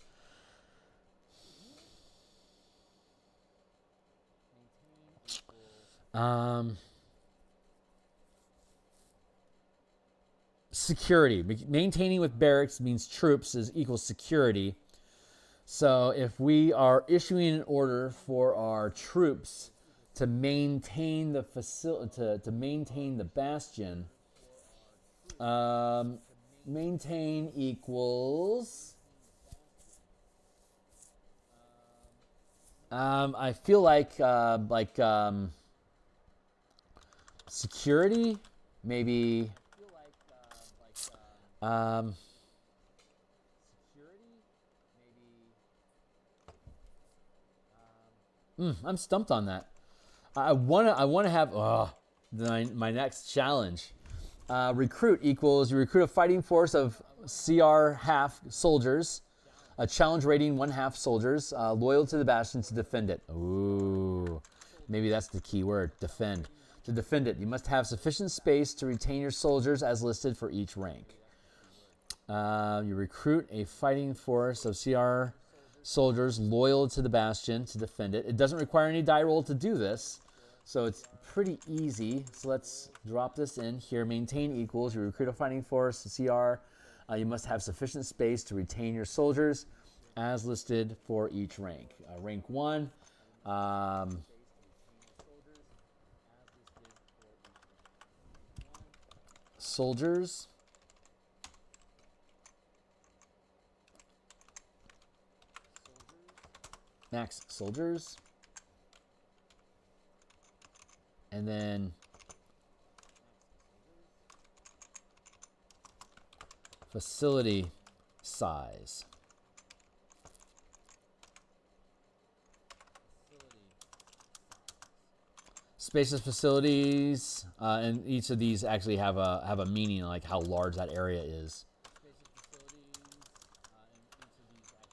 security. Maintaining with barracks means troops is equals security. So if we are issuing an order for our troops to maintain the facility, to maintain the bastion, maintain equals. I feel like security, maybe. I'm stumped on that. I wanna have my next challenge. Recruit equals you recruit a fighting force of CR half soldiers, a challenge rating 1/2 soldiers, loyal to the bastion to defend it. Ooh, maybe that's the key word, defend. To defend it, you must have sufficient space to retain your soldiers as listed for each rank. You recruit a fighting force of CR soldiers loyal to the bastion to defend it. It doesn't require any die roll to do this, so it's pretty easy. So let's drop this in here. Maintain equals you recruit a fighting force, CR. You must have sufficient space to retain your soldiers as listed for each rank. Rank 1. Soldiers. Max soldiers. And then facility size. Spacious facilities, and each of these actually have a meaning, like how large that area is.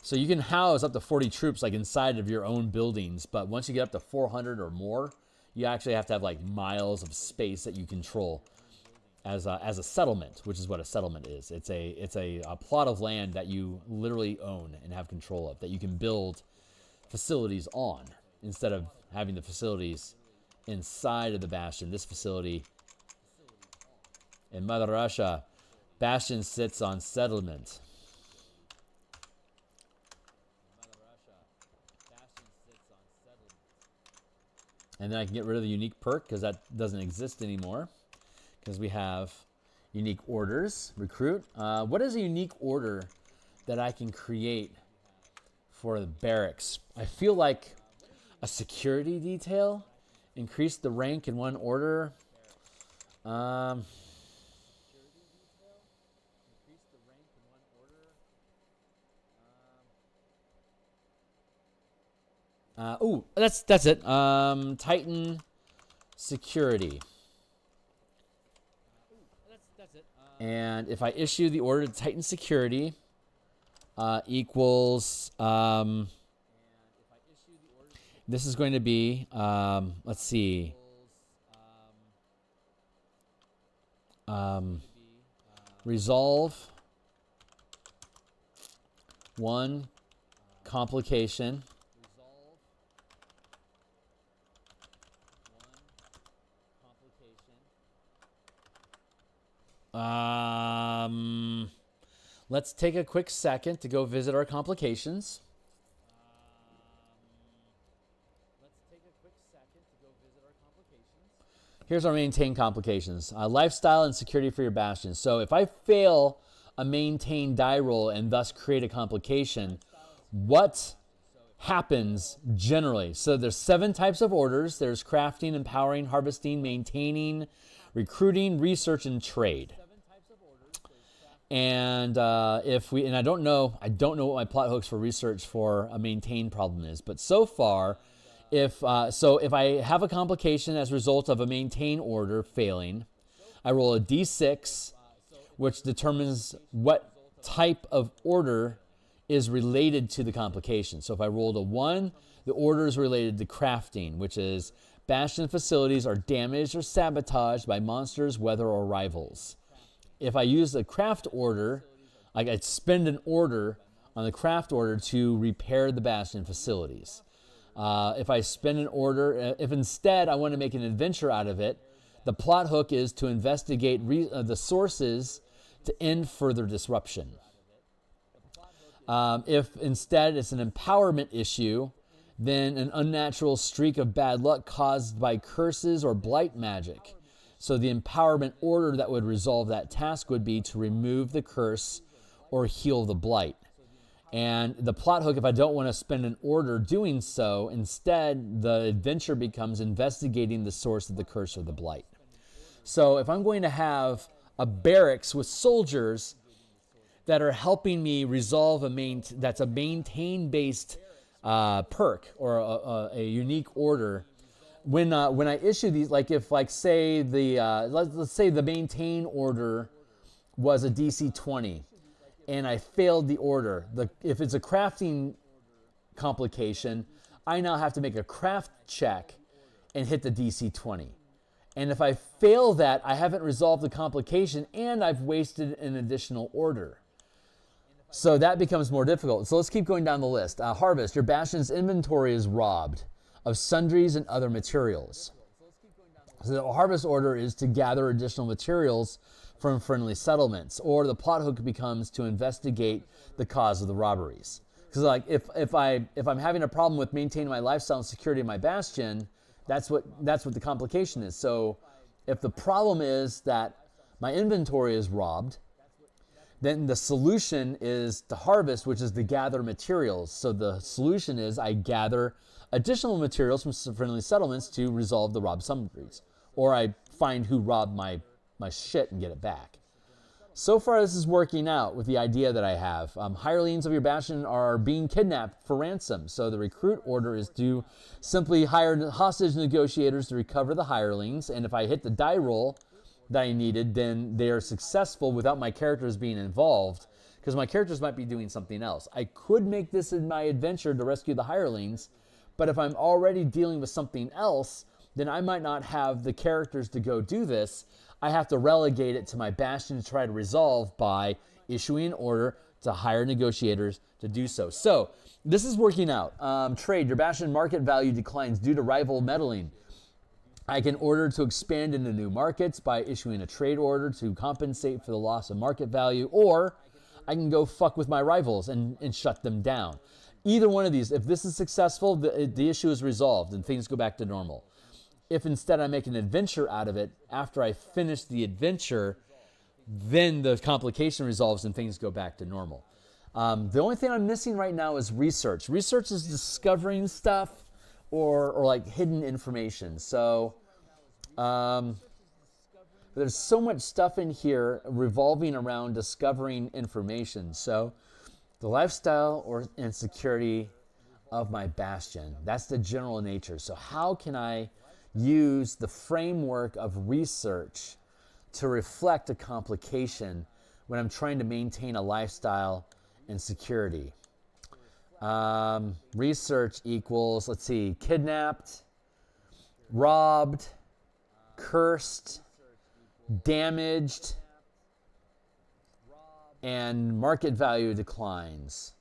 So you can house up to 40 troops like inside of your own buildings, but once you get up to 400 or more, you actually have to have like miles of space that you control as a settlement, which is what a settlement is. It's a plot of land that you literally own and have control of, that you can build facilities on instead of having the facilities inside of the bastion. This facility in Mother Russia, bastion sits on settlement. And then I can get rid of the unique perk because that doesn't exist anymore, because we have unique orders. Recruit. What is a unique order that I can create for the barracks? I feel like a security detail. Increase the rank in one order. That's it. Titan security. And if I issue the order to Titan security, equals this is going to be, let's see. Resolve one complication. Let's take a quick second to go visit our complications. Here's our maintain complications. Lifestyle and security for your bastion. So if I fail a maintain die roll and thus create a complication, what happens generally? So there's 7 types of orders. There's crafting, empowering, harvesting, maintaining, recruiting, research, and trade. And I don't know what my plot hooks for research for a maintain problem is, but so far, if I have a complication as a result of a maintain order failing, I roll a d6, which determines what type of order is related to the complication. So if I rolled a 1, the order is related to crafting, which is bastion facilities are damaged or sabotaged by monsters, weather, or rivals. If I use a craft order, like I'd spend an order on the craft order to repair the bastion facilities. If I spend an order, if instead I want to make an adventure out of it, the plot hook is to investigate the sources to end further disruption. If instead it's an empowerment issue, then an unnatural streak of bad luck caused by curses or blight magic. So the empowerment order that would resolve that task would be to remove the curse or heal the blight. And the plot hook, if I don't want to spend an order doing so, instead the adventure becomes investigating the source of the curse or the blight. So if I'm going to have a barracks with soldiers that are helping me resolve that's a maintain-based perk or a unique order, when I issue these, like if say let's say the maintain order was a DC 20 and I failed the order, if it's a crafting complication, I now have to make a craft check and hit the DC 20. And if I fail that, I haven't resolved the complication and I've wasted an additional order. So that becomes more difficult. So let's keep going down the list. Harvest. Your bastion's inventory is robbed of sundries and other materials. So the harvest order is to gather additional materials from friendly settlements, or the plot hook becomes to investigate the cause of the robberies. Because like if I'm having a problem with maintaining my lifestyle and security in my bastion, that's what the complication is. So if the problem is that my inventory is robbed, then the solution is to harvest, which is to gather materials. So the solution is I gather additional materials from some friendly settlements to resolve the robbed sundries. Or I find who robbed my shit and get it back. So far this is working out with the idea that I have. Hirelings of your bastion are being kidnapped for ransom. So the recruit order is to simply hire hostage negotiators to recover the hirelings. And if I hit the die roll that I needed, then they are successful without my characters being involved, because my characters might be doing something else. I could make this in my adventure to rescue the hirelings, but if I'm already dealing with something else, then I might not have the characters to go do this. I have to relegate it to my bastion to try to resolve by issuing an order to hire negotiators to do so. So this is working out. Trade. Your bastion market value declines due to rival meddling. I can order to expand into new markets by issuing a trade order to compensate for the loss of market value, or I can go fuck with my rivals and shut them down. Either one of these, if this is successful, the issue is resolved and things go back to normal. If instead I make an adventure out of it, after I finish the adventure, then the complication resolves and things go back to normal. The only thing I'm missing right now is research. Research is discovering stuff or like hidden information. So there's so much stuff in here revolving around discovering information. So the lifestyle and security of my bastion, that's the general nature. So how can I use the framework of research to reflect a complication when I'm trying to maintain a lifestyle and security? Research equals, let's see, kidnapped, robbed, cursed, damaged, and market value declines.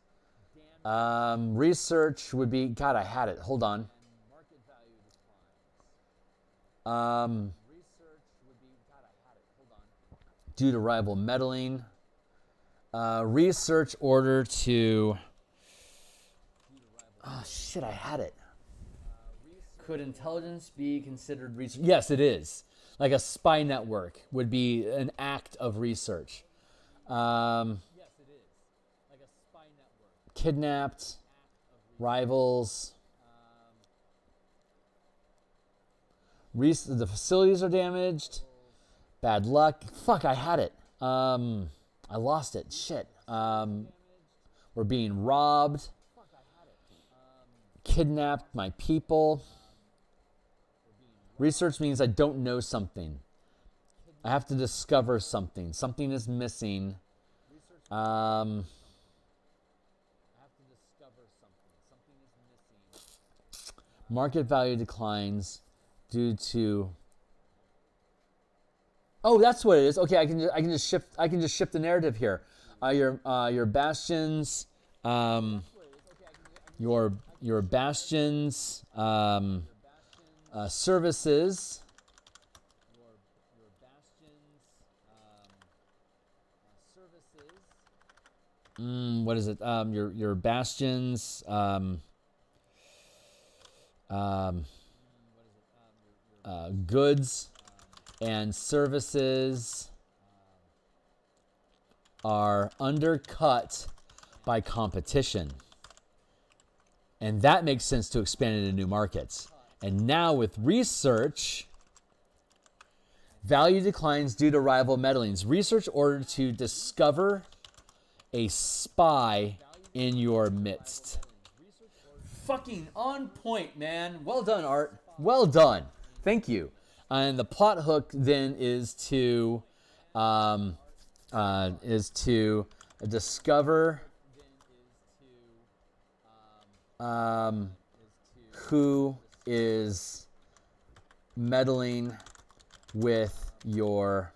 Research would be, God, I had it. Hold on. Due to rival meddling. Research order to... Oh, shit, I had it. Could intelligence be considered research? Yes, it is. Like a spy network would be an act of research. Kidnapped, rivals. The facilities are damaged. Bad luck. Fuck, I had it. I lost it. Shit. We're being robbed. Kidnapped my people. Research means I don't know something. I have to discover something. Something is missing. Market value declines due to... Oh, that's what it is. Okay, I can just shift the narrative here. Your bastions, your bastions services. What is it? Your bastions. Goods and services are undercut by competition. And that makes sense to expand into new markets. And now with research, value declines due to rival meddlings. Research ordered to discover a spy in your midst. Fucking on point, man. Well done, Art. Well done. Thank you. And the plot hook then is to discover who is meddling with your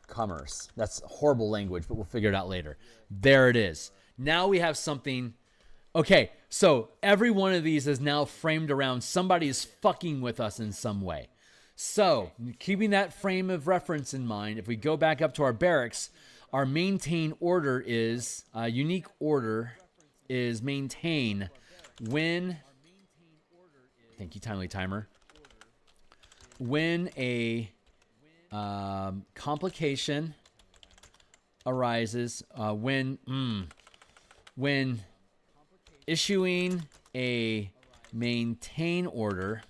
commerce. That's horrible language, but we'll figure it out later. There it is. Now we have something. Okay, so every one of these is now framed around somebody is fucking with us in some way. So, keeping that frame of reference in mind, if we go back up to our barracks, our maintain order is, unique order is maintain when, thank you, timely timer, when a complication arises, when issuing a maintain order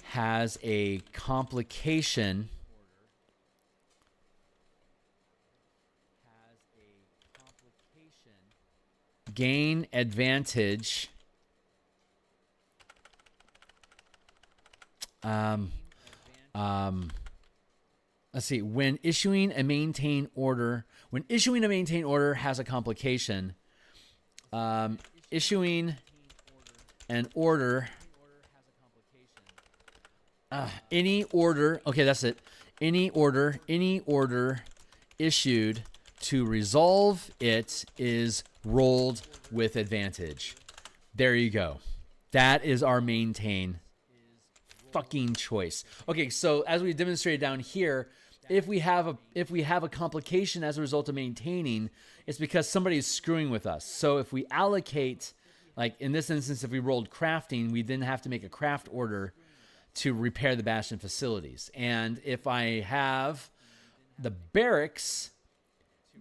has a complication gain advantage let's see, when issuing a maintain order has a complication, issuing an order, any order, okay, that's it. Any order issued to resolve it is rolled with advantage. There you go. That is our maintain fucking choice. Okay, so as we demonstrated down here, if we have a complication as a result of maintaining, it's because somebody is screwing with us. So if we allocate, like in this instance, if we rolled crafting, we then have to make a craft order to repair the Bastion facilities. And if I have the barracks,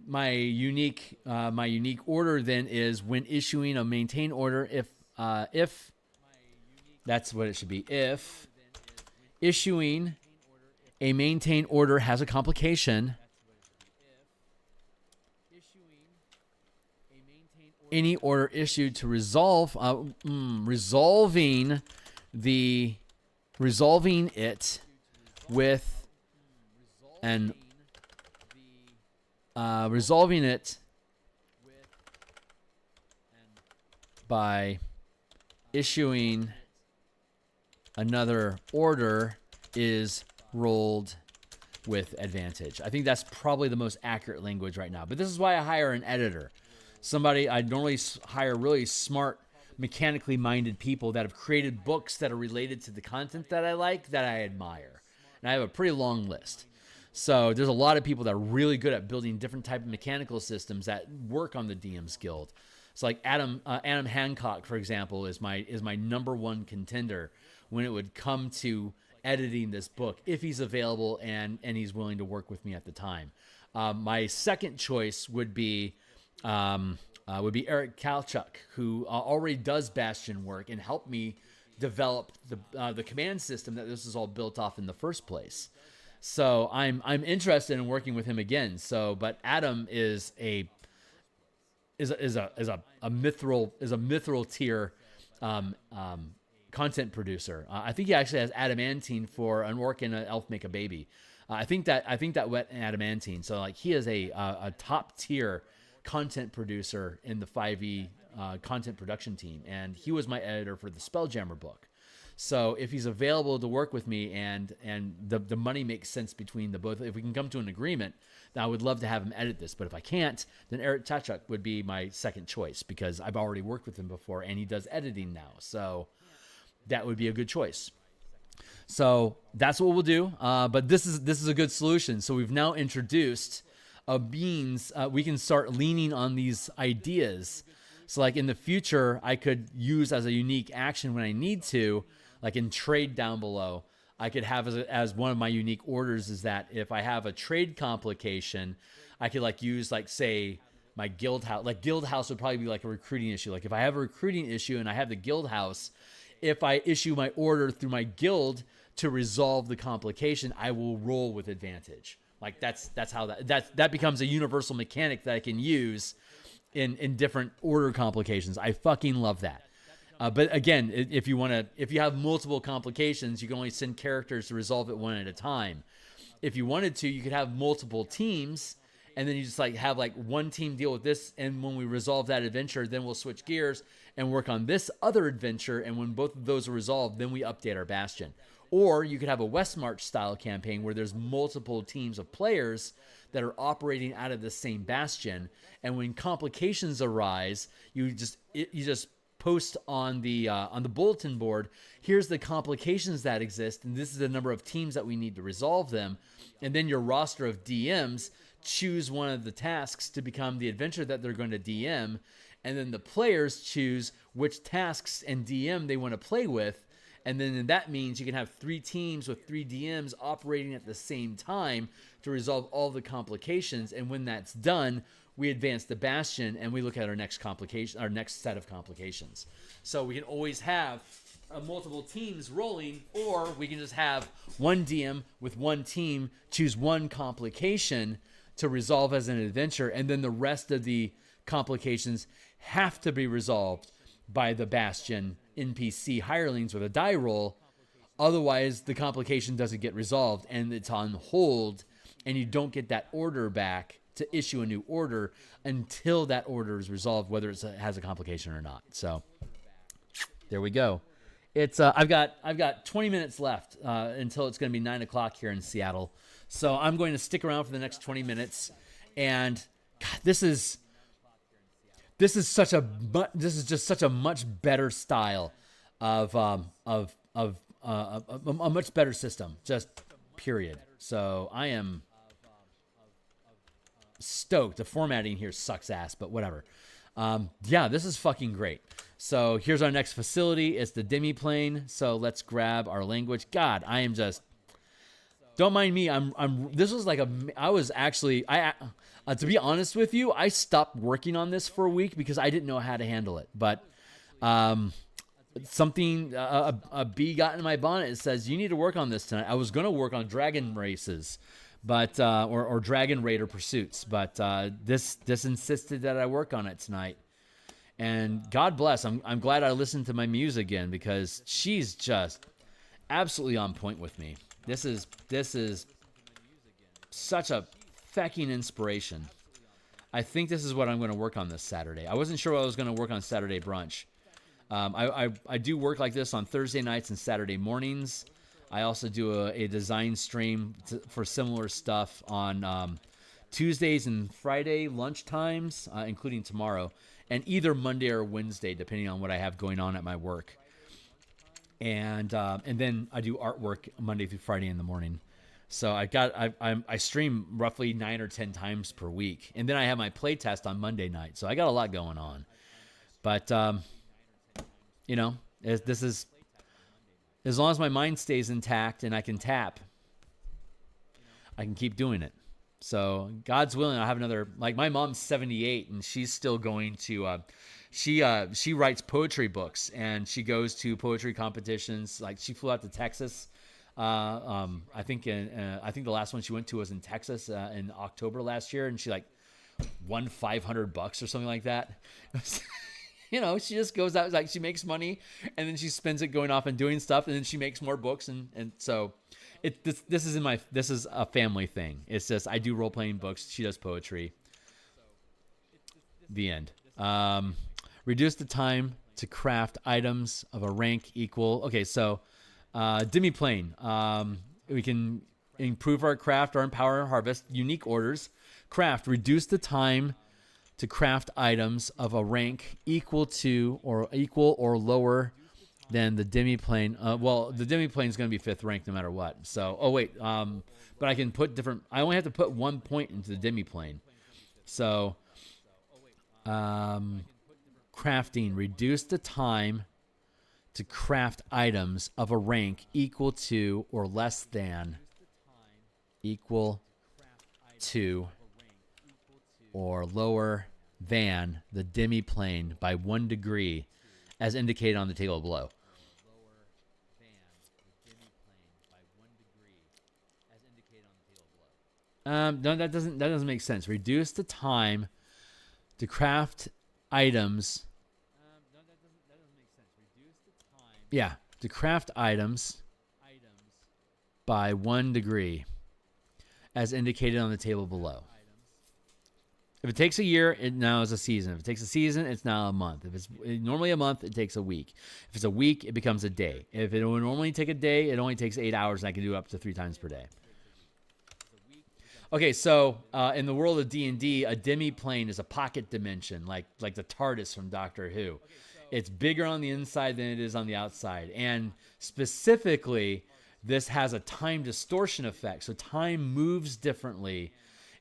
my unique order then is when issuing a maintain order, if that's what it should be, if issuing a maintain order has a complication, any order issued to resolve, resolving it with an resolving it by issuing another order is rolled with advantage. I think that's probably the most accurate language right now. But this is why I hire an editor. Somebody, I normally hire really smart, mechanically minded people that have created books that are related to the content that I like, that I admire. And I have a pretty long list. So there's a lot of people that are really good at building different type of mechanical systems that work on the DMs Guild. So like Adam Hancock, for example, is my #1 contender when it would come to editing this book, if he's available and he's willing to work with me at the time. My second choice would be Eric Kalchuk, who already does Bastion work and helped me develop the command system that this is all built off in the first place. So I'm interested in working with him again. So, but Adam is a mithril tier content producer. I think he actually has adamantine for an orc and an elf make a baby. I think that wet adamantine. So like he is a top tier content producer in the 5e content production team, and he was my editor for the Spelljammer book. So if he's available to work with me and the money makes sense between the both, if we can come to an agreement, then I would love to have him edit this. But if I can't, then Eric Kalchuk would be my second choice because I've already worked with him before and he does editing now. So that would be a good choice. So that's what we'll do. But this is a good solution. So we've now introduced a means we can start leaning on these ideas. So like in the future, I could use as a unique action when I need to, like in trade down below, I could have as one of my unique orders is that if I have a trade complication, I could like use like say my guild house. Like guild house would probably be like a recruiting issue. Like if I have a recruiting issue and I have the guild house, if I issue my order through my guild to resolve the complication, I will roll with advantage. Like that's how that becomes a universal mechanic that I can use in different order complications. I fucking love that. But again, if you have multiple complications, you can only send characters to resolve it one at a time. If you wanted to, you could have multiple teams, and then you just like have like one team deal with this, and when we resolve that adventure, then we'll switch gears and work on this other adventure, and when both of those are resolved, then we update our Bastion. Or you could have a West March style campaign where there's multiple teams of players that are operating out of the same Bastion, and when complications arise, you just post on the bulletin board, here's the complications that exist, and this is the number of teams that we need to resolve them, and then your roster of DMs choose one of the tasks to become the adventure that they're going to DM, and then the players choose which tasks and DM they want to play with. And then that means you can have 3 teams with 3 DMs operating at the same time to resolve all the complications. And when that's done, we advance the Bastion and we look at our next set of complications. So we can always have multiple teams rolling, or we can just have one DM with one team choose one complication to resolve as an adventure, and then the rest of the complications have to be resolved by the Bastion NPC hirelings with a die roll. Otherwise, the complication doesn't get resolved and it's on hold, and you don't get that order back to issue a new order until that order is resolved, whether it has a complication or not. So there we go. It's I've got 20 minutes left until it's going to be 9 o'clock here in Seattle. So I'm going to stick around for the next 20 minutes. And God, this is just such a much better style of a much better system, just period. So I am stoked. The formatting here sucks ass, but whatever. Yeah, this is fucking great. So here's our next facility. It's the demiplane. So let's grab our language. God, I am just, don't mind me. This was like to be honest with you, I stopped working on this for a week because I didn't know how to handle it. But something, a bee got in my bonnet. It says, you need to work on this tonight. I was going to work on dragon races, but or dragon raider pursuits, but this insisted that I work on it tonight. And God bless, I'm glad I listened to my muse again, because she's just absolutely on point with me. This is such a fucking inspiration. I think this is what I'm going to work on this Saturday. I wasn't sure what I was going to work on Saturday brunch, I do work like this on Thursday nights and Saturday mornings. I also do a design stream for similar stuff on Tuesdays and Friday lunch times, including tomorrow, and either Monday or Wednesday, depending on what I have going on at my work. And then I do artwork Monday through Friday in the morning. So I stream roughly 9 or 10 times per week, and then I have my playtest on Monday night. So I got a lot going on, but you know, this is, as long as my mind stays intact and I can tap, I can keep doing it. So God's willing, I'll have another, like my mom's 78 and she's still going to, she writes poetry books and she goes to poetry competitions. Like she flew out to Texas. I think the last one she went to was in Texas in October last year, and she like won $500 or something like that. You know, she just goes out, like she makes money and then she spends it going off and doing stuff, and then she makes more books, and so this is a family thing. It's just I do role playing books, she does poetry. The end. Reduce the time to craft items of a rank equal. Okay, so demiplane. We can improve our craft or empower and harvest unique orders. Craft. Reduce the time to craft items of a rank equal to or lower than the demiplane. Well, the demiplane is going to be 5th rank no matter what. So, but I can put different. I only have to put 1 point into the demiplane. So, crafting. Reduce the time to craft items of a rank equal to or less than or lower than the demiplane by 1 degree, as indicated on the table below. No, that doesn't make sense. Reduce the time to craft items. Yeah, to craft items by 1 degree, as indicated on the table below. If it takes a year, it now is a season. If it takes a season, it's now a month. If it's normally a month, it takes a week. If it's a week, it becomes a day. If it would normally take a day, it only takes 8 hours, and I can do it up to 3 times per day. Okay, so in the world of D&D, a demiplane is a pocket dimension, like the TARDIS from Doctor Who. It's bigger on the inside than it is on the outside. And specifically, this has a time distortion effect. So time moves differently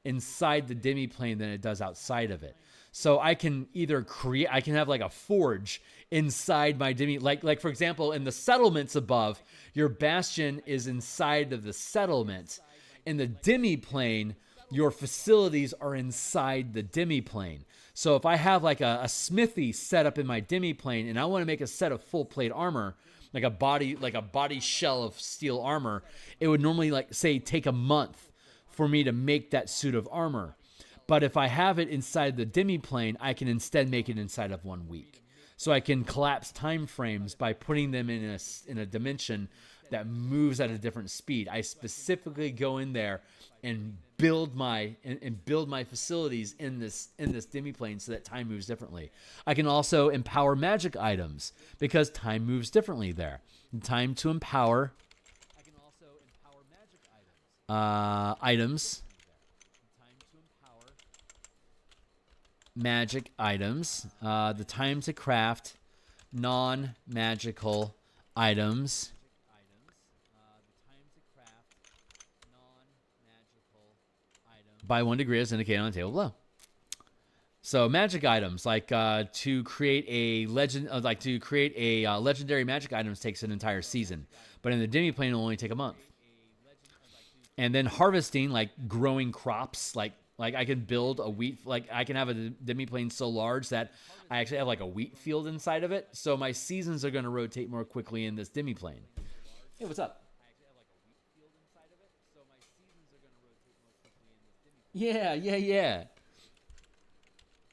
inside the demiplane than it does outside of it. So I can either I can have like a forge inside my like for example, in the settlements above, your bastion is inside of the settlement. In the demiplane, your facilities are inside the demiplane. So if I have like a smithy set up in my demiplane and I want to make a set of full plate armor, like a body shell of steel armor, it would normally take a month for me to make that suit of armor. But if I have it inside the demiplane, I can instead make it inside of 1 week. So I can collapse time frames by putting them in a dimension that moves at a different speed. I specifically go in there and build my facilities in this demiplane so that time moves differently. I can also empower magic items because time moves differently there. Time to empower items. Magic items. The time to craft non-magical items. By 1 degree, as indicated on the table below. So magic items, like to create a legendary magic items takes an entire season, but in the demiplane it'll only take a month. And then harvesting, like growing crops, like I can build a wheat, like I can have a demiplane so large that I actually have like a wheat field inside of it. So my seasons are going to rotate more quickly in this demiplane. Hey, what's up? Yeah.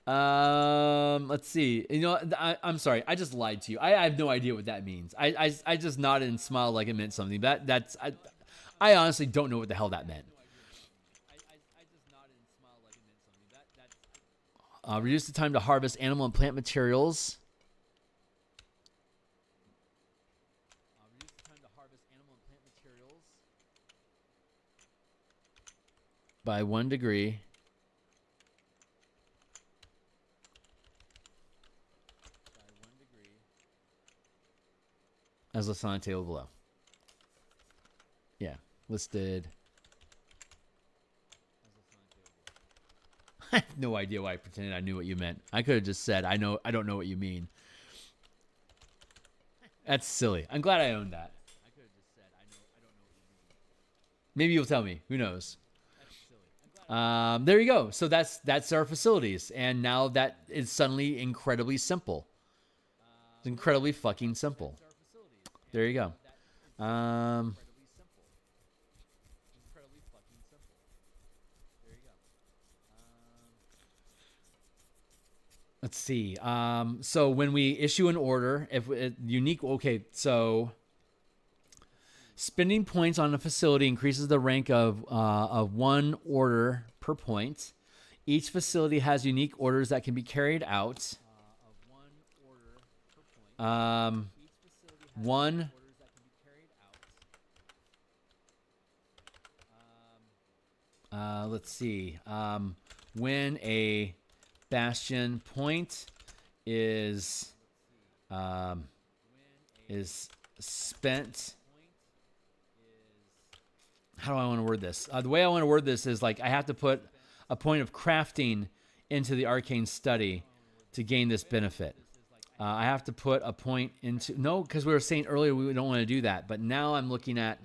Let's see. You know, I'm sorry. I just lied to you. I have no idea what that means. I just nodded and smiled like it meant something. I honestly don't know what the hell that meant. Reduce the time to harvest animal and plant materials by 1 degree as listed on the table below. Yeah, listed. I have no idea why I pretended I knew what you meant. I could have just said, I don't know what you mean. That's silly. I'm glad I owned that. Maybe you'll tell me. Who knows? There you go. So that's our facilities. And now that is suddenly incredibly simple. It's incredibly fucking simple. There you go. Let's see. So when we issue an order, if unique, okay, so spending points on a facility increases the rank of 1 order per point. Each facility has unique orders that can be carried out. Let's see. When a Bastion point is spent. How do I want to word this? The way I want to word this is like I have to put a point of crafting into the arcane study to gain this benefit. I have to put a point into no, because we were saying earlier we don't want to do that, but now I'm looking at.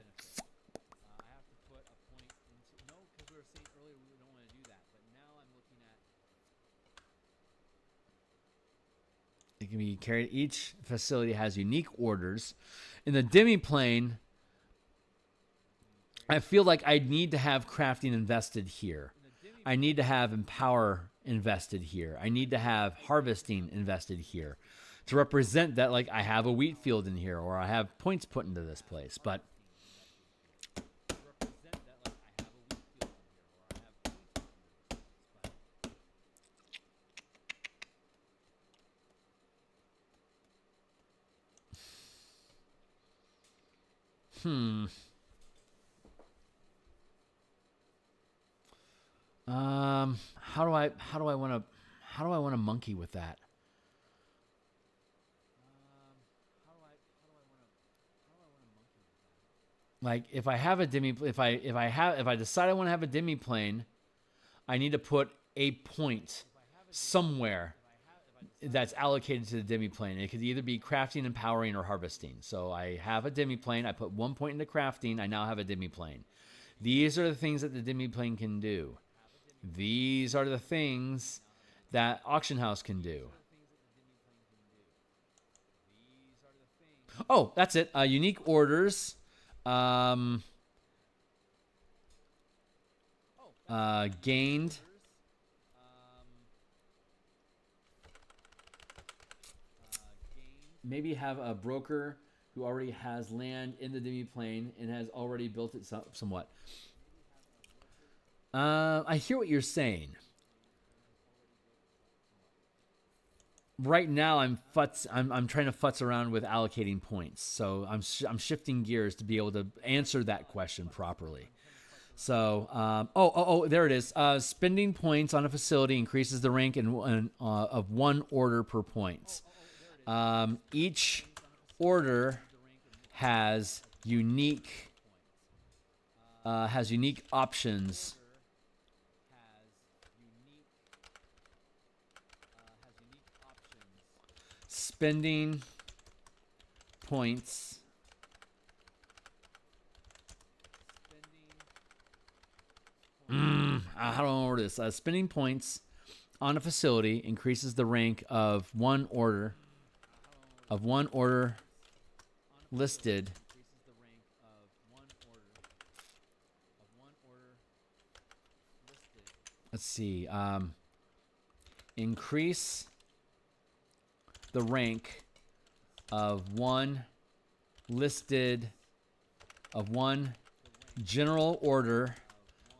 It can be carried. Each facility has unique orders. In the demi-plane, I feel like I need to have crafting invested here. I need to have empower invested here. I need to have harvesting invested here to represent that like I have a wheat field in here or I have points put into this place. But how do I want to monkey with that? Like if I have a if I decide I want to have a demi plane, I need to put a point somewhere that's allocated to the demi plane. It could either be crafting, empowering, or harvesting. So I have a demi plane. I put 1 point into crafting. I now have a demi plane. These are the things that the demi plane can do. These are the things that auction house can do. Oh, that's it. Unique orders. Gained. Maybe have a broker who already has land in the demi-plane and has already built it somewhat. I hear what you're saying. Right now, I'm trying to futz around with allocating points, so I'm shifting gears to be able to answer that question properly. So, there it is. Spending points on a facility increases the rank of 1 order per point. Each order has unique options. Spending points. How do I order this? Spending points on a facility increases the rank of 1 order. Listed. Let's see. Increase the rank of 1 listed, of 1 general order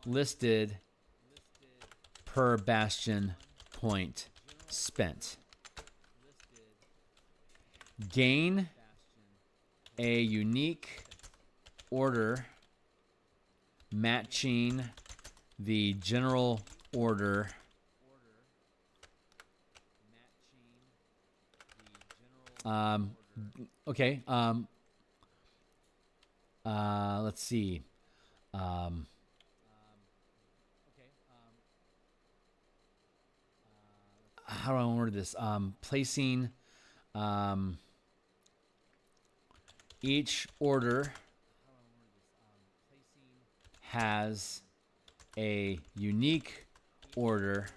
listed per bastion point spent. Gain a unique order matching the general order okay. Let's see. How do I word this? Placing each order has a unique order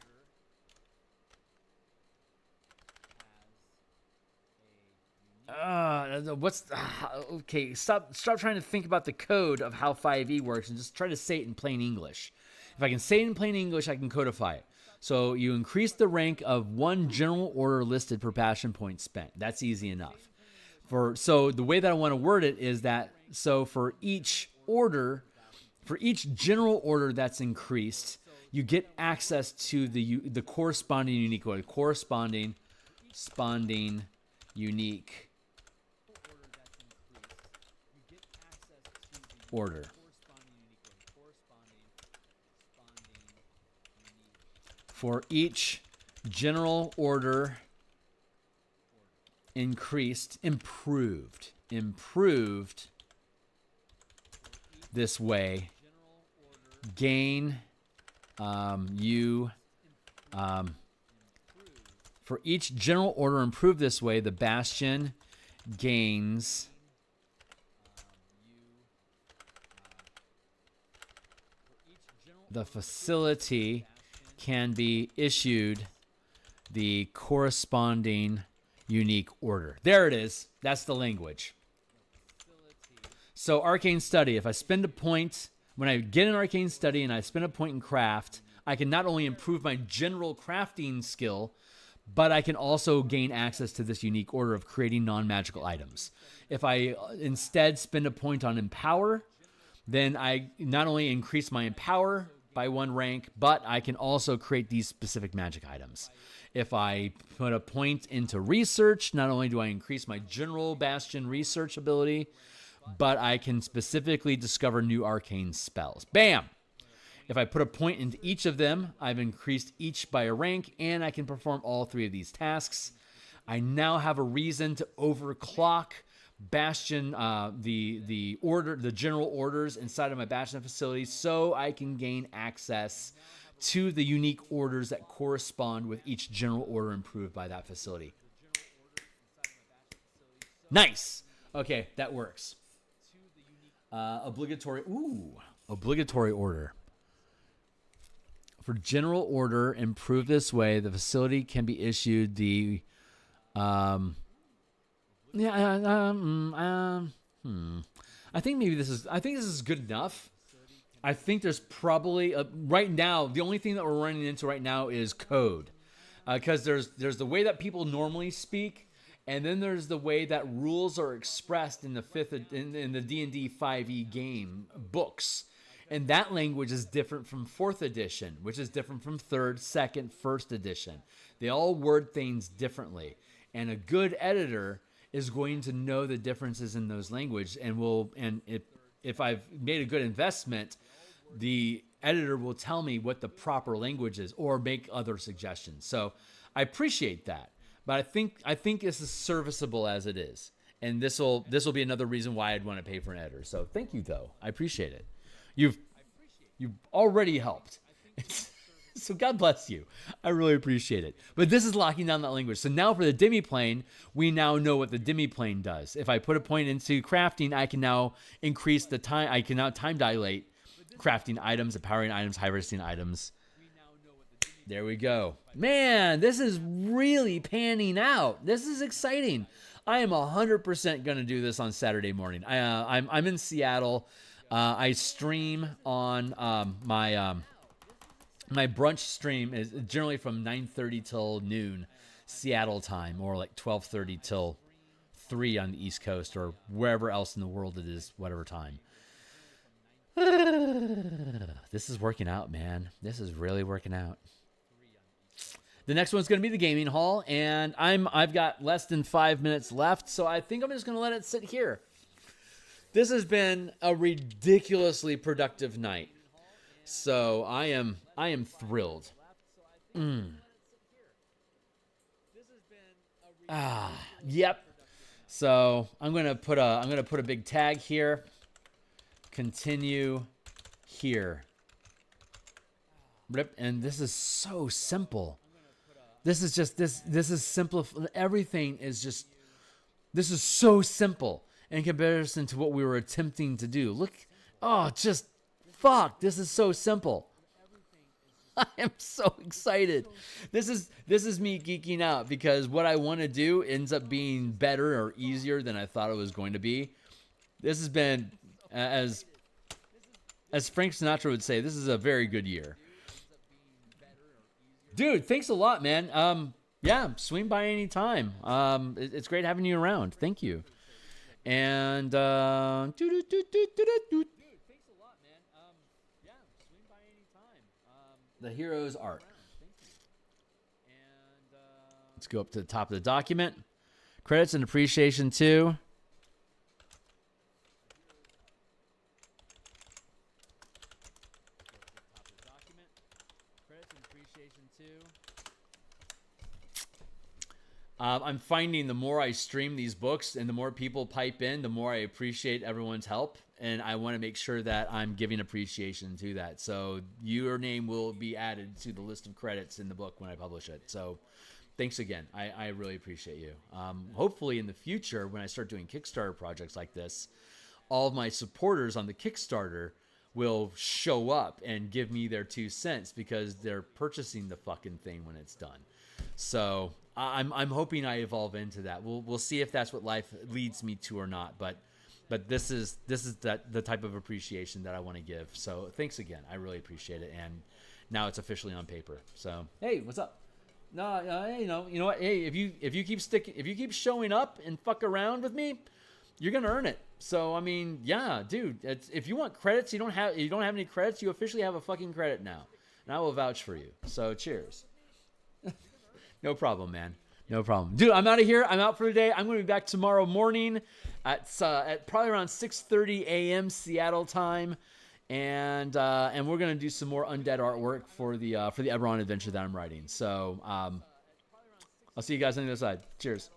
okay, stop trying to think about the code of how 5e works and just try to say it in plain English. If I can say it in plain English, I can codify it. So you increase the rank of one general order listed per passion point spent. That's easy enough. So the way that I want to word it is that, so for each order, for each general order that's increased, you get access to the corresponding unique order, corresponding unique order. For each general order improved this way, gain for each general order improved this way, the Bastion gains the facility can be issued the corresponding unique order. There it is. That's the language. So Arcane Study, if I spend a point, when I get an Arcane Study and I spend a point in craft, I can not only improve my general crafting skill, but I can also gain access to this unique order of creating non-magical items. If I instead spend a point on Empower, then I not only increase my Empower by 1 rank, but I can also create these specific magic items. If I put a point into Research, not only do I increase my general Bastion research ability, but I can specifically discover new arcane spells. Bam! If I put a point into each of them, I've increased each by a rank, and I can perform all 3 of these tasks. I now have a reason to overclock Bastion, the general orders inside of my Bastion facility, so I can gain access to the unique orders that correspond with each general order improved by that facility. Nice. Okay, that works. Obligatory order. For general order improved this way, the facility can be issued the I think this is good enough. I think there's probably right now the only thing that we're running into right now is code, because there's the way that people normally speak, and then there's the way that rules are expressed in the in the D&D 5e game books, and that language is different from 4th edition, which is different from 3rd, 2nd, 1st edition. They all word things differently, and a good editor is going to know the differences in those language, and if I've made a good investment, the editor will tell me what the proper language is or make other suggestions. So I appreciate that, but I think this is serviceable as it is, and this will be another reason why I'd want to pay for an editor. So thank you, though. I appreciate it. You've already helped. So God bless you. I really appreciate it. But this is locking down that language. So now for the demiplane, we now know what the demiplane does. If I put a point into crafting, I can now increase the time. I can now time dilate crafting items, empowering items, harvesting items. There we go. Man, this is really panning out. This is exciting. I am 100% going to do this on Saturday morning. I'm in Seattle. I stream on my brunch stream is generally from 9:30 till noon Seattle time, or like 12:30 till 3 on the East Coast, or wherever else in the world it is, whatever time. This is working out, man. This is really working out. The next one's going to be the gaming hall, and I've got less than 5 minutes left, so I think I'm just going to let it sit here. This has been a ridiculously productive night. So I am thrilled. Yep. So I'm gonna put a big tag here. Continue here. Rip, and this is so simple. This is just this is simple. Everything is just, this is so simple in comparison to what we were attempting to do. Look, just fuck. This is so simple. I am so excited. This is me geeking out because what I want to do ends up being better or easier than I thought it was going to be. This has been, as Frank Sinatra would say, this is a very good year. Dude, thanks a lot, man. Yeah, swing by any time. It's great having you around. Thank you. And thanks a lot, man. Yeah, swing by any time. The hero's art. And let's go up to the top of the document. Credits and appreciation too. I'm finding the more I stream these books and the more people pipe in, the more I appreciate everyone's help. And I want to make sure that I'm giving appreciation to that. So your name will be added to the list of credits in the book when I publish it. So thanks again. I really appreciate you. Hopefully in the future, when I start doing Kickstarter projects like this, all of my supporters on the Kickstarter will show up and give me their 2 cents because they're purchasing the fucking thing when it's done. So I'm hoping I evolve into that. We'll see if that's what life leads me to or not. But this is the type of appreciation that I want to give. So thanks again. I really appreciate it. And now it's officially on paper. So hey, what's up? No, you know what? Hey, if you keep showing up and fuck around with me, you're gonna earn it. So I mean, yeah, dude. If you want credits, you don't have any credits. You officially have a fucking credit now, and I will vouch for you. So cheers. No problem, man. No problem. Dude, I'm out of here. I'm out for the day. I'm going to be back tomorrow morning at probably around 6:30 a.m. Seattle time. And we're going to do some more undead artwork for the Eberron adventure that I'm writing. So I'll see you guys on the other side. Cheers.